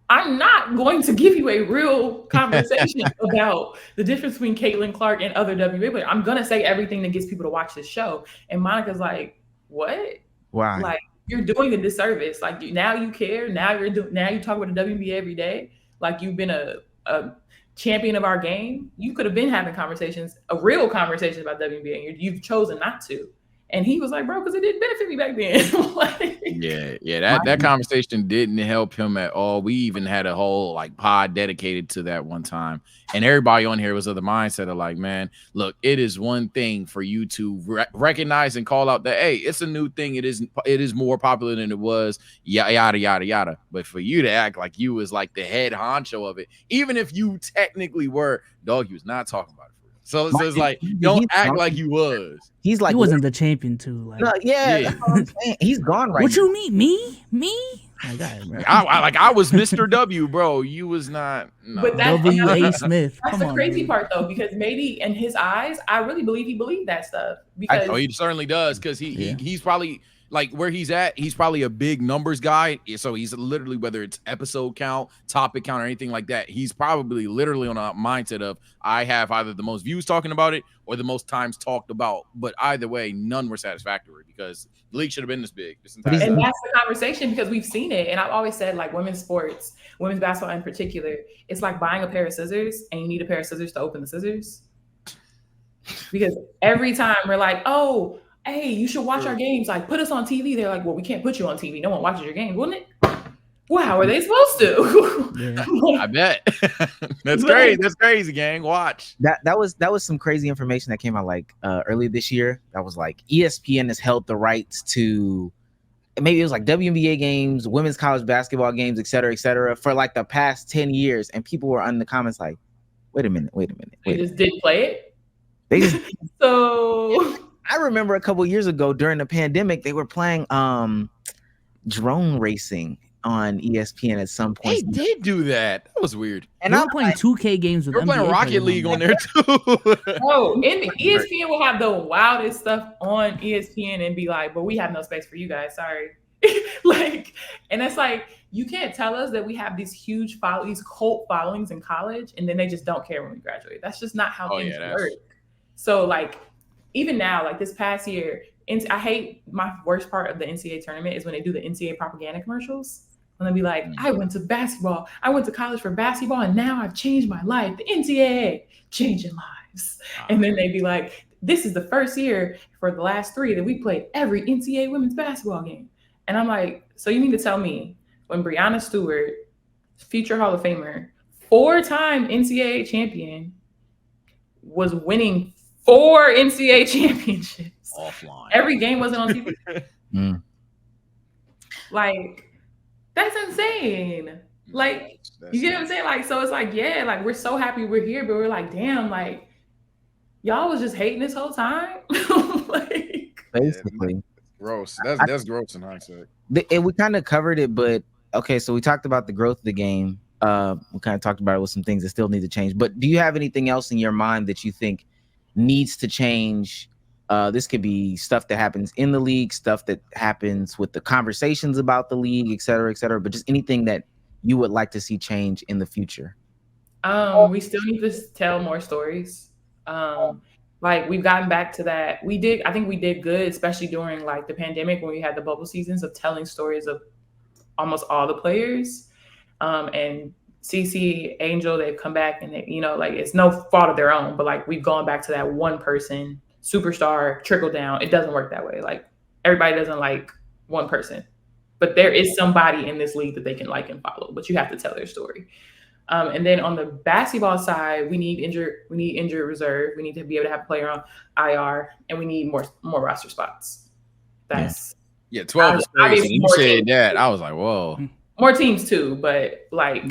I'm not going to give you a real conversation about the difference between Caitlin Clark and other WNBA players. I'm going to say everything that gets people to watch this show. And Monica's like, what? Wow. Like, you're doing a disservice. Like, now you care. Now you talk about the WNBA every day. Like, you've been a champion of our game. You could have been having conversations, a real conversation about WNBA, and you've chosen not to. And he was like, bro, because it didn't benefit me back then. Like, that conversation didn't help him at all. We even had a whole like pod dedicated to that one time, and everybody on here was of the mindset of like, man, look, it is one thing for you to recognize and call out that, hey, it's a new thing. It is more popular than it was. Yada yada yada. But for you to act like you was like the head honcho of it, even if you technically were, dog, you was not talking about it. So it's like, don't act like you was. He's like, he wasn't the champion too. Like, no, that's what I'm saying. He's gone right what now. You mean? Me? Like that, bro. I was Mr. W, bro. You was not. No. But that's W.A. Smith. That's the crazy part, though, because maybe in his eyes, I really believe he believed that stuff. Because he certainly does, because he's probably like where he's at. He's probably a big numbers guy, so he's literally, whether it's episode count, topic count, or anything like that, he's probably literally on a mindset of, I have either the most views talking about it or the most times talked about. But either way, none were satisfactory, because the league should have been this big. And that's the conversation, because we've seen it. And I've always said, like, women's sports, women's basketball in particular, it's like buying a pair of scissors and you need a pair of scissors to open the scissors. Because every time we're like, oh, hey, you should watch our games. Like, put us on TV. They're like, well, we can't put you on TV. No one watches your games, wouldn't it? Well, how are they supposed to? I bet. That's crazy. That's crazy, gang. Watch. That was some crazy information that came out like earlier this year. That was like ESPN has held the rights to, maybe it was like WNBA games, women's college basketball games, et cetera, for like the past 10 years. And people were in the comments like, wait a minute. They just didn't play it? They just so I remember a couple years ago during the pandemic, they were playing drone racing on ESPN at some point. They did do that. That was weird. And I'm playing 2K games with They're playing Rocket League on there too. ESPN will have the wildest stuff on ESPN and be like, but we have no space for you guys. Sorry. Like, and it's like, you can't tell us that we have these huge these cult followings in college, and then they just don't care when we graduate. That's just not how things work. So like, even now, like this past year, I hate, my worst part of the NCAA tournament is when they do the NCAA propaganda commercials. And they'll be like, I went to college for basketball, and now I've changed my life. The NCAA, changing lives. And then they'd be like, this is the first year for the last 3 that we played every NCAA women's basketball game. And I'm like, so you mean to tell me when Breanna Stewart, future Hall of Famer, 4-time NCAA champion, was winning 4 NCAA championships offline? Every game wasn't on TV. Like, that's insane. Like, you get what I'm saying? Like, so it's like, yeah, like, we're so happy we're here, but we're like, damn, like, y'all was just hating this whole time. Like, basically, gross. That's gross in hindsight. We kind of covered it, but okay, so we talked about the growth of the game. We kind of talked about it with some things that still need to change. But do you have anything else in your mind that you think needs to change? This could be stuff that happens in the league, stuff that happens with the conversations about the league, et cetera, but just anything that you would like to see change in the future. We still need to tell more stories. Like, we've gotten back to that. I think we did good, especially during like the pandemic when we had the bubble seasons, of telling stories of almost all the players. And CC, Angel, they've come back, and they, you know, like, it's no fault of their own, but like, we've gone back to that one person, superstar, trickle down. It doesn't work that way. Like, everybody doesn't like one person, but there is somebody in this league that they can like and follow, but you have to tell their story. And then on the basketball side, we need injured reserve. We need to be able to have a player on IR, and we need more roster spots. That's 12 is crazy. You said that, I was like, whoa. More teams too, but like,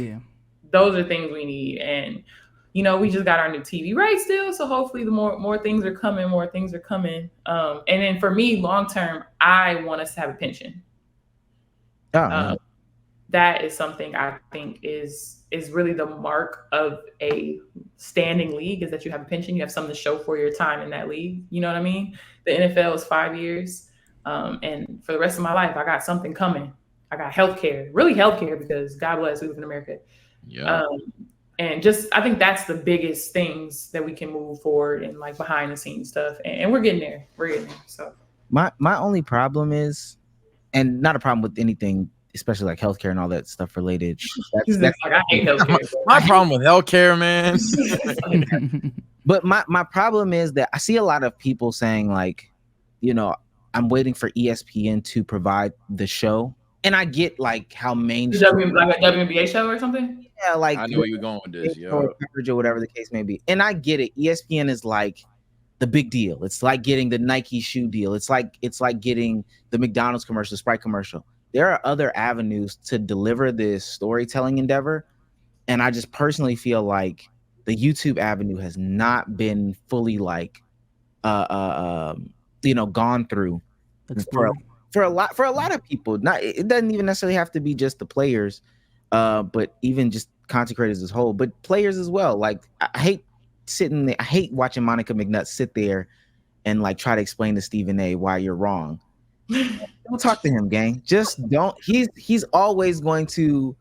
those are things we need. And you know, we just got our new TV rights still, so hopefully the more things are coming. And then for me, long term, I want us to have a pension. That is something I think is really the mark of a standing league, is that you have a pension. You have something to show for your time in that league. You know what I mean? The NFL is 5 years. And for the rest of my life, I got something coming. I got healthcare, because God bless, we live in America. Yeah. And just, I think that's the biggest things that we can move forward and like behind the scenes stuff. And we're getting there. So my only problem is, and not a problem with anything, especially like healthcare and all that stuff related. That's like, I hate healthcare. My problem with healthcare, man. But my problem is that I see a lot of people saying like, you know, I'm waiting for ESPN to provide the show. And I get like how Like mainstream, a WNBA show or something. yeah, like I know where you're going with this, or coverage or whatever the case may be. And I get it. ESPN is like the big deal. It's like getting the Nike shoe deal. It's like getting the McDonald's commercial, Sprite commercial. There are other avenues to deliver this storytelling endeavor. And I just personally feel like the YouTube avenue has not been fully like gone through for a lot of people. Not, it doesn't even necessarily have to be just the players, but even just content creators as a whole, but players as well. Like I hate watching Monica McNutt sit there and like try to explain to Stephen A why you're wrong. Don't talk to him, gang. Just don't. He's always going to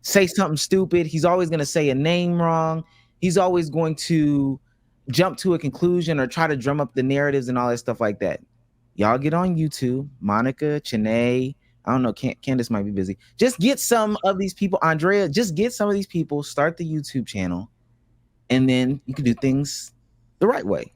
say something stupid. He's always going to say a name wrong. He's always going to jump to a conclusion or try to drum up the narratives and all that stuff like that. Y'all get on YouTube. Monica, Chanae, I don't know, Candace might be busy. Just get some of these people. Andrea, just get some of these people, start the YouTube channel, and then you can do things the right way.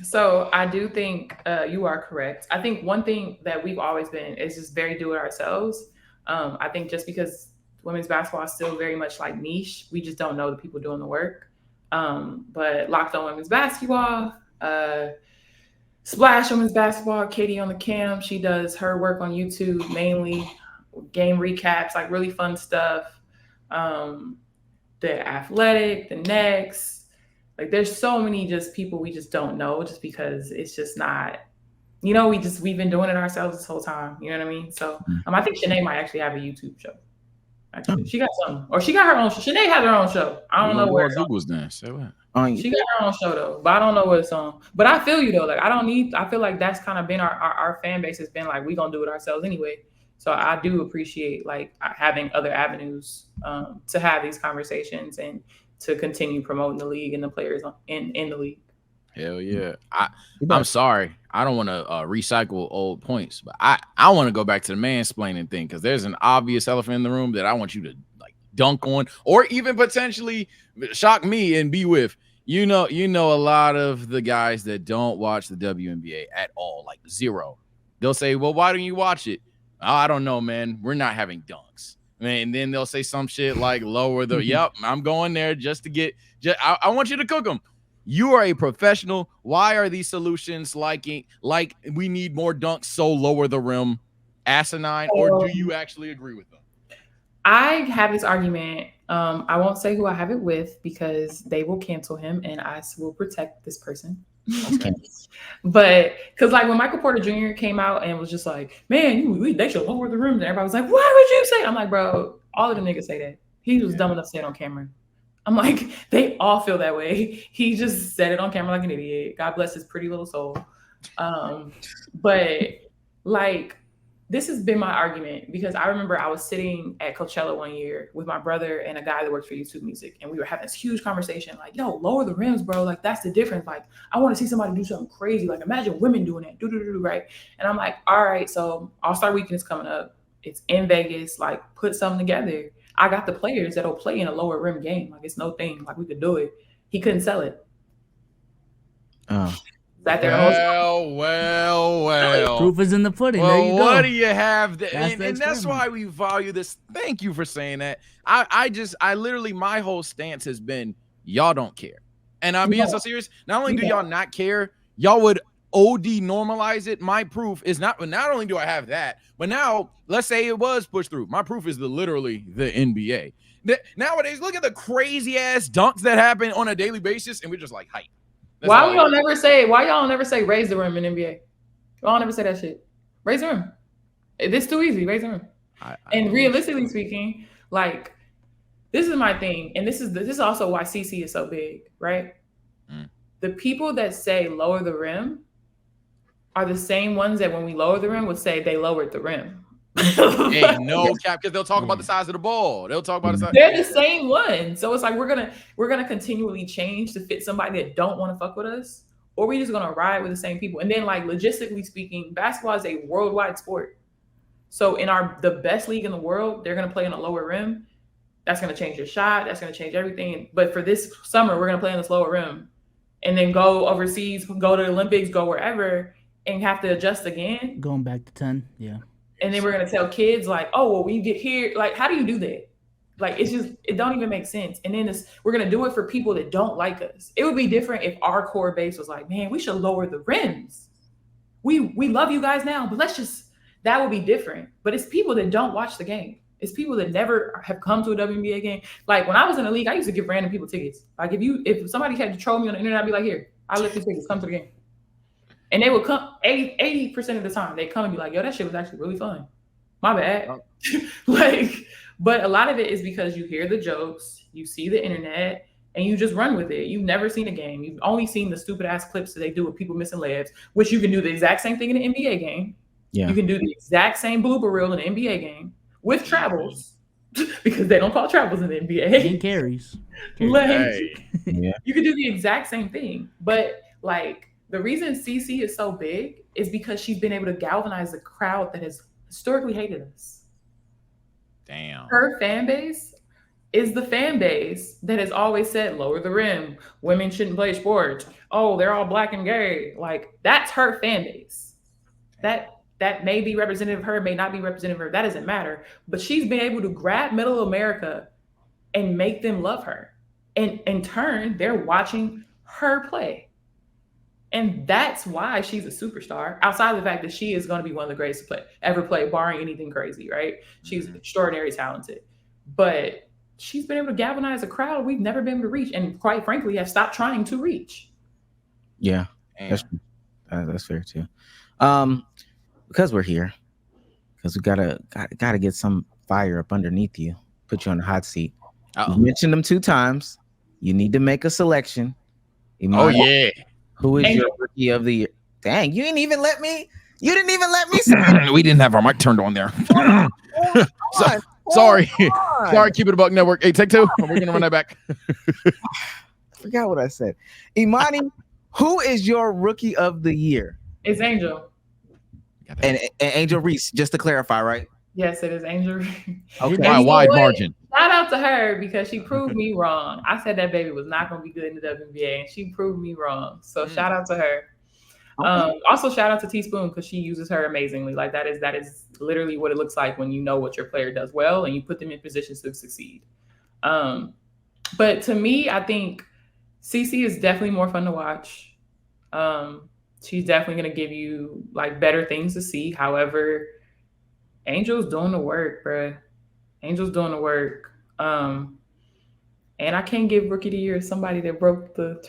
So I do think you are correct. I think one thing that we've always been is just very do it ourselves. I think just because women's basketball is still very much like niche, we just don't know the people doing the work. But Locked On Women's Basketball, Splash Women's Basketball, Katie on the Cam, she does her work on YouTube, mainly game recaps, like really fun stuff. The Athletic, the Next, like there's so many just people we just don't know just because it's just not, we've been doing it ourselves this whole time. You know what I mean? So I think Shanae might actually have a YouTube show. Actually, she got something, or she got her own. Shanae has her own show. I don't know where Google's done. Say what? She got her own show though, but I don't know what it's on. But I feel you though. Like I feel like that's kind of been our fan base has been like, we gonna do it ourselves anyway. So I do appreciate like having other avenues to have these conversations and to continue promoting the league and the players in the league. Hell yeah. I'm sorry. I don't want to recycle old points, but I want to go back to the mansplaining thing because there's an obvious elephant in the room that I want you to like dunk on or even potentially shock me and be with. You know a lot of the guys that don't watch the WNBA at all, like zero. They'll say, well, why don't you watch it? Oh, I don't know, man. We're not having dunks. And then they'll say some shit like lower the, yep, I'm going there just to get, I want you to cook them. You are a professional. Why are these solutions like we need more dunks, so lower the rim asinine, or do you actually agree with them? I have this argument. I won't say who I have it with because they will cancel him and I will protect this person. Okay. But because like when Michael Porter Jr. came out and was just like, man, they should lower the rim. And everybody was like, why would you say? I'm like, bro, all of them niggas say that. He was dumb enough to say it on camera. I'm like, they all feel that way. He just said it on camera like an idiot. God bless his pretty little soul. But like, this has been my argument because I remember I was sitting at Coachella one year with my brother and a guy that works for YouTube Music. And we were having this huge conversation like, yo, lower the rims, bro. Like, that's the difference. Like, I want to see somebody do something crazy. Like, imagine women doing that. Right? And I'm like, all right, so All-Star Weekend is coming up. It's in Vegas. Like, put something together. I got the players that'll play in a lower rim game. Like, it's no thing. Like, we could do it. He couldn't sell it. Oh. Well. Proof is in the pudding. Well, there you go. what do you have? And that's experiment. why we value this. Thank you for saying that. I literally, my whole stance has been, y'all don't care. And I'm being so serious. Not only do y'all not care, y'all would OD normalize it. My proof is not only do I have that, but now let's say it was pushed through. My proof is literally the NBA. Nowadays, look at the crazy ass dunks that happen on a daily basis, and we're just like hype. Why y'all never say raise the rim in NBA? Y'all never say that shit. Raise the rim. It's too easy. Raise the rim. And realistically speaking, like this is my thing, and this is also why CC is so big, right? The people that say lower the rim are the same ones that when we lower the rim would say they lowered the rim. Hey, no cap, because they'll talk about the size of the ball. They'll talk about the size. They're the same one. So it's like we're gonna continually change to fit somebody that don't want to fuck with us, or we just gonna ride with the same people. And then like logistically speaking, basketball is a worldwide sport. So in the best league in the world, they're gonna play in a lower rim. That's gonna change your shot. That's gonna change everything. But for this summer, we're gonna play in this lower rim, and then go overseas, go to the Olympics, go wherever. and have to adjust again. Going back to 10, yeah. And then we're gonna tell kids like, oh, well, when you get here, like, how do you do that? Like, it's just, it don't even make sense. And then we're gonna do it for people that don't like us. It would be different if our core base was like, man, we should lower the rims. We love you guys now, but that would be different. But it's people that don't watch the game. It's people that never have come to a WNBA game. Like when I was in the league, I used to give random people tickets. Like if somebody had to troll me on the internet, I'd be like, here, I left you tickets, come to the game. And they would come 80% of the time. They come and be like, yo, that shit was actually really fun. My bad. But a lot of it is because you hear the jokes, you see the internet, and you just run with it. You've never seen a game. You've only seen the stupid ass clips that they do with people missing layups, which you can do the exact same thing in an NBA game. Yeah. You can do the exact same blooper reel in an NBA game with travels, because they don't call travels in the NBA. And carries. You can do the exact same thing. But like the reason CC is so big is because she's been able to galvanize the crowd that has historically hated us. Damn. Her fan base is the fan base that has always said, lower the rim, women shouldn't play sports. Oh, they're all black and gay. Like that's her fan base. That may be representative of her, may not be representative of her. That doesn't matter. But she's been able to grab Middle America and make them love her. And in turn, they're watching her play. And that's why she's a superstar, outside of the fact that she is going to be one of the greatest to ever play, barring anything crazy, right? She's extraordinarily talented. But she's been able to galvanize a crowd we've never been able to reach, and quite frankly, have stopped trying to reach. Yeah, that's fair too. Because we're here, because we gotta get some fire up underneath you, put you on the hot seat. You mentioned them 2 times. You need to make a selection. Imani, who is your rookie of the year? Dang, you didn't even let me say. We didn't have our mic turned on there. Sorry, keep it a buck network. Hey, take 2. We're gonna run that back. I forgot what I said. Imani, who is your rookie of the year? It's Angel. And Angel Reese, just to clarify, right? Yes, it is Angel Reese. Okay. By a wide margin. Shout out to her because she proved me wrong. I said that baby was not going to be good in the WNBA, and she proved me wrong. So shout out to her. Also, shout out to Teaspoon because she uses her amazingly. Like that is literally what it looks like when you know what your player does well and you put them in positions to succeed. But to me, I think CC is definitely more fun to watch. She's definitely going to give you like better things to see. However, Angel's doing the work, bruh. Angel's doing the work. And I can't give rookie of the year to somebody that broke the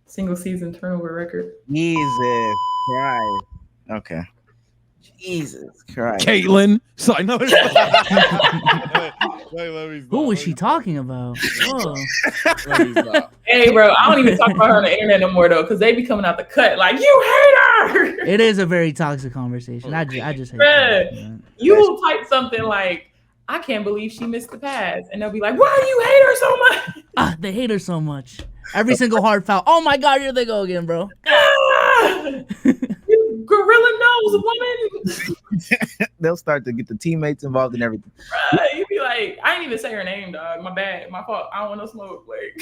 single season turnover record. Jesus Christ. Okay. Jesus Christ. Caitlin. Sorry, no. Who was she talking about? Oh. Hey, bro, I don't even talk about her on the internet no more, though, because they be coming out the cut like, you hate her! It is a very toxic conversation. I just hate her. You will type something like, I can't believe she missed the pass. And they'll be like, why do you hate her so much? They hate her so much. Every single hard foul. Oh, my God, here they go again, bro. You gorilla nose woman. They'll start to get the teammates involved in everything. Bruh, you be like, I didn't even say her name, dog. My bad. My fault. I don't want no smoke. Like,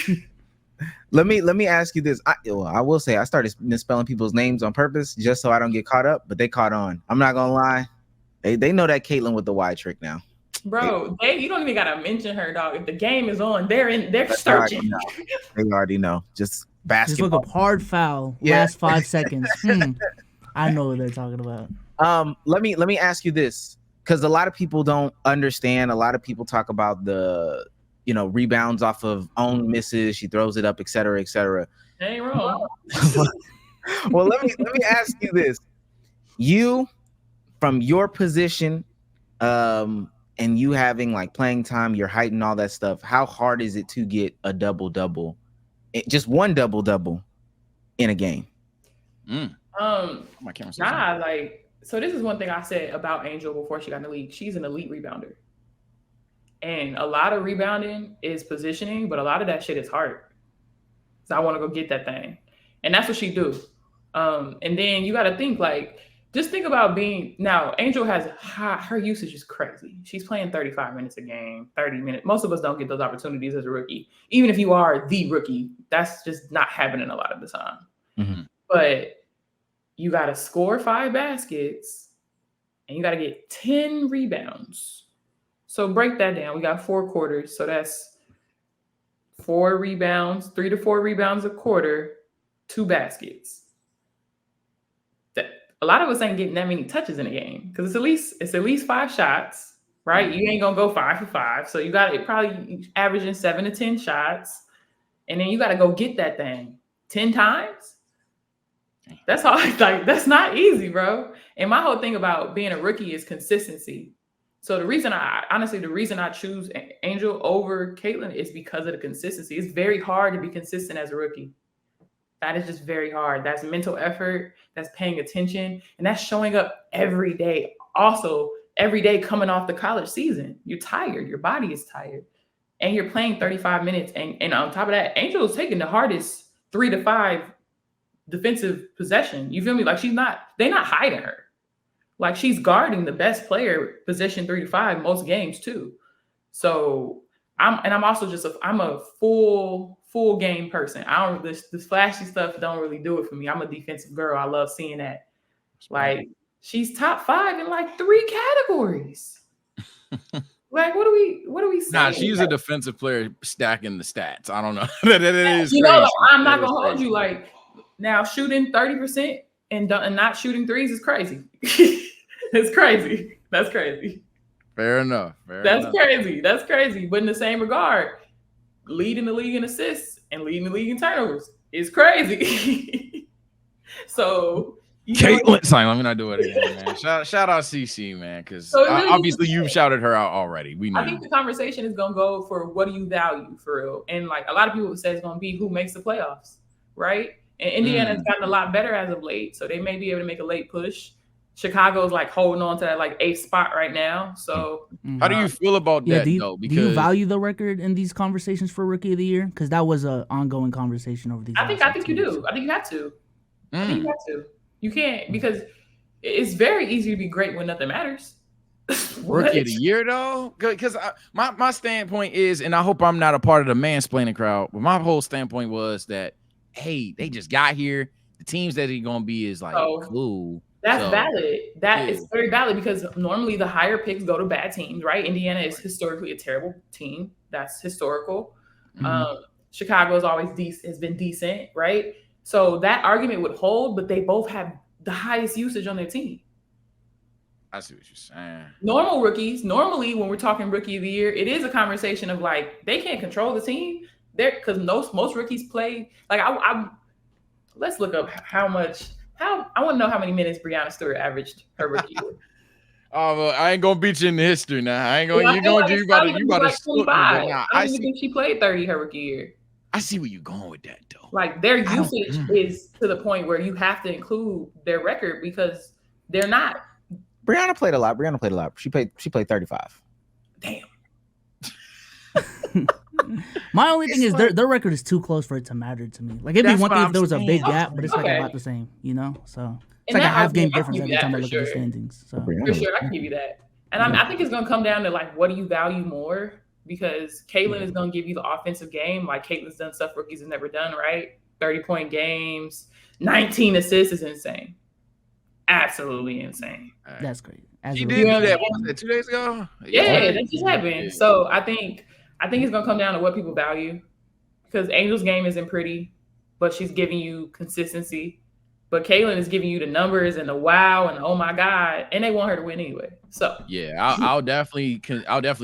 let me ask you this. I will say I started misspelling people's names on purpose just so I don't get caught up, but they caught on. I'm not gonna lie. They know that Caitlin with the Y trick now. Bro, you don't even gotta mention her, dog. If the game is on, they're searching. They already know. Just basketball. Just look up hard foul. Last 5 seconds. I know what they're talking about. Let me ask you this, because a lot of people don't understand. A lot of people talk about the rebounds off of own misses. She throws it up, et cetera, et cetera. Ain't wrong. Well, let me ask you this. You, from your position, and you having like playing time, your height and all that stuff, how hard is it to get a double-double, just one double-double in a game? My camera's so this is one thing I said about Angel before she got in the league. She's an elite rebounder. And a lot of rebounding is positioning, but a lot of that shit is heart. So I want to go get that thing. And that's what she do. And then you got to think just think about now Angel has her usage is crazy. She's playing 35 minutes a game, 30 minutes. Most of us don't get those opportunities as a rookie. Even if you are the rookie, that's just not happening a lot of the time. Mm-hmm. But you got to score 5 baskets, and you got to get 10 rebounds. So break that down. We got 4 quarters. So that's 4 rebounds, 3 to 4 rebounds a quarter, 2 baskets. A lot of us ain't getting that many touches in a game because it's at least 5 shots, right? You ain't gonna go 5 for 5. So you got it probably averaging 7 to 10 shots. And then you got to go get that thing 10 times. That's hard. Like, that's not easy, bro. And my whole thing about being a rookie is consistency. So the reason I choose Angel over Caitlin is because of the consistency. It's very hard to be consistent as a rookie. That is just very hard. That's mental effort. That's paying attention. And that's showing up every day. Also, every day coming off the college season. You're tired. Your body is tired. And you're playing 35 minutes. And on top of that, Angel is taking the hardest 3 to 5 defensive possession. You feel me? Like they're not hiding her. Like she's guarding the best player possession 3 to 5 most games too. So I'm also I'm a full game person. I don't this flashy stuff don't really do it for me. I'm a defensive girl. I love seeing that. Like she's top 5 in like 3 categories. Like, what are we saying? Nah, she's a defensive player stacking the stats. I don't know. that is you crazy. know, like, I'm not gonna hold you. Like now, shooting 30% and not shooting threes is crazy. It's crazy. That's crazy. Fair enough. That's crazy. That's crazy. But in the same regard, leading the league in assists and leading the league in turnovers is crazy. So. Caitlin, sorry, let me not do it again, man. Shout out CC, man, because really obviously you've shouted her out already. We know. I think the conversation is gonna go for what do you value for real, and like a lot of people say it's gonna be who makes the playoffs, right? And Indiana's gotten a lot better as of late, so they may be able to make a late push. Chicago's like holding on to that like 8th spot right now. So how do you feel about that though? Because do you value the record in these conversations for Rookie of the Year? Because that was an ongoing conversation over these. I think you do. I think you have to. I think you have to. You can't, because it's very easy to be great when nothing matters. Rookie of the Year, though? Because my standpoint is, and I hope I'm not a part of the mansplaining crowd, but my whole standpoint was that, hey, they just got here. The teams that they're going to be is like, cool. That's valid. That is very valid because normally the higher picks go to bad teams, right? Indiana is historically a terrible team. That's historical. Chicago has been decent, right? So that argument would hold, but they both have the highest usage on their team. I see what you're saying. Normal rookies, normally when we're talking Rookie of the Year, it is a conversation of like they can't control the team. Because most rookies play like let's look up how I want to know how many minutes Breanna Stewart averaged her rookie year. Oh, well, I ain't gonna beat you in the history now. I ain't gonna. You about to. 25. I don't think she played 30 her rookie year. I see where you're going with that, though. Like their usage is to the point where you have to include their record because they're not. Breanna played a lot. She played 35. Damn. My only thing is their record is too close for it to matter to me. Like it'd be one thing if there was a big gap, but it's like about the same, you know. So it's like a half game difference every time I look at the standings. So for sure, I can give you that. And I think it's gonna come down to like what do you value more? Because Caitlin is going to give you the offensive game. Like Caitlin's done stuff rookies have never done, right? 30-point games, 19 assists is insane. Absolutely insane. That's great. She did that. What was that, 2 days ago? Yeah, that just happened. So I think it's going to come down to what people value. Because Angel's game isn't pretty, but she's giving you consistency. But Caitlin is giving you the numbers and the wow and the, oh my God, and they want her to win anyway. So yeah, I'll definitely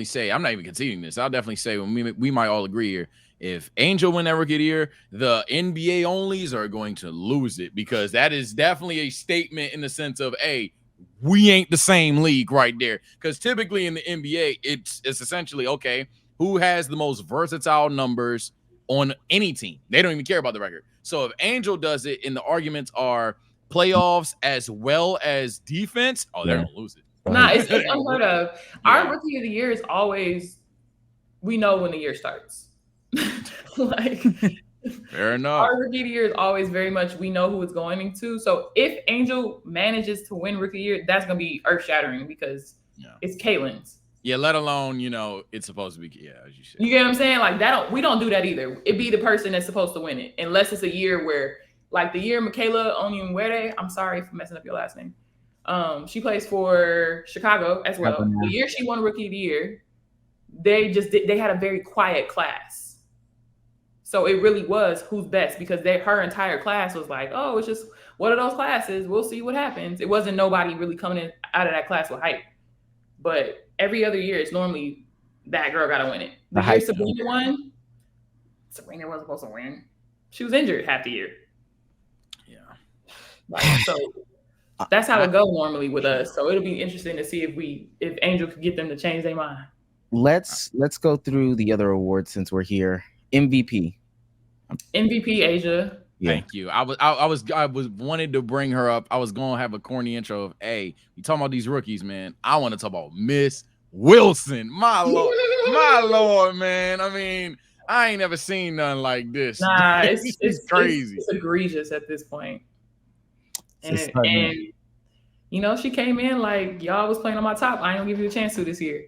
say I'm not even conceding this. I'll definitely say when we might all agree here. If Angel win that Rookie of the Year, the NBA onlys are going to lose it because that is definitely a statement in the sense of, hey, we ain't the same league right there. Because typically in the NBA, it's essentially okay, who has the most versatile numbers on any team? They don't even care about the record. So if Angel does it and the arguments are playoffs as well as defense, they're gonna lose it. Nah, it's unheard of. Our Rookie of the Year is always, we know when the year starts. Like fair enough. Our Rookie of the Year is always very much we know who it's going into. So if Angel manages to win Rookie of the Year, that's gonna be earth shattering because it's Caitlin's. Yeah, let alone, it's supposed to be, as you said. You get what I'm saying? Like we don't do that either. It'd be the person that's supposed to win it, unless it's a year where like the year Michaela Onyenwere, I'm sorry for messing up your last name. She plays for Chicago as well. The year she won Rookie of the Year, they had a very quiet class. So it really was who's best, because her entire class was like, oh, it's just one of those classes. We'll see what happens. It wasn't nobody really coming in out of that class with hype. But every other year, it's normally that girl got to win it. The year Sabrina won, Sabrina wasn't supposed to win. She was injured half the year. Yeah. Like, so that's how it go normally with us. So it'll be interesting to see if Angel could get them to change their mind. Let's go through the other awards since we're here. MVP Asia. Yeah. Thank you. I was wanted to bring her up. I was gonna have a corny intro of, hey, you talking about these rookies, man. I want to talk about Miss Wilson. My lord, man. I mean, I ain't never seen nothing like this. Nah, it's crazy. It's egregious at this point. And you know, she came in like, y'all was playing on my top. I ain't gonna give you a chance to this year.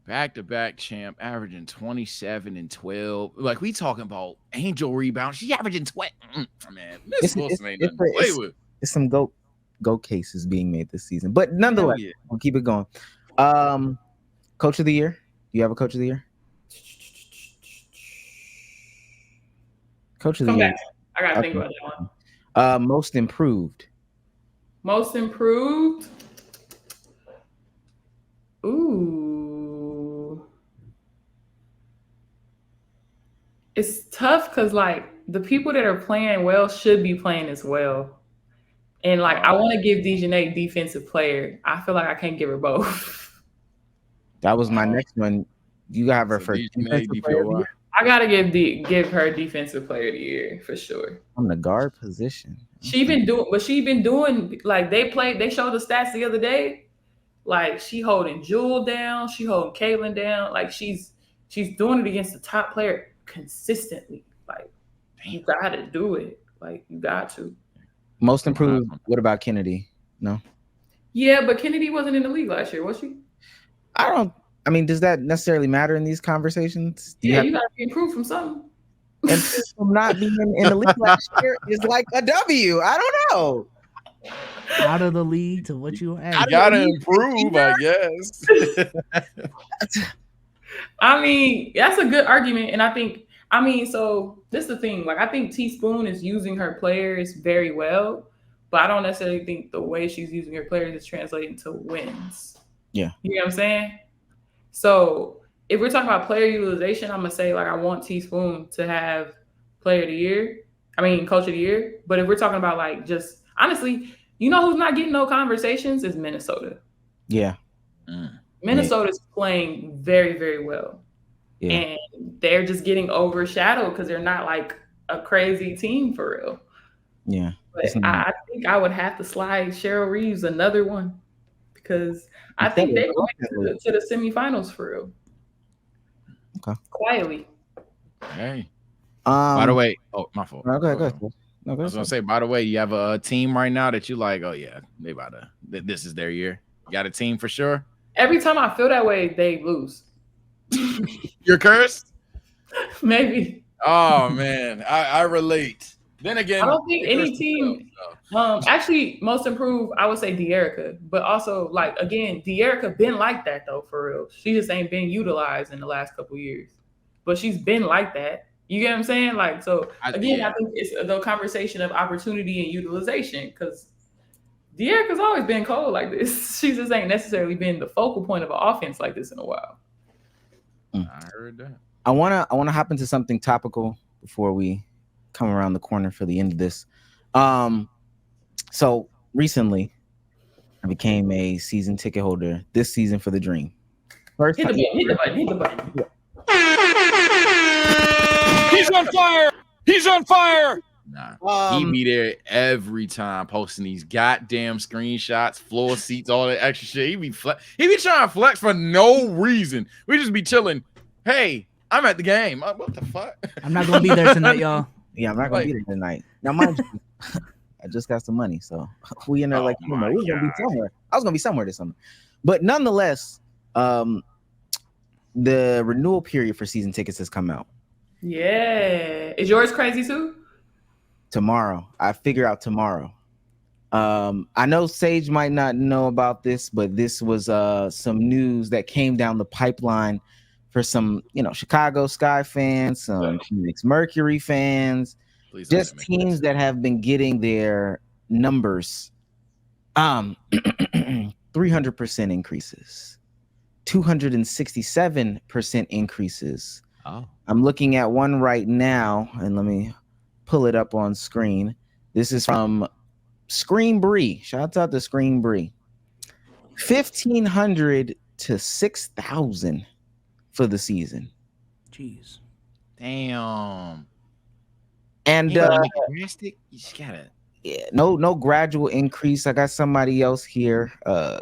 Back-to-back champ, averaging 27 and 12. Like, we talking about Angel rebound. She averaging 12. Man, Miss Wilson ain't nothing to play with. It's some goat cases being made this season. But nonetheless, we'll keep it going. Coach of the Year. Do you have a Coach of the Year? Coach of the Year. I gotta think about that one. Most Improved. Most Improved. Ooh. It's tough because, like, the people that are playing well should be playing as well. And, like, I want to give Dejanay Defensive Player. I feel like I can't give her both. That was my next one. You got her for Defensive Player of the Year? I got to give her Defensive Player of the Year for sure. On the guard position. She been doing, like, they showed the stats the other day. Like, she holding Jewel down. She holding Caitlin down. Like, she's doing it against the top player consistently. Like, you gotta do it. Like, you got to. Most Improved. What about Kennedy? No. Yeah, but Kennedy wasn't in the league last year, was she? I mean, does that necessarily matter in these conversations? You gotta be improved from something. And from not being in the league last year is like a W. I don't know. Out of the league to what you at. You gotta improve, I guess. I mean, that's a good argument. And so this is the thing. Like, I think Teaspoon is using her players very well, but I don't necessarily think the way she's using her players is translating to wins. Yeah. You know what I'm saying? So if we're talking about player utilization, I'm going to say, like, I want Teaspoon to have Coach of the Year. But if we're talking about, like, just honestly, you know who's not getting no conversations is Minnesota. Yeah. Minnesota's playing very, very well. Yeah. And they're just getting overshadowed because they're not like a crazy team for real. Yeah. But I think I would have to slide Cheryl Reeves another one because I think they're going to the semifinals for real. Okay. Quietly. Hey. By the way, my fault. No, go ahead. I was gonna say, by the way, you have a team right now that you like, oh yeah, they about to, this is their year. You got a team for sure? Every time I feel that way, they lose. You're cursed? Maybe. Oh man, I relate. Then again, I don't think any team actually Most Improved, I would say De'Erica, but also, like, again, De'Erica been like that though, for real. She just ain't been utilized in the last couple years. But she's been like that. You get what I'm saying? Like, so again, I think it's the conversation of opportunity and utilization, because De'Erica's always been cold like this. She just ain't necessarily been the focal point of an offense like this in a while. I heard that. I wanna hop into something topical before we come around the corner for the end of this. So recently, I became a season ticket holder this season for the Dream. First hit the button. He's on fire! He's on fire! Nah, he be there every time posting these goddamn screenshots, floor seats, all that extra shit. He be trying to flex for no reason. We just be chilling. Hey, I'm at the game. What the fuck? I'm not gonna be there tonight, y'all. Yeah, I'm not gonna be there tonight. Now, mind you, I just got some money, so we in there we're gonna be somewhere. I was gonna be somewhere this summer, but nonetheless, the renewal period for season tickets has come out. Yeah, is yours crazy too? tomorrow. I figure out tomorrow. I know Sage might not know about this, but this was some news that came down the pipeline for some, Chicago Sky fans, some Phoenix Mercury fans, just teams that have been getting their numbers 300% increases, 267% increases. Oh. I'm looking at one right now, and let me pull it up on screen. This is from Screen Bree. Shout out to Screen Bree. 1,500 to 6,000 for the season. Jeez. Damn. And you gotta make it drastic. You just gotta. Yeah, no gradual increase. I got somebody else here.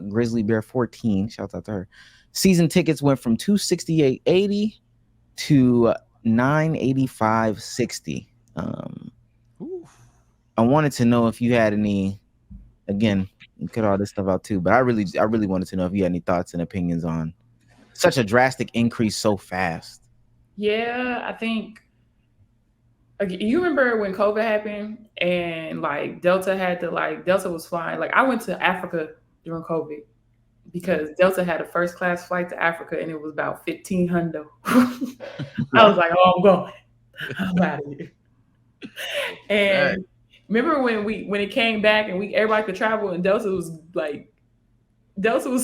Grizzly Bear 14. Shout out to her. Season tickets went from $268.80 to $985.60. I wanted to know if you had any. Again, you cut all this stuff out too, but I really wanted to know if you had any thoughts and opinions on such a drastic increase so fast. Yeah, I think. You remember when COVID happened and like Delta was flying. Like I went to Africa during COVID because Delta had a first class flight to Africa and it was about 1,500. I was like, oh, I'm going. I'm out of here. And remember when it came back and everybody could travel and Delta was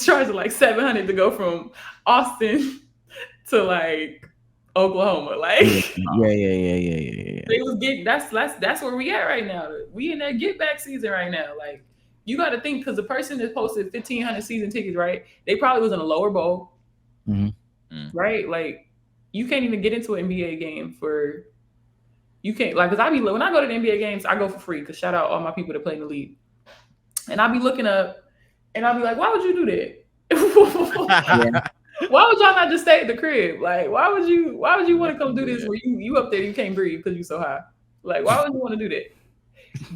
charging like $700 to go from Austin to like Oklahoma, like yeah. They was getting that's where we at right now. We in that get back season right now. Like you got to think because the person that posted 1,500 season tickets, right? They probably was in a lower bowl, right? Like you can't even get into an NBA game for. You can't like because when I go to the NBA games, I go for free because shout out all my people that play in the league, and I'll be looking up, and I'll be like, why would you do that? Why would y'all not just stay at the crib? Like, why would you want to come do this where you up there, you can't breathe because you so high? Like, why would you want to do that?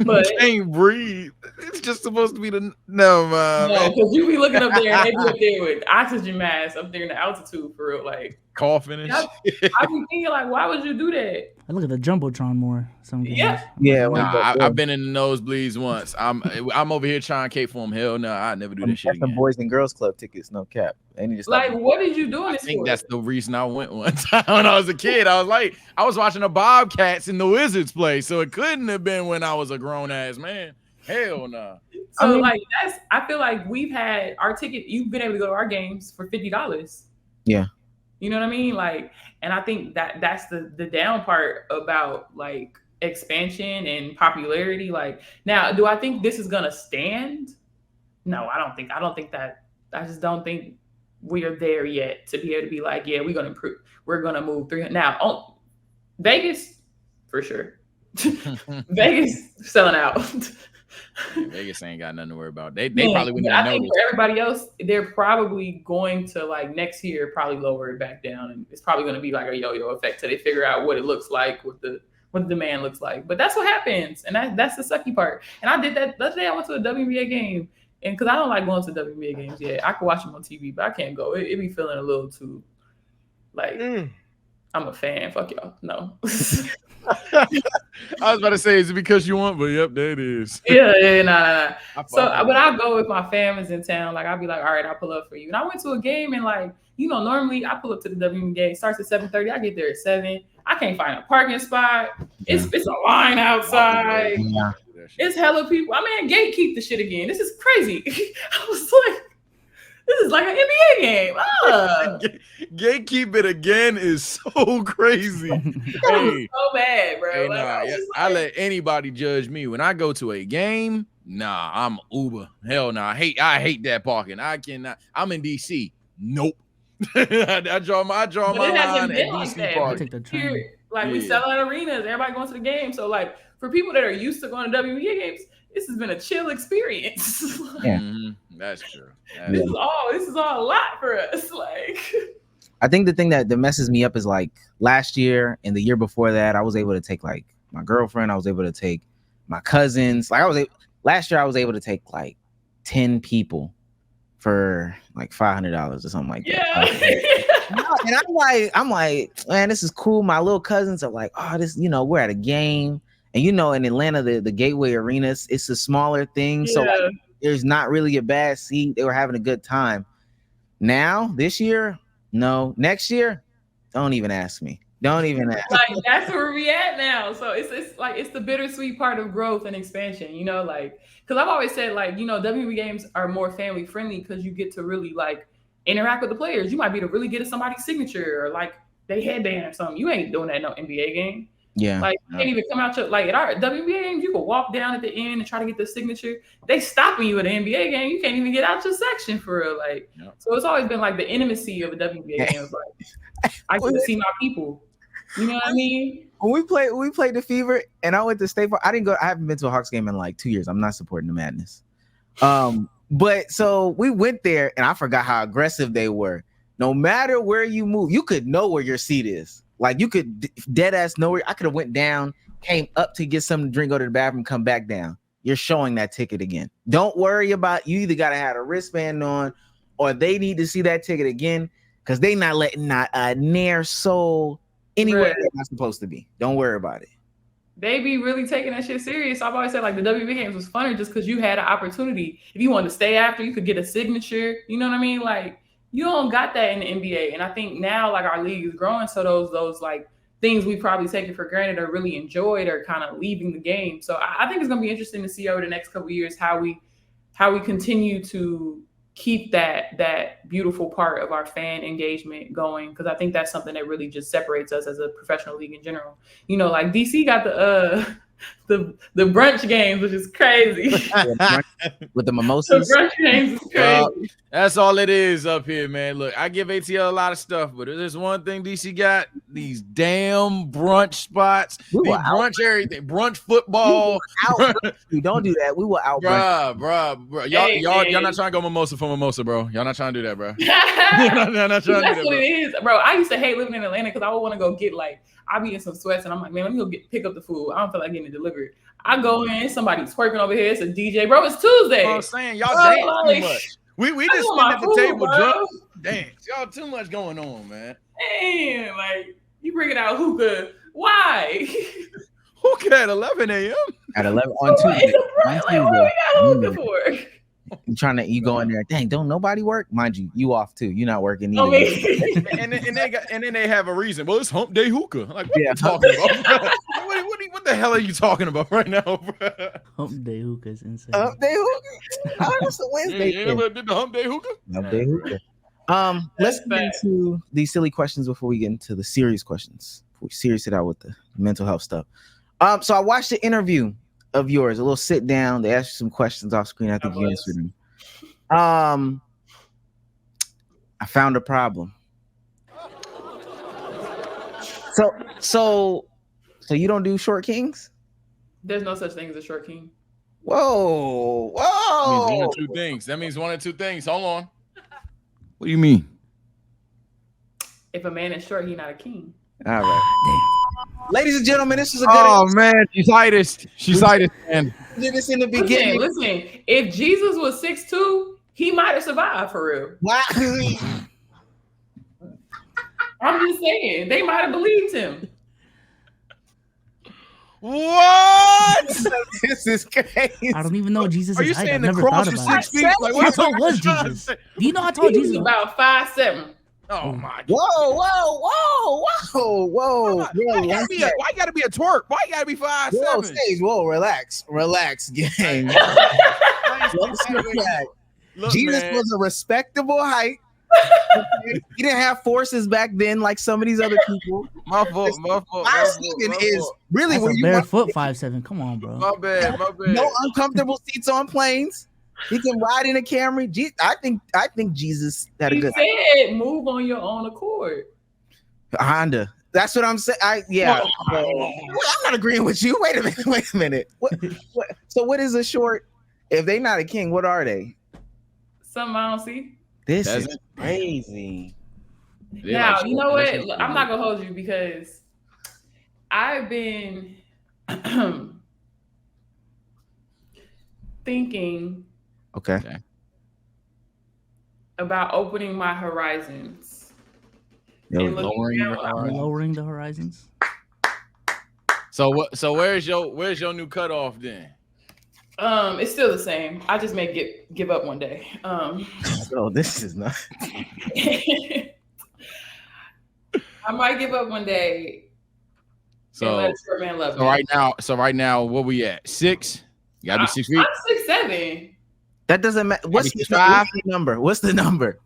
But you can't breathe. It's just supposed to be the no, because you be looking up there and they be up there with oxygen masks up there in the altitude for real, like coughing and shit. I be thinking like, why would you do that? I look at the jumbotron more. Some games. Yeah. I've been in the nosebleeds once. I'm over here trying to cape for them. Hell no, I never do that shit again. The Boys and Girls Club tickets, no cap. Like, what did you do? I think that's the reason I went one time when I was a kid. I was watching the Bobcats and the Wizards play, so it couldn't have been when I was a grown ass man. Hell no. So I feel like we've had our ticket. You've been able to go to our games for $50. Yeah. You know what I mean? Like, and I think that's the down part about like expansion and popularity. Like, now, do I think this is gonna stand? No, I don't think that. I just don't think we are there yet to be able to be like, yeah, we're gonna improve. We're gonna move 300 now. Vegas, for sure. Vegas selling out. Vegas ain't got nothing to worry about. They probably wouldn't I know. think for everybody else, they're probably going to like next year probably lower it back down, and it's probably going to be like a yo-yo effect till they figure out what it looks like, what the demand looks like. But that's what happens, and that's the sucky part. And I did that. Let's say I went to a WNBA game, and because I don't like going to WNBA games yet, I can watch them on TV, but I can't go. It be feeling a little too like I'm a fan. Fuck y'all. No. I was about to say, is it because you want? But yep, there it is. Yeah, nah. So, but I'll go if my family's in town. Like, I'll be like, all right, I'll pull up for you. And I went to a game and like, normally I pull up to the WNBA game. It starts at 7:30. I get there at 7. I can't find a parking spot. It's a line outside. Yeah. It's hella people. I mean, gatekeep the shit again. This is crazy. I was like, this is like an NBA game. Gatekeep it again is so crazy. Hey, so bad, bro. Hey, like, I let anybody judge me when I go to a game. Nah, I'm Uber. Hell no. I hate that parking. I cannot. I'm in DC. Nope. I draw my line at DC parking. Here, like we sell out arenas. Everybody going to the game. So like for people that are used to going to WNBA games, this has been a chill experience. That's true. This is all a lot for us. Like, I think the thing that messes me up is like last year and the year before that, I was able to take like my girlfriend. I was able to take my cousins. Like last year, I was able to take like 10 people for like $500 or something like that. Yeah. And I'm like, man, this is cool. My little cousins are like, oh, this, we're at a game. And in Atlanta, the Gateway Arenas, it's a smaller thing, so like, there's not really a bad seat. They were having a good time. Now, this year, no. Next year, don't even ask me. Don't even ask. Like that's where we at now. So it's like it's the bittersweet part of growth and expansion. Like because I've always said like WNBA games are more family friendly because you get to really like interact with the players. You might be to really get at somebody's signature or like they headband or something. You ain't doing that in no NBA game. Yeah, like you can't even come out to like at our WNBA games. You can walk down at the end and try to get the signature. They stopping you at an NBA game. You can't even get out your section for real. Like so, it's always been like the intimacy of a WNBA game. Is like I get to see my people. You know what I mean? When we played the Fever, and I went to State Farm. I haven't been to a Hawks game in like 2 years. I'm not supporting the madness. But so we went there, and I forgot how aggressive they were. No matter where you move, you could know where your seat is. Like you could dead ass know where. I could have went down, came up to get something to drink, go to the bathroom, come back down. You're showing that ticket again. Don't worry about. You either gotta have a wristband on, or they need to see that ticket again because they not letting not a near soul. Anywhere they're not supposed to be. Don't worry about it. They be really taking that shit serious. I've always said like the WNBA games was funner just because you had an opportunity. If you wanted to stay after, you could get a signature. You know what I mean? Like you don't got that in the NBA. And I think now like our league is growing, so those like things we probably taken for granted or really enjoyed are kind of leaving the game. So I think it's gonna be interesting to see over the next couple of years how we continue to keep that beautiful part of our fan engagement going, because I think that's something that really just separates us as a professional league in general. Like DC got the brunch games, which is crazy. With the mimosas. The brunch games is crazy. That's all it is up here, man. Look, I give ATL a lot of stuff, but if there's one thing DC got, these damn brunch spots, brunch everything, brunch football. You don't do that. We will out bruh. Y'all not trying to go mimosa for mimosa, bro. Y'all not trying to do that, bro. Y'all not trying to do that, That's what it is, bro. I used to hate living in Atlanta because I would want to go get like I'll be in some sweats and I'm like, man, let me go pick up the food. I don't feel like getting it delivered. I go in, somebody's twerking over here. It's a DJ, bro. It's Tuesday. I'm saying y'all dance too much. We just sitting at the table drunk. Dance. Y'all too much going on, man. Damn, like you bringing out hookah. Why? Hookah at 11 a.m. At 11 on Tuesday. Like, what we got hookah for? You go in there. Dang, don't nobody work? Mind you, you off too. You're not working either. and then they have a reason. Well, it's hump day hookah. Like, what are you talking about? What the hell are you talking about right now, bro? Hump day hookah is insane. Hump day hookah? Oh, that's a Wednesday. You never did the hump day hookah? Hump day hookah. Let's get into these silly questions before we get into the serious questions. Before we serious it out with the mental health stuff. So I watched the interview of yours, a little sit down. They asked you some questions off screen. I think you answered them. I found a problem. So you don't do short kings? There's no such thing as a short king. Whoa. That means one of two things. That means one of two things. Hold on. What do you mean? If a man is short, he's not a king. All right. Ladies and gentlemen, this is a good. Oh man, she's lightest. She's lightest, man. Did this in the beginning. Listen. If Jesus was 6'2", he might have survived for real. Wow. I'm just saying, they might have believed him. What? This is crazy. I don't even know Jesus' Are you height. saying I've the never cross thought was about 6 it. feet? Like, what How tall was Jesus? Do you know how tall He was Jesus was? about 5'7". Oh my God. Whoa. Why you gotta be a twerk? Why you gotta be 5'7"? Whoa, Sage. Whoa, relax, gang. Look, Jesus man. was a respectable height. He didn't have forces back then like some of these other people. My fault. 5'7" is really That's when a you barefoot 5'7". Come on, bro. My bad. no uncomfortable seats on planes. He can ride in a Camry. I think Jesus had a good. He said, "Move on your own accord." Honda. That's what I'm saying. I'm not agreeing with you. Wait a minute. What? So what is a short? If they not a king, what are they? Something I don't see. This is crazy. Now, you know what? Look, I'm not gonna hold you because I've been thinking about opening my horizons. Lowering the horizons. So what? So where's your new cutoff then? It's still the same. I just may give up one day. Oh, this is not. I might give up one day. So, let a short man love me. Right now, what we at? 6? You gotta be 6 feet. I'm 6'7". That doesn't matter. What's the number? What's the number?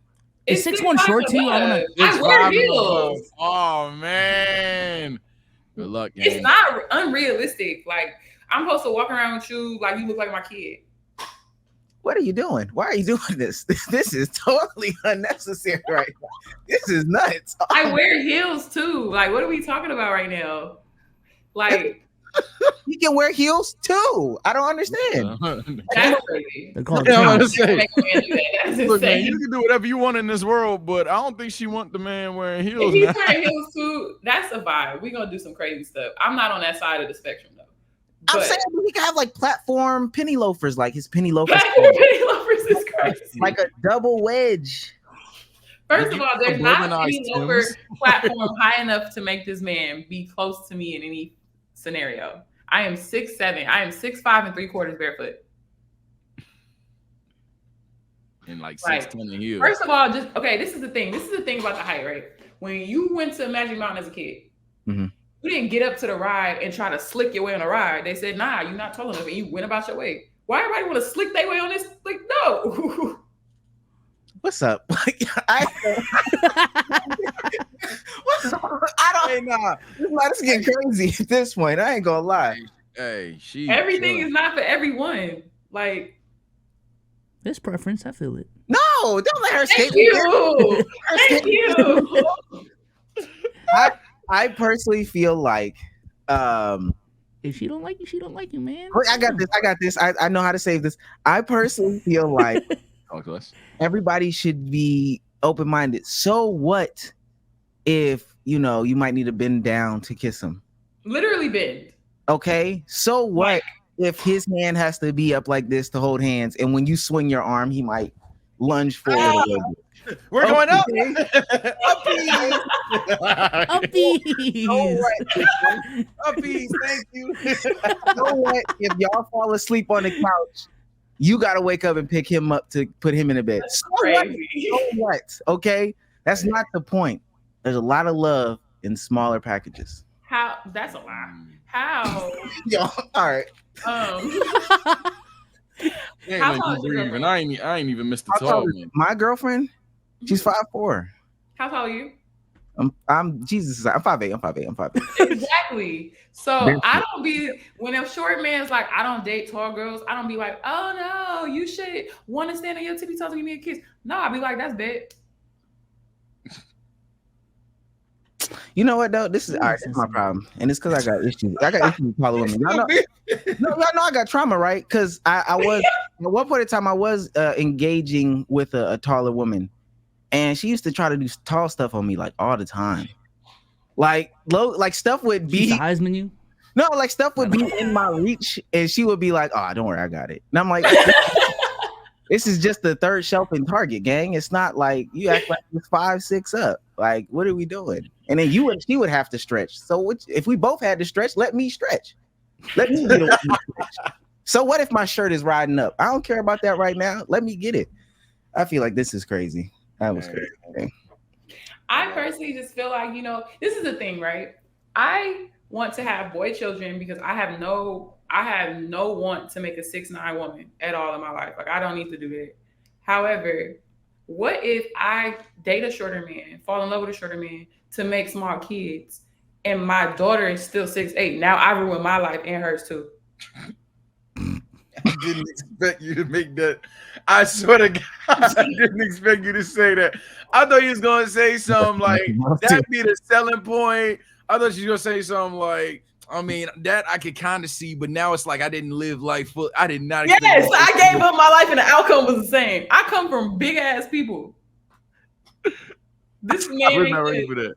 Is 6'1" short too? I wear heels. Oh man. Good luck, gang. It's not unrealistic. Like, I'm supposed to walk around with you like you look like my kid. What are you doing? Why are you doing this? This is totally unnecessary right now. This is nuts. I wear heels too. Like, what are we talking about right now? Like, you can wear heels too. I don't understand. That's crazy. Look, man, you can do whatever you want in this world, but I don't think she want the man wearing heels. If he's wearing heels too, that's a vibe. We're gonna do some crazy stuff. I'm not on that side of the spectrum though. I'm saying we can have like platform penny loafers, like his penny loafers. Penny loafers is crazy. Like a double wedge. First of all, there's not a penny loafer platform high enough to make this man be close to me in any scenario. I am 6'7". I am 6'5" and 3/4 barefoot. And like 6'10" in heels. First of all, this is the thing. This is the thing about the height, right? When you went to Magic Mountain as a kid, you didn't get up to the ride and try to slick your way on the ride. They said, nah, you're not tall enough, and you went about your way. Why everybody want to slick their way on this? Like, no. What's up? I don't. This is getting crazy at this point. I ain't gonna lie. Hey, everything is not for everyone. Like, this preference, I feel it. No, don't let her skate. Thank you. I personally feel like, if she don't like you, she don't like you, man. I got this. I know how to save this. I personally feel like everybody should be open-minded. So what if, you might need to bend down to kiss him? Literally bend. Okay. So what if his hand has to be up like this to hold hands, and when you swing your arm, he might lunge forward a little bit? We're going up. Uppies. Uppies. Uppies. Thank you. So what if y'all fall asleep on the couch? You got to wake up and pick him up to put him in the bed. So what? Okay. That's not the point. There's a lot of love in smaller packages. How? That's a lie. How? Yo, all right. And I ain't even missed the talk. My girlfriend, she's 5'4". How tall are you? I'm 5'8". I'm 5'8". Exactly. So I don't be, when a short man's like, I don't date tall girls, I don't be like, oh no, you should want to stand on your tippy toes and give me a kiss. No, I be like, that's bad. You know what though? This is my problem, and it's because I got issues. I got issues with taller women. Y'all know I got trauma, right? Because I was at one point in time I was engaging with a taller woman, and she used to try to do tall stuff on me like all the time. Like stuff would be Heisman you? No, like stuff would be in my reach, and she would be like, "Oh, don't worry, I got it." And I'm like, "This is just the third shelf in Target, gang. It's not like you act like it's 5, 6 up. Like, what are we doing?" And then she would have to stretch. So if we both had to stretch, let me stretch. Let me get a stretch. So what if my shirt is riding up? I don't care about that right now. Let me get it. I feel like this is crazy. That was crazy. Okay. I personally just feel like, this is the thing, right? I want to have boy children because I have no want to make a 6'9" woman at all in my life. Like, I don't need to do that. However, what if I date a shorter man, fall in love with a shorter man to make small kids, and my daughter is still 6'8"? Now I ruin my life and hers too. I didn't expect you to make that. I swear to God, I didn't expect you to say that. I thought you was gonna say something like that'd be the selling point. I thought you was gonna say something like, I mean, that I could kind of see, but now it's like I didn't live life full. I did not. Yes, I gave up my life and the outcome was the same. I come from big ass people. This man I was not ready for that.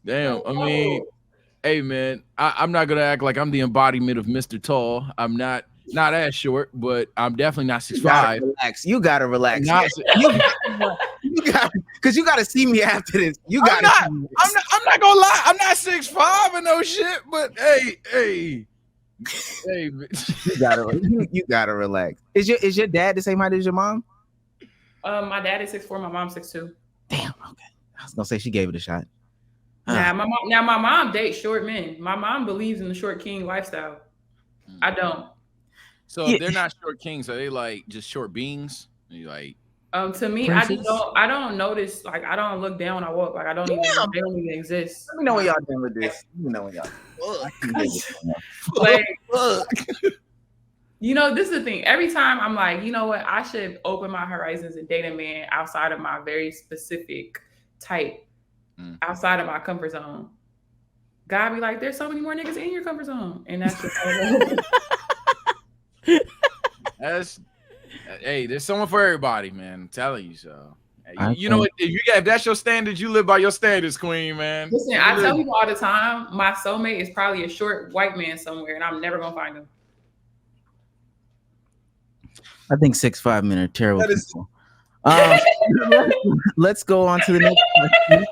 Damn, I mean, hey man, I'm not gonna act like I'm the embodiment of Mr. Tall. I'm not as short, but I'm definitely not 6'5". Relax. You gotta relax. Because you got to see me after this. You got to. I'm not gonna lie. I'm not 6'5" and no shit. But hey. You gotta relax. Is your dad the same height as your mom? My dad is 6'4", my mom's 6'2". Damn. Okay. I was gonna say she gave it a shot. Nah, my mom dates short men. My mom believes in the short king lifestyle. I don't. So if they're not short kings, are they like just short beings? You like? To me, Princess? I don't notice. Like, I don't look down when I walk. Like, I don't even. They don't even exist. Let me know when y'all done with this. Let me know when y'all. Like, you know, this is the thing. Every time I'm like, you know what, I should open my horizons and date a man outside of my very specific type, outside of my comfort zone. God be like, there's so many more niggas in your comfort zone, and that's just hey, there's someone for everybody, man. I'm telling you so. You know what? If that's your standards, you live by your standards, queen, man. Listen, I tell people all the time, my soulmate is probably a short white man somewhere, and I'm never gonna find him. I think 6'5" men are terrible people. Let's go on to the next question.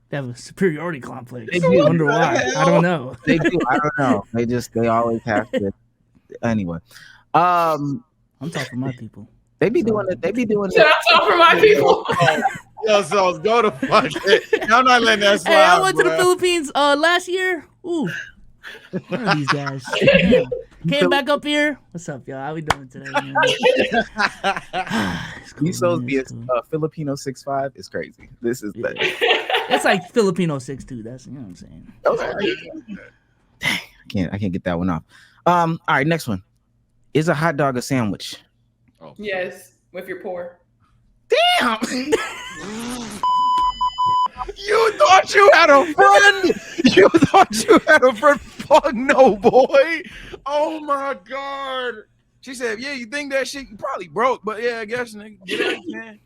They have a superiority complex. They do. I wonder why. I don't know. They do. I don't know. They always have to. Anyway, I'm talking for my people. They be doing it. Should I talk for my people? Yo, so go to fuck it. I'm not letting that slide. Hey, I went to the Philippines last year. Ooh, what are these guys? Damn. Came back up here. What's up, y'all? How we doing today? You supposed to be a Filipino 6'5" is crazy. This is it's like Filipino 6'2". That's, you know what I'm saying. Dang, I can't get that one off. All right, next one. Is a hot dog a sandwich? Oh. Yes, if you're poor. Damn. You thought you had a friend? You thought you had a friend? Fuck no, boy. Oh my God. She said, yeah, you think that shit? You probably broke, but yeah, I guess, nigga. Get out, man.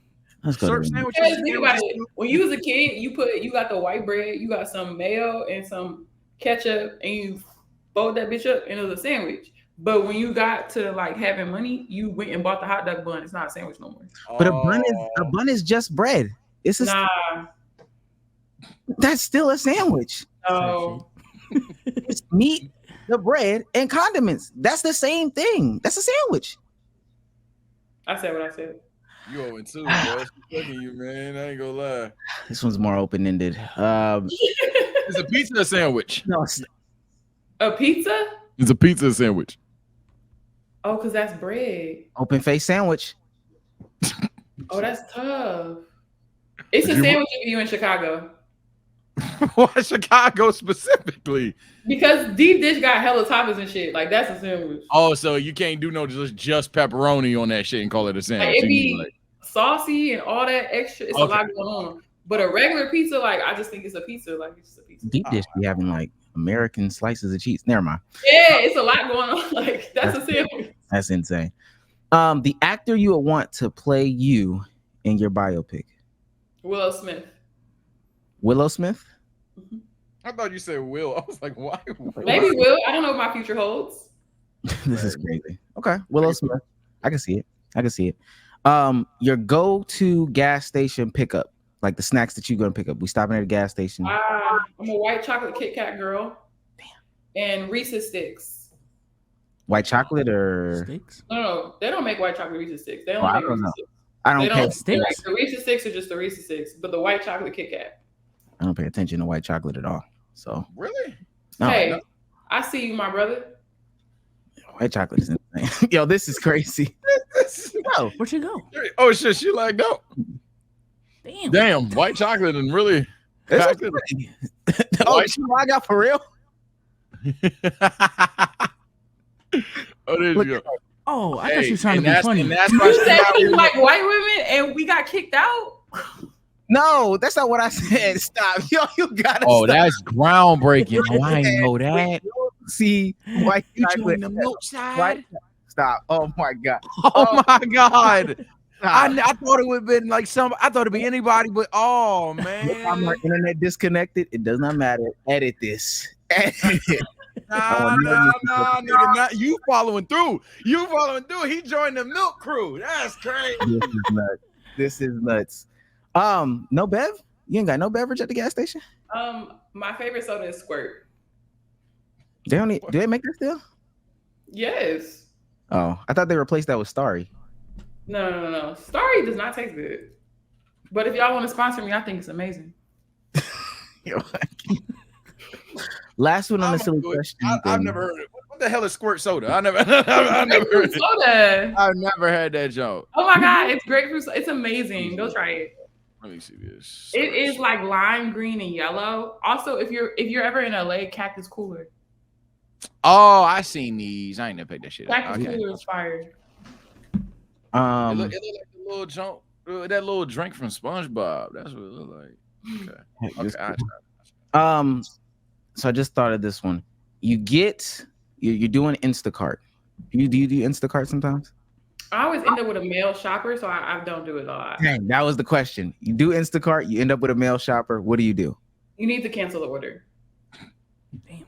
Serve sandwiches. Think about it. When you was a kid, you got the white bread, you got some mayo and some ketchup, and you fold that bitch up, and it was a sandwich. But when you got to like having money, you went and bought the hot dog bun. It's not a sandwich no more. But a bun is just bread. It's that's still a sandwich. Oh, it's meat, the bread, and condiments. That's the same thing. That's a sandwich. I said what I said. You 0-2, bro. She's fucking you, man. I ain't gonna lie. This one's more open-ended. It's a pizza or sandwich? No, a pizza? It's a pizza sandwich. Oh, because that's bread. Open-faced sandwich. Oh, that's tough. It's a sandwich if you in Chicago. Why Chicago specifically? Because deep dish got hella toppings and shit. Like, that's a sandwich. Oh, so you can't do no just pepperoni on that shit and call it a sandwich. Like, it be saucy and all that extra. It's a lot going on. But a regular pizza, like, I just think it's a pizza. Like, it's just a pizza. Deep dish be having like American slices of cheese. Never mind. Yeah, it's a lot going on. Like, that's a sandwich. That's insane. The actor you would want to play you in your biopic? Willow Smith. Willow Smith? Mm-hmm. I thought you said Will. I was like, why? Maybe Will. I don't know what my future holds. This is crazy. Okay, Willow Smith. I can see it. Your go-to gas station pickup, like the snacks that you're gonna pick up. We stopping at a gas station. I'm a white chocolate Kit Kat girl. Damn. And Reese's Sticks. White chocolate or sticks? No, they don't make white chocolate Reese's Sticks. They don't make Reese's Sticks. I don't pay sticks. Like, the Reese's Sticks are just the Reese's Sticks, but the white chocolate Kit Kat. I don't pay attention to white chocolate at all. So really? No, hey, I see you, my brother. White chocolate is insane. Yo, this is crazy. No, where'd you go? Oh shit, she like dope. Damn, white chocolate and really. Oh, I got for real. Oh, there you go. Oh, I thought you were trying to be funny. That's you said you like white women and we got kicked out? No, that's not what I said. Stop. Yo, you gotta stop. That's groundbreaking. Oh, I didn't know that. See, white chocolate. The milk side? Stop. Oh my God. Oh my God. I thought it would have been like I thought it'd be anybody, but oh man. I'm our internet disconnected. It does not matter. Edit this. Edit it. Nah, nigga, not you following through. He joined the milk crew. That's crazy. This is nuts. No bev? You ain't got no beverage at the gas station? My favorite soda is Squirt. Do they make that still? Yes. Oh, I thought they replaced that with Starry. No. Starry does not taste good. But if y'all want to sponsor me, I think it's amazing. Last one on the silly question. I've never heard it. What the hell is Squirt soda? I never heard it. Soda. I've never had that joke. Oh my god, it's grapefruit. It's amazing. Go try it. Let me see this. It is like lime green and yellow. Also, if you're ever in LA, Cactus Cooler. Oh, I seen these. I ain't never picked that shit up. Cactus Cooler is fire. It look like the little junk, that little drink from SpongeBob. That's what it look like. Okay. Okay. So I just thought of this one. You're doing Instacart. Do you do Instacart sometimes? I always end up with a male shopper, so I don't do it a lot. Dang, that was the question. You do Instacart, you end up with a male shopper. What do you do? You need to cancel the order. Damn.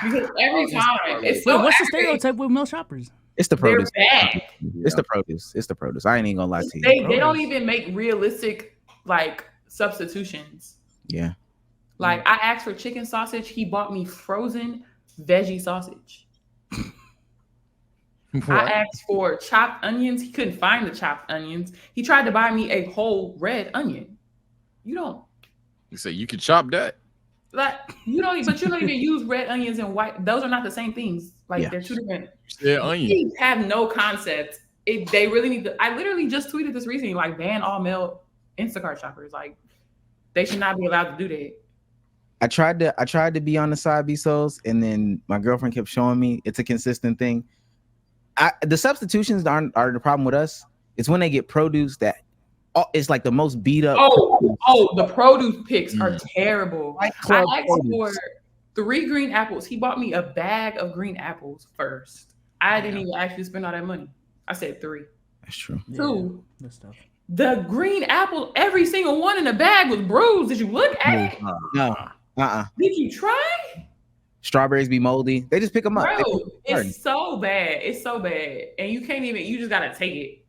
Because every time it's so what's the stereotype with male shoppers? It's the produce. They're bad. It's the produce. It's the produce. I ain't even gonna lie to you. They don't even make realistic like substitutions. Yeah. Like I asked for chicken sausage, he bought me frozen veggie sausage. I asked for chopped onions. He couldn't find the chopped onions. He tried to buy me a whole red onion. You don't. You say you can chop that. Like you don't even use red onions and white. Those are not the same things. Like they're two different. Yeah, onions. They have no concept. They really need to. I literally just tweeted this recently. Like ban all male Instacart shoppers. Like they should not be allowed to do that. I tried to be on the side B SOLZ, and then my girlfriend kept showing me it's a consistent thing. The substitutions are the problem with us. It's when they get produce that it's like the most beat up. The produce picks are terrible. I asked for 3 green apples. He bought me a bag of green apples first. I didn't even actually spend all that money. I said 3. That's true. 2. Yeah, good stuff. The green apple, every single one in the bag was bruised. Did you look at it? No. Did you try? Strawberries be moldy. They just pick them up. Bro, it's so bad. It's so bad. And you can't even, you just got to take it.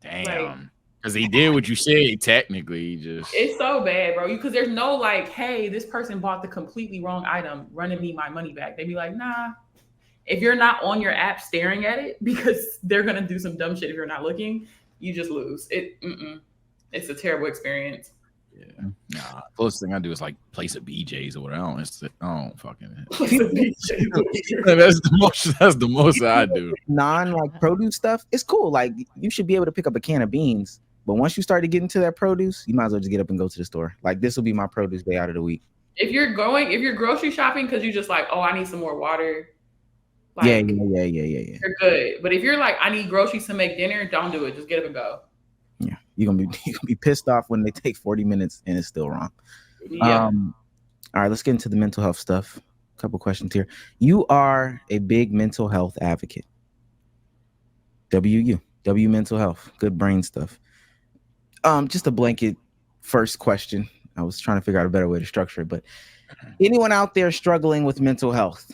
Damn. Because he did what you said, technically. It's so bad, bro. Because there's no like, hey, this person bought the completely wrong item, running me my money back. They'd be like, nah. If you're not on your app staring at it, because they're going to do some dumb shit if you're not looking, you just lose. It's a terrible experience. Yeah. Nah, closest thing I do is like place a BJ's or whatever. I don't fucking place a BJ. That's the most I do. Non like produce stuff, it's cool. Like you should be able to pick up a can of beans, but once you start to get into that produce, you might as well just get up and go to the store. Like this will be my produce day out of the week. If you're grocery shopping because you just like, oh, I need some more water. Like, yeah. You're good. But if you're like, I need groceries to make dinner, don't do it. Just get up and go. Yeah, you're gonna be pissed off when they take 40 minutes and it's still wrong. Yeah. All right, let's get into the mental health stuff. A couple questions here. You are a big mental health advocate. W mental health, good brain stuff. Just a blanket first question. I was trying to figure out a better way to structure it, but anyone out there struggling with mental health,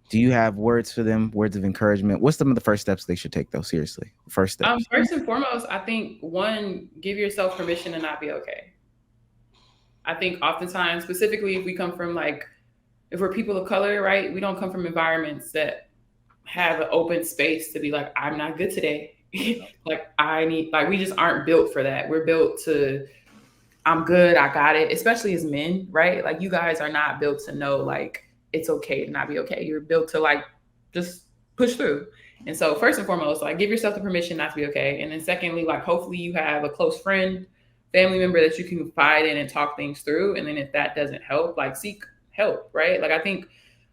do you have words for them, words of encouragement? What's some of the first steps they should take, though? Seriously, first steps. First and foremost, I think one, give yourself permission to not be okay. I think oftentimes, specifically if we come from if we're people of color, right? We don't come from environments that have an open space to be like, I'm not good today. We just aren't built for that. We're built to, I'm good, I got it. Especially as men, right? Like you guys are not built to know it's okay to not be okay. You're built to just push through. And so first and foremost, give yourself the permission not to be okay. And then secondly, hopefully you have a close friend, family member that you can confide in and talk things through. And then if that doesn't help, seek help, right? I think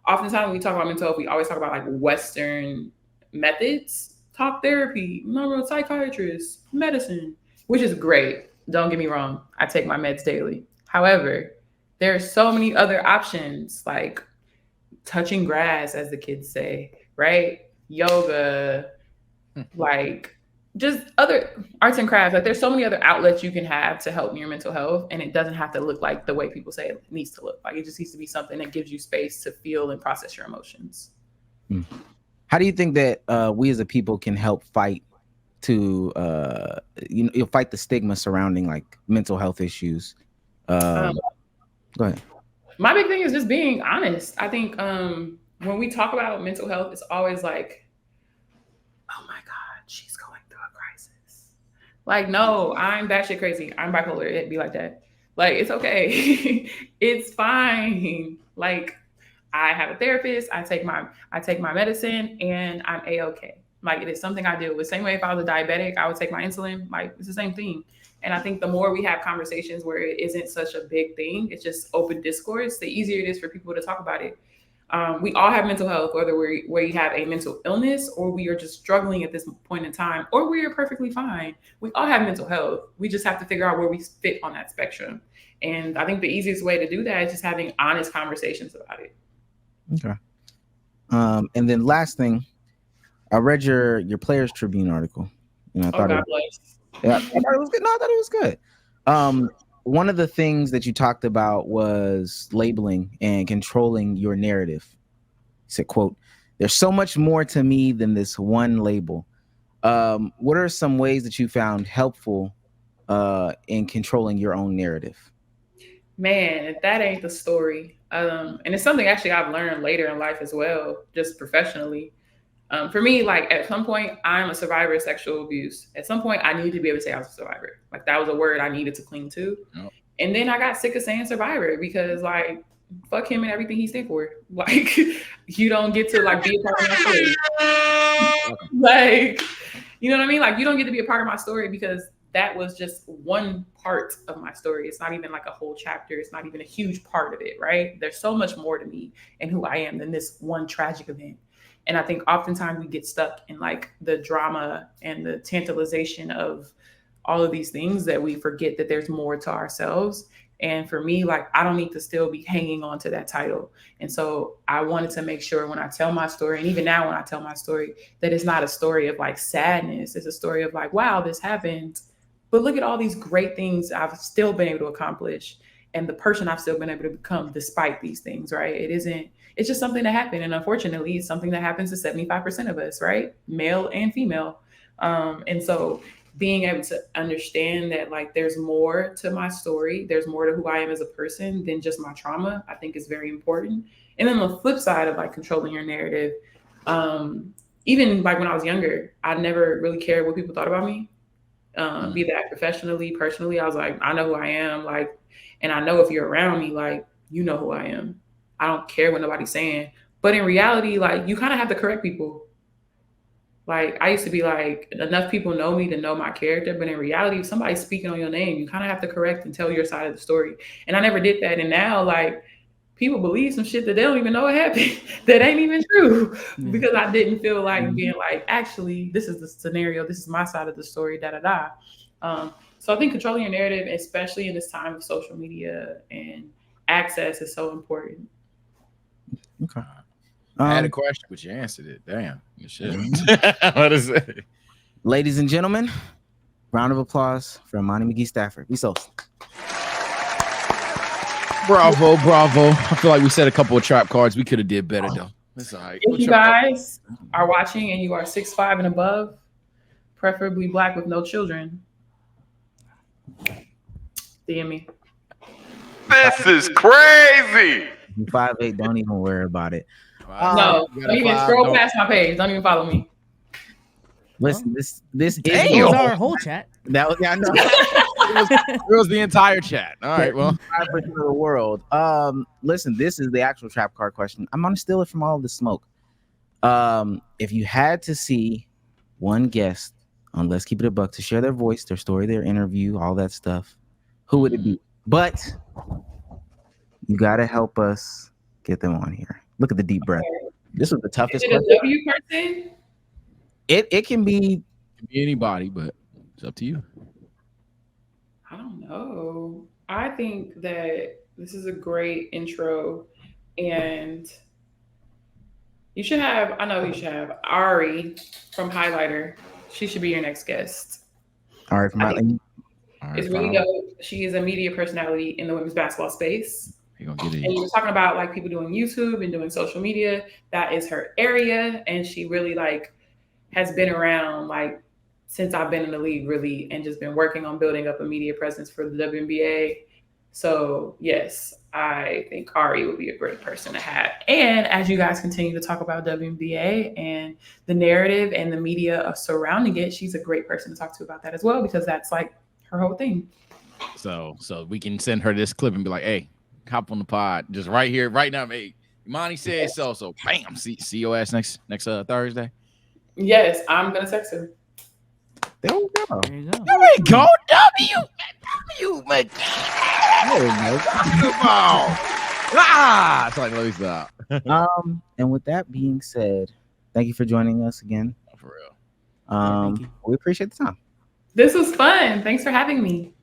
oftentimes when we talk about mental health, we always talk about Western methods, talk therapy, psychiatrist, medicine, which is great. Don't get me wrong. I take my meds daily. However, there are so many other options, touching grass, as the kids say, right? Yoga, just other arts and crafts. There's so many other outlets you can have to help your mental health, and it doesn't have to look like the way people say it needs to look. It just needs to be something that gives you space to feel and process your emotions. How do you think that we as a people can help fight to you'll fight the stigma surrounding like mental health issues? Go ahead. My big thing is just being honest. I think when we talk about mental health, it's always like, oh my God, she's going through a crisis. Like, no, I'm batshit crazy. I'm bipolar. It'd be like that. Like, it's okay. It's fine. Like, I have a therapist. I take my medicine, and I'm A-okay. Like, it is something I do. The same way if I was a diabetic, I would take my insulin. Like, it's the same thing. And I think the more we have conversations where it isn't such a big thing, it's just open discourse, the easier it is for people to talk about it. We all have mental health, whether we have a mental illness or we are just struggling at this point in time, or we are perfectly fine. We all have mental health. We just have to figure out where we fit on that spectrum. And I think the easiest way to do that is just having honest conversations about it. Okay. And then last thing, I read your Players Tribune article. And I thought God bless. Yeah, I thought it was good. No, I thought it was good. One of the things that you talked about was labeling and controlling your narrative. You said, quote, "There's so much more to me than this one label." What are some ways that you found helpful in controlling your own narrative? Man, that ain't the story. And it's something actually I've learned later in life as well, just professionally. For me, like at some point, I'm a survivor of sexual abuse. At some point, I needed to be able to say I was a survivor. Like that was a word I needed to cling to. Yep. And then I got sick of saying survivor because like, fuck him and everything he stood for. Like, you don't get to like be a part of my story. Like, you know what I mean? Like, you don't get to be a part of my story because that was just one part of my story. It's not even like a whole chapter. It's not even a huge part of it, right? There's so much more to me and who I am than this one tragic event. And I think oftentimes we get stuck in like the drama and the tantalization of all of these things that we forget that there's more to ourselves. And for me, like, I don't need to still be hanging on to that title. And so I wanted to make sure when I tell my story, and even now when I tell my story, that it's not a story of like sadness. It's a story of like, wow, this happened. But look at all these great things I've still been able to accomplish and the person I've still been able to become despite these things, right? It's just something that happened. And unfortunately, it's something that happens to 75% of us, right? Male and female. And so being able to understand that like there's more to my story, there's more to who I am as a person than just my trauma, I think is very important. And then the flip side of like controlling your narrative, even like when I was younger, I never really cared what people thought about me. Be that professionally, personally, I was like, I know who I am, like, and I know if you're around me, like, you know who I am. I don't care what nobody's saying. But in reality, like, you kind of have to correct people. Like, I used to be like, enough people know me to know my character. But in reality, if somebody's speaking on your name, you kind of have to correct and tell your side of the story. And I never did that. And now, like, people believe some shit that they don't even know what happened that ain't even true because I didn't feel like being like, actually, this is the scenario. This is my side of the story, So I think controlling your narrative, especially in this time of social media and access, is so important. Okay. I had a question, but you answered it. Damn. You should. What is it? Ladies and gentlemen, round of applause for Imani McGee-Stafford. We SOLZ. Bravo, bravo. I feel like we said a couple of trap cards. We could have did better, though. That's all right. If you guys are watching and you are 6'5" and above, preferably Black with no children, DM me. This is crazy. 5'8", don't even worry about it. No, don't even scroll past my page. Don't even follow me. Listen, this is our whole chat. That was, yeah, I know. It was the entire chat. All right, well, 5% of the world. Listen, this is the actual trap card question. I'm gonna steal it from all the smoke. If you had to see one guest on Let's Keep It a Buck to share their voice, their story, their interview, all that stuff, who would it be? But you gotta help us get them on here. Look at the deep breath. This was the toughest Is it a W person? It can be anybody, but it's up to you. I don't know. I think that this is a great intro, and you should have, I know you should have Ari from Highlighter. She should be your next guest. Ari from Highlighter. It's really dope. She is a media personality in the women's basketball space. You're gonna get it. And you were talking about like people doing YouTube and doing social media. That is her area. And she really like has been around like since I've been in the league, really, and just been working on building up a media presence for the WNBA. So yes, I think Ari would be a great person to have. And as you guys continue to talk about WNBA and the narrative and the media surrounding it, she's a great person to talk to about that as well, because that's like her whole thing. So we can send her this clip and be like, hey, hop on the pod just right here, right now. Hey, Imani said so. So bam, see your ass next Thursday. Yes, I'm gonna text her. There we go. There you go. There we go. W, man. It's like, let me stop. And with that being said, thank you for joining us again. For real. Thank you. We appreciate the time. This was fun. Thanks for having me.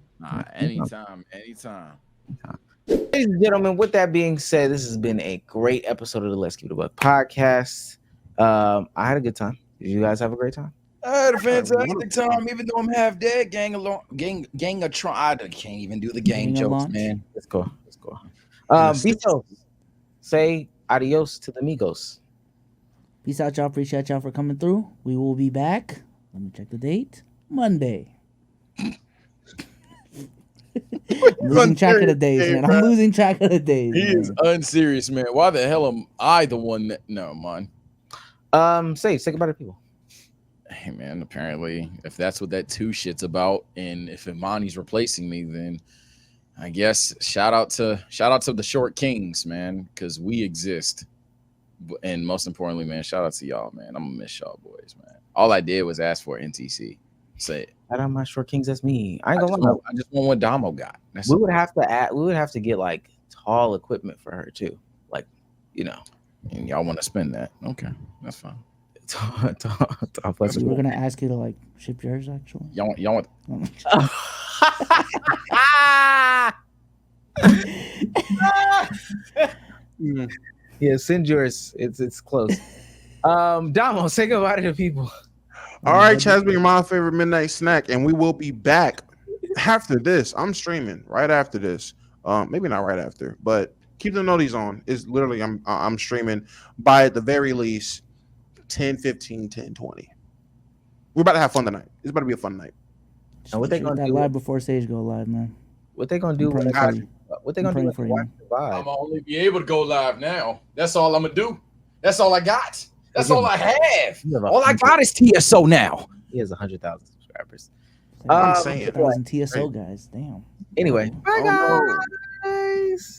Anytime. Ladies and gentlemen, with that being said, this has been a great episode of the Let's Keep It a Buck podcast. I had a good time. Did you guys have a great time? I had a fantastic time, even though I'm half dead. Gang-a-tron. I can't even do the gang jokes, launch. man. Let's go. Beto, say adios to the amigos. Peace out, y'all. Appreciate y'all for coming through. We will be back. Let me check the date. Monday. I'm losing track of the days, man. I'm losing track of the days. He is unserious, man. Why the hell am I the one that? No, man. Say goodbye to people. Hey, man. Apparently, if that's what that two shit's about, and if Imani's replacing me, then I guess shout out to the Short Kings, man, because we exist. And most importantly, man, shout out to y'all, man. I'm gonna miss y'all boys, man. All I did was ask for NTC. Say it. Shout out my Short Kings. That's me. I ain't gonna lie. I just want what Damo got. We would have to get like tall equipment for her too, like, you know. And y'all want to spend that? Okay, that's fine. We were gonna ask you to like ship yours, actually. Y'all want. Yeah, send yours. It's close. Damo, say goodbye to the people. All right, Chaz, being my favorite midnight snack, and we will be back after this. I'm streaming right after this. Maybe not right after, but keep the noties on. It's literally I'm streaming by at the very least 10:15, 10:20. We're about to have fun tonight. It's about to be a fun night. And what they gonna do live before Sage go live, man? What they gonna do? What they gonna do for you? I'm gonna only be able to go live now. That's all I'm gonna do. That's all I got. That's all I have. All I got is TSO now. He has 100,000 subscribers. I'm saying 1,000 TSO guys. Damn. Anyway, bye guys.